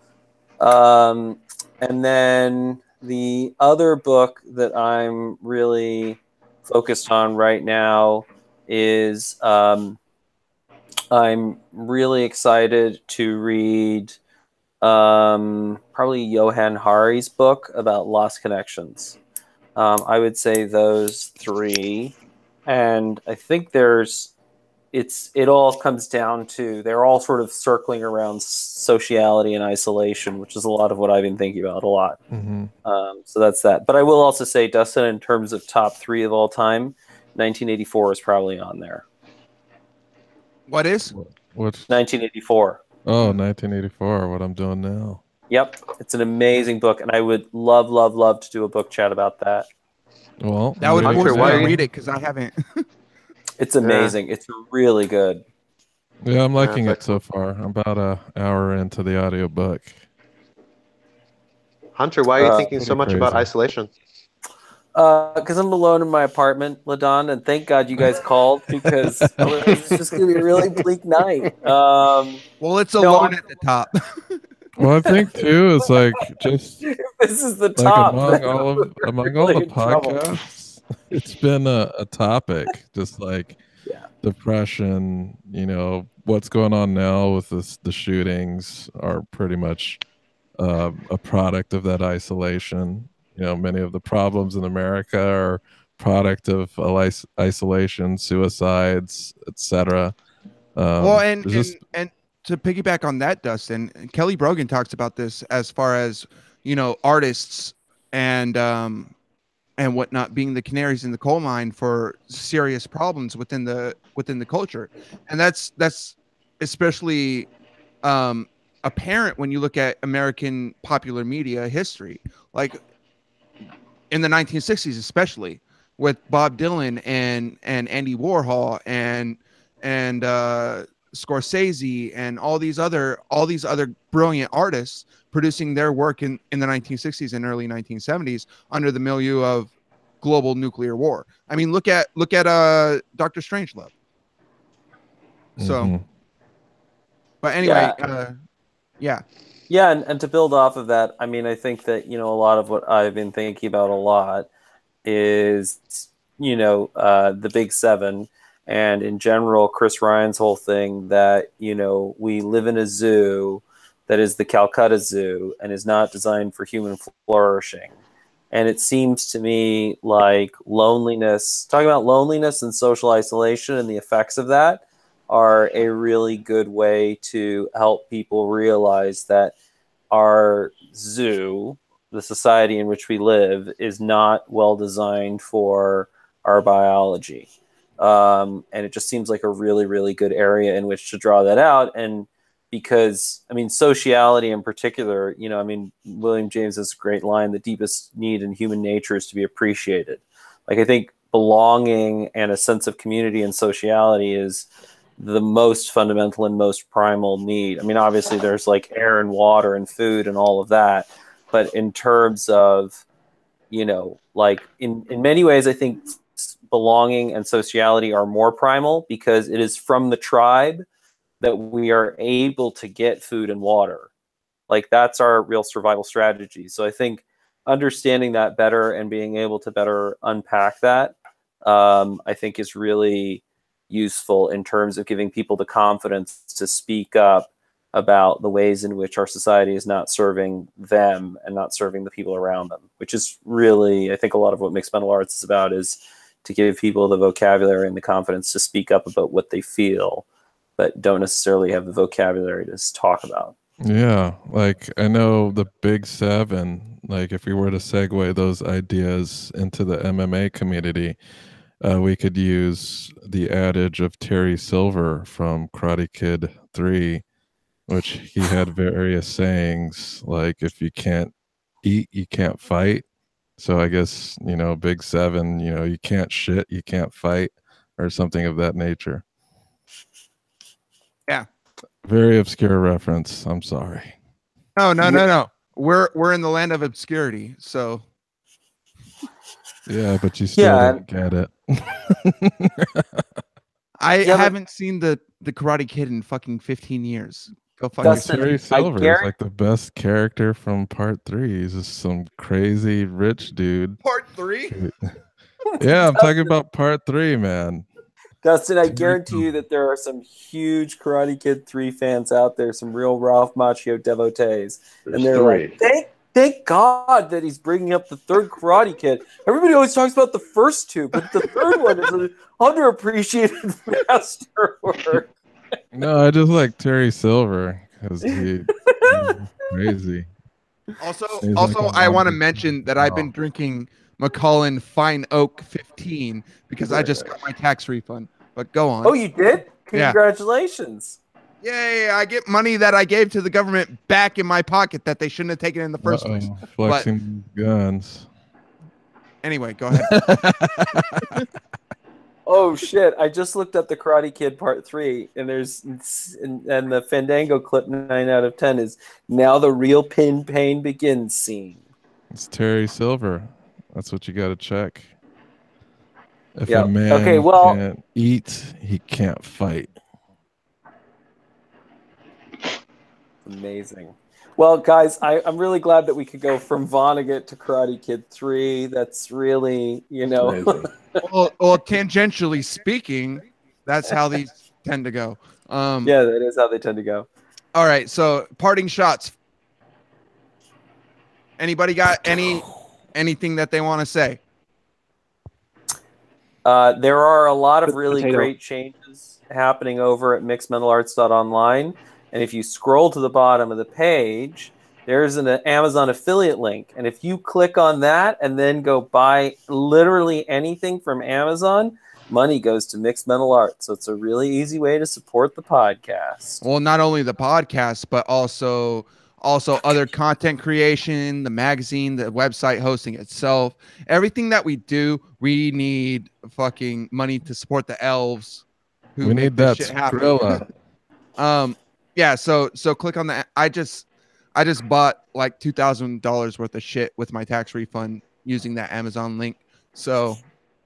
And then the other book that I'm really focused on right now is I'm really excited to read probably Johann Hari's book about lost connections. I would say those 3, and I think it all comes down to, they're all sort of circling around sociality and isolation, which is a lot of what I've been thinking about a lot. Mm-hmm. So that's that. But I will also say, Dustin, in terms of top 3 of all time, 1984 is probably on there. What is? What's 1984? Oh, 1984. What I'm doing now. Yep, it's an amazing book, and I would love, love, love to do a book chat about that. Well, that would Hunter, why read it because I haven't. It's amazing. Yeah. It's really good. Yeah, I'm liking it so far. I'm about an hour into the audiobook. Hunter, why are you thinking so much about isolation? Because I'm alone in my apartment, Ladan, and thank God you guys called because it's just going to be a really bleak night. Well, it's alone at the top. Well, I think too is like just this is the top among all the podcasts. It's been a topic, just like depression. What's going on now with the shootings are pretty much a product of that isolation. Many of the problems in America are product of isolation, suicides, etc. Well, and to piggyback on that, Dustin, Kelly Brogan talks about this as far as artists and whatnot being the canaries in the coal mine for serious problems within the culture, and that's especially apparent when you look at American popular media history, like in the 1960s, especially with Bob Dylan and Andy Warhol and Scorsese and all these other brilliant artists producing their work in the 1960s and early 1970s under the milieu of global nuclear war. I mean, look at Dr. Strangelove. So, but anyway, and to build off of that, I mean, I think that a lot of what I've been thinking about a lot is the Big Seven. And in general, Chris Ryan's whole thing that, we live in a zoo that is the Calcutta Zoo and is not designed for human flourishing. And it seems to me like loneliness, talking about loneliness and social isolation and the effects of that are a really good way to help people realize that our zoo, the society in which we live, is not well designed for our biology. And it just seems like a really, really good area in which to draw that out. And because, I mean, sociality in particular, you know, I mean, William James has a great line, the deepest need in human nature is to be appreciated. Like, I think belonging and a sense of community and sociality is the most fundamental and most primal need. I mean, obviously there's like air and water and food and all of that. But in terms of, you know, like in many ways, I think belonging and sociality are more primal because it is from the tribe that we are able to get food and water. Like, that's our real survival strategy. So I think understanding that better and being able to better unpack that, I think is really useful in terms of giving people the confidence to speak up about the ways in which our society is not serving them and not serving the people around them, which is really, I think, a lot of what mixed mental arts is about, is to give people the vocabulary and the confidence to speak up about what they feel, but don't necessarily have the vocabulary to talk about. Yeah, like I know the Big Seven, like if we were to segue those ideas into the MMA community, we could use the adage of Terry Silver from Karate Kid 3, which he had various sayings like, if you can't eat, you can't fight. So I guess, you know, Big Seven, you know, you can't shit, you can't fight, or something of that nature. Yeah. Very obscure reference. I'm sorry. No. We're in the land of obscurity, so. Yeah, but you still didn't get it. I haven't seen the Karate Kid in fucking 15 years. Go fuck Dustin, yourself. Terry Silver is like the best character from part 3. He's just some crazy rich dude. Part 3? Yeah, I'm talking about part 3, man. Dustin, I guarantee you that there are some huge Karate Kid 3 fans out there, some real Ralph Macchio devotees. And they're like, thank God that he's bringing up the third Karate Kid. Everybody always talks about the first two, but the third one is an underappreciated masterwork. No, I just like Terry Silver because he's crazy. Also, like I want to mention that I've been drinking Macallan Fine Oak 15 because I just got my tax refund. But go on. Oh, you did? Congratulations. Yay, I get money that I gave to the government back in my pocket that they shouldn't have taken in the first place. Flexing guns. Anyway, go ahead. Oh shit! I just looked up the Karate Kid Part 3, and and the Fandango clip 9 out of 10 is now the real pain begins scene. It's Terry Silver. That's what you got to check. If Yep. a man can't eat, he can't fight. Amazing. Well, guys, I'm really glad that we could go from Vonnegut to Karate Kid 3. That's really, you know. well, tangentially speaking, that's how these tend to go. Yeah, that is how they tend to go. All right, so parting shots. Anybody got anything that they want to say? There are a lot of really great changes happening over at mixedmentalarts.online. And if you scroll to the bottom of the page, there's an Amazon affiliate link. And if you click on that and then go buy literally anything from Amazon, money goes to Mixed Mental Arts. So it's a really easy way to support the podcast. Well, not only the podcast, but also other content creation, the magazine, the website hosting itself. Everything that we do, we need fucking money to support the elves. We need that Skrilla. Yeah, so click on that. I just bought like $2,000 worth of shit with my tax refund using that Amazon link. So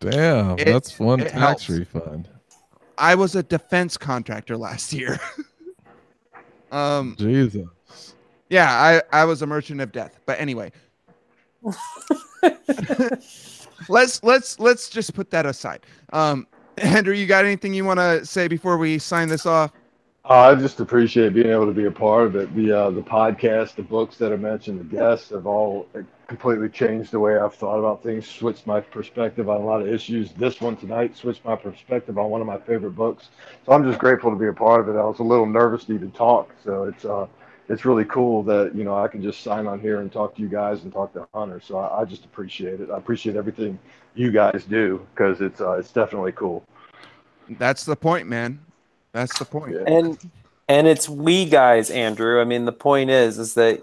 damn, that's one tax helps. refund. I was a defense contractor last year. Jesus. Yeah, I was a merchant of death. But anyway. let's just put that aside. Andrew, you got anything you want to say before we sign this off? I just appreciate being able to be a part of it. The podcast, the books that I mentioned, the guests have all completely changed the way I've thought about things, switched my perspective on a lot of issues. This one tonight switched my perspective on one of my favorite books. So I'm just grateful to be a part of it. I was a little nervous to even talk, so it's really cool that I can just sign on here and talk to you guys and talk to Hunter. So I just appreciate it. I appreciate everything you guys do because it's definitely cool. That's the point, man. That's the point. Yeah. And it's we guys, Andrew. I mean, the point is that,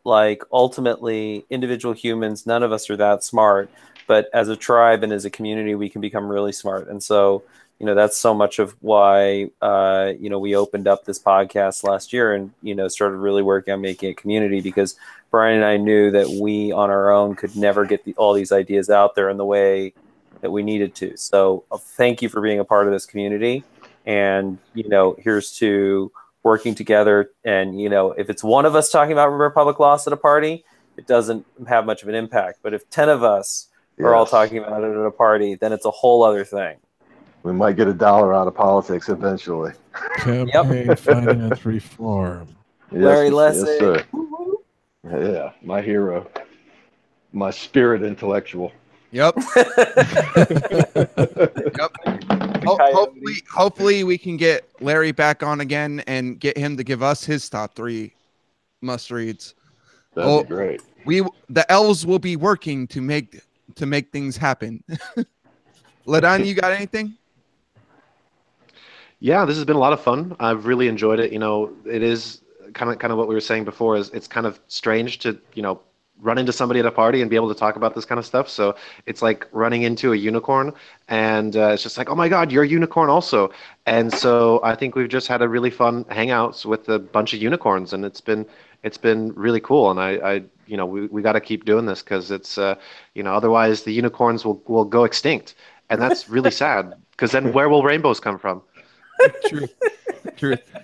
like ultimately individual humans, none of us are that smart, but as a tribe and as a community, we can become really smart. And so, that's so much of why, we opened up this podcast last year and, started really working on making a community, because Brian and I knew that we on our own could never get all these ideas out there in the way that we needed to. So thank you for being a part of this community. And, here's to working together. And, if it's one of us talking about Republic loss at a party, it doesn't have much of an impact. But if 10 of us are all talking about it at a party, then it's a whole other thing. We might get $1 out of politics eventually. Campaign finance reform. Larry Yes, Lessig. sir. Yeah, my hero. My spirit intellectual. Yep. Yep. Hopefully we can get Larry back on again and get him to give us his top 3 must reads. That'd be great. The elves will be working to make things happen. Ladan, you got anything? Yeah, this has been a lot of fun. I've really enjoyed it. It is kind of what we were saying before. Is it's kind of strange to run into somebody at a party and be able to talk about this kind of stuff. So it's like running into a unicorn, and it's just like, oh my God, you're a unicorn also. And so I think we've just had a really fun hangouts with a bunch of unicorns, and it's been really cool. And we got to keep doing this because it's otherwise the unicorns will go extinct, and that's really sad. Because then where will rainbows come from? Truth.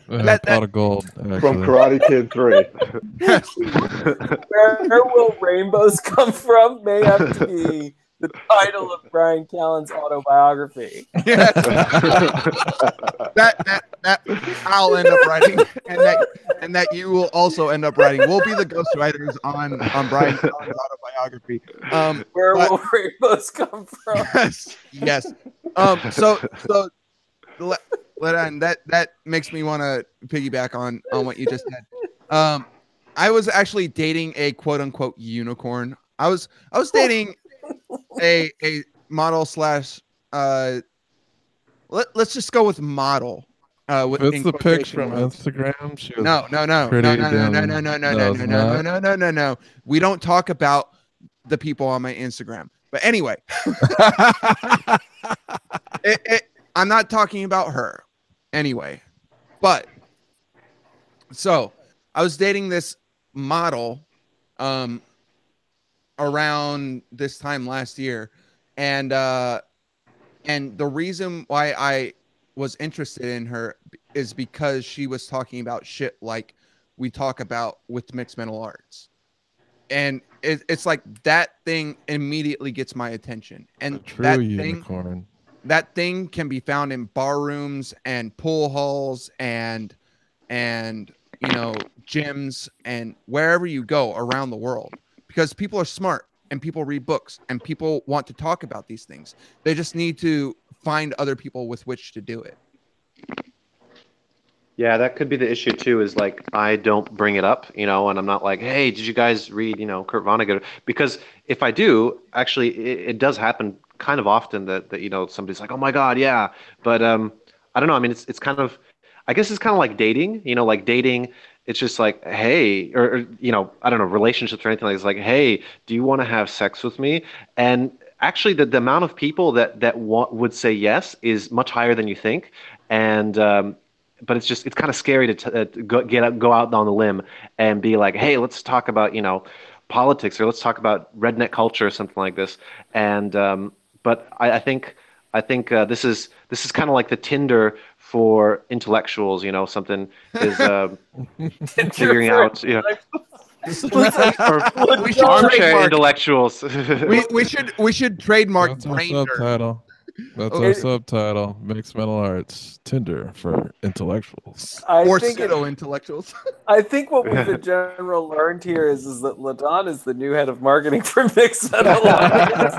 Pot of gold. Actually. From Karate Kid 3. Where will rainbows come from may have to be the title of Brian Callen's autobiography. Yeah. that I'll end up writing, and that you will also end up writing. We'll be the ghostwriters on Brian Callen's autobiography. Where will rainbows come from? Yes. So Ladan, that makes me want to piggyback on what you just said. I was actually dating a quote unquote unicorn. I was dating a model slash let's just go with model. It's the pic from Instagram. She was No. We don't talk about the people on my Instagram. But anyway, I'm not talking about her. Anyway, but so I was dating this model around this time last year, and the reason why I was interested in her is because she was talking about shit like we talk about with mixed martial arts, and it's like that thing immediately gets my attention. And that unicorn. That thing can be found in bar rooms and pool halls and gyms and wherever you go around the world, because people are smart and people read books and people want to talk about these things. They just need to find other people with which to do it. Yeah, that could be the issue too, is like I don't bring it up, and I'm not like, hey, did you guys read, Kurt Vonnegut? Because if I do, actually, it does happen kind of often that somebody's like, oh my God, yeah. But I don't know. I mean, it's kind of, I guess it's kind of like dating, like dating. It's just like, hey, or I don't know, relationships or anything like this. Like, hey, do you want to have sex with me? And actually, the amount of people that would say yes is much higher than you think. And but it's kind of scary to go out on the limb and be like, hey, let's talk about politics, or let's talk about redneck culture or something like this. And but I think this is kind of like the Tinder for intellectuals. Something is figuring out. Armchair intellectuals. we should trademark That's our Brander. subtitle. That's Oh, our It- subtitle. Mixed Mental Arts, Tinder for intellectuals. or think it, pseudo intellectuals. I think what we've in general learned here is that Ladan is the new head of marketing for Mixed Mental Arts.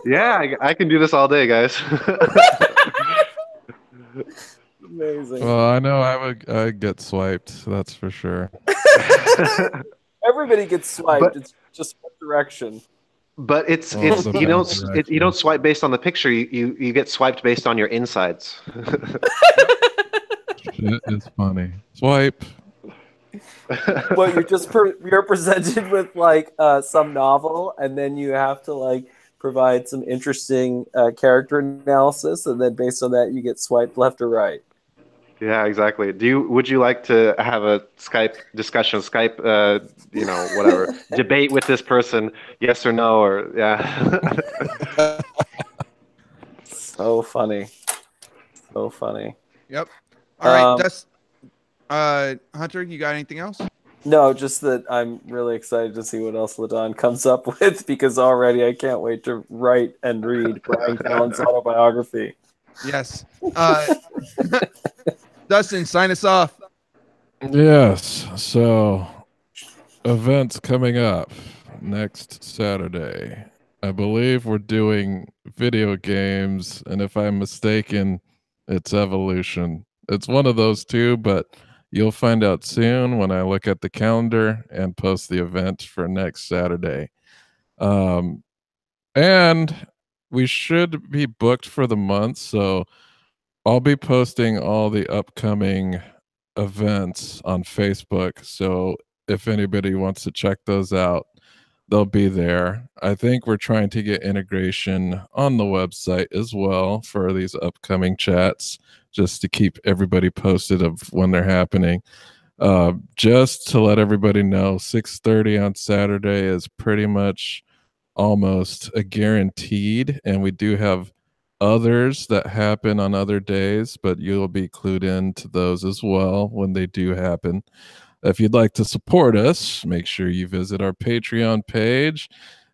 Yeah, I can do this all day, guys. Amazing. Well, I know I'd get swiped. That's for sure. Everybody gets swiped. But- It's just one direction. But it's Oh, it's the you don't bad you don't swipe based on the picture. You get swiped based on your insides. Shit is funny. Swipe. Well, you're presented with like some novel, and then you have to like provide some interesting character analysis, and then based on that, you get swiped left or right. Yeah, exactly. Would you like to have a Skype discussion, whatever, debate with this person, yes or no, or yeah. So funny, so funny. Yep. All right, Um, Hunter, you got anything else? No, just that I'm really excited to see what else Ladan comes up with because already I can't wait to write and read Brian Callen's autobiography. Yes. Dustin, sign us off. Yes. So, events coming up next Saturday. I believe we're doing video games, and if I'm mistaken, it's Evolution. It's one of those two, but you'll find out soon when I look at the calendar and post the event for next Saturday. And we should be booked for the month, so I'll be posting all the upcoming events on Facebook. So if anybody wants to check those out, they'll be there. I think we're trying to get integration on the website as well for these upcoming chats, just to keep everybody posted of when they're happening. Just to let everybody know, 6:30 on Saturday is pretty much almost a guaranteed, and we do have others that happen on other days, but you'll be clued in to those as well when they do happen. If you'd like to support us, make sure you visit our Patreon page.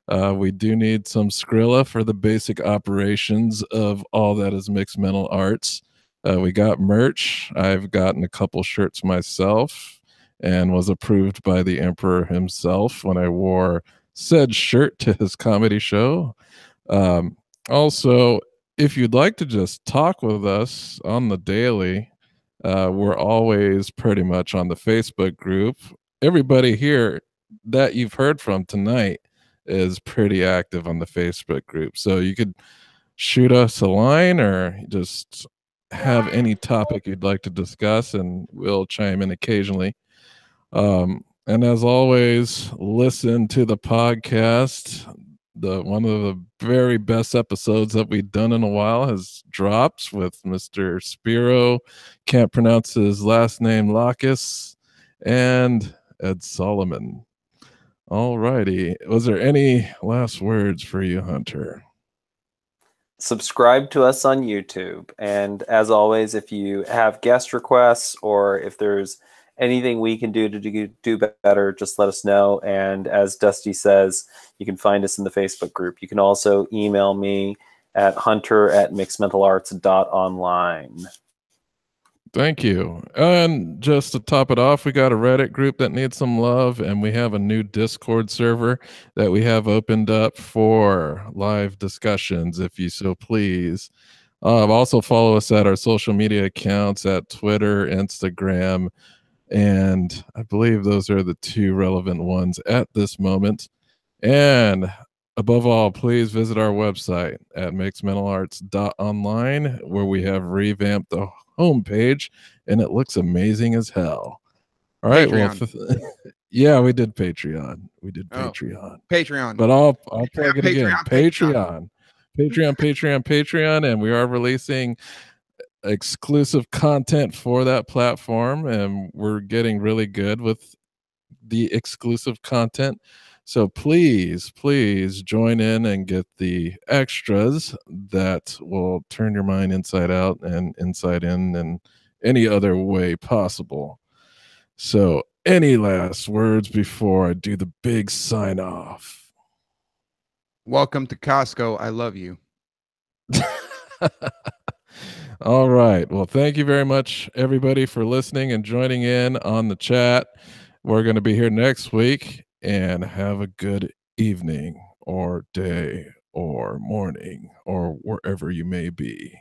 We do need some Skrilla for the basic operations of all that is Mixed Mental Arts. We got merch. I've gotten a couple shirts myself and was approved by the Emperor himself when I wore said shirt to his comedy show. Also, if you'd like to just talk with us on the daily, we're always pretty much on the Facebook group. Everybody here that you've heard from tonight is pretty active on the Facebook group. So you could shoot us a line or just have any topic you'd like to discuss, and we'll chime in occasionally. And as always, listen to the podcast. One of the very best episodes that we've done in a while has dropped with Mr. Spiro, can't pronounce his last name, Lacus, and Ed Solomon. All righty. Was there any last words for you, Hunter? Subscribe to us on YouTube. And as always, if you have guest requests or if there's anything we can do to do better, just let us know. And as Dusty says, you can find us in the Facebook group. You can also email me at hunter@mixedmentalarts.online. Thank you. And just to top it off, we got a Reddit group that needs some love, and we have a new Discord server that we have opened up for live discussions, if you so please. Also follow us at our social media accounts at Twitter, Instagram, and I believe those are the two relevant ones at this moment. And above all, please visit our website at mixedmentalarts.online, where we have revamped the homepage, and it looks amazing as hell. All right, Patreon. Yeah, we did Patreon. Patreon. But I'll plug it again. Patreon. Patreon, and we are releasing exclusive content for that platform, and we're getting really good with the exclusive content. So please join in and get the extras that will turn your mind inside out and inside in and any other way possible. So any last words before I do the big sign off? Welcome to Costco. I love you. All right. Well, thank you very much, everybody, for listening and joining in on the chat. We're going to be here next week, and have a good evening or day or morning or wherever you may be.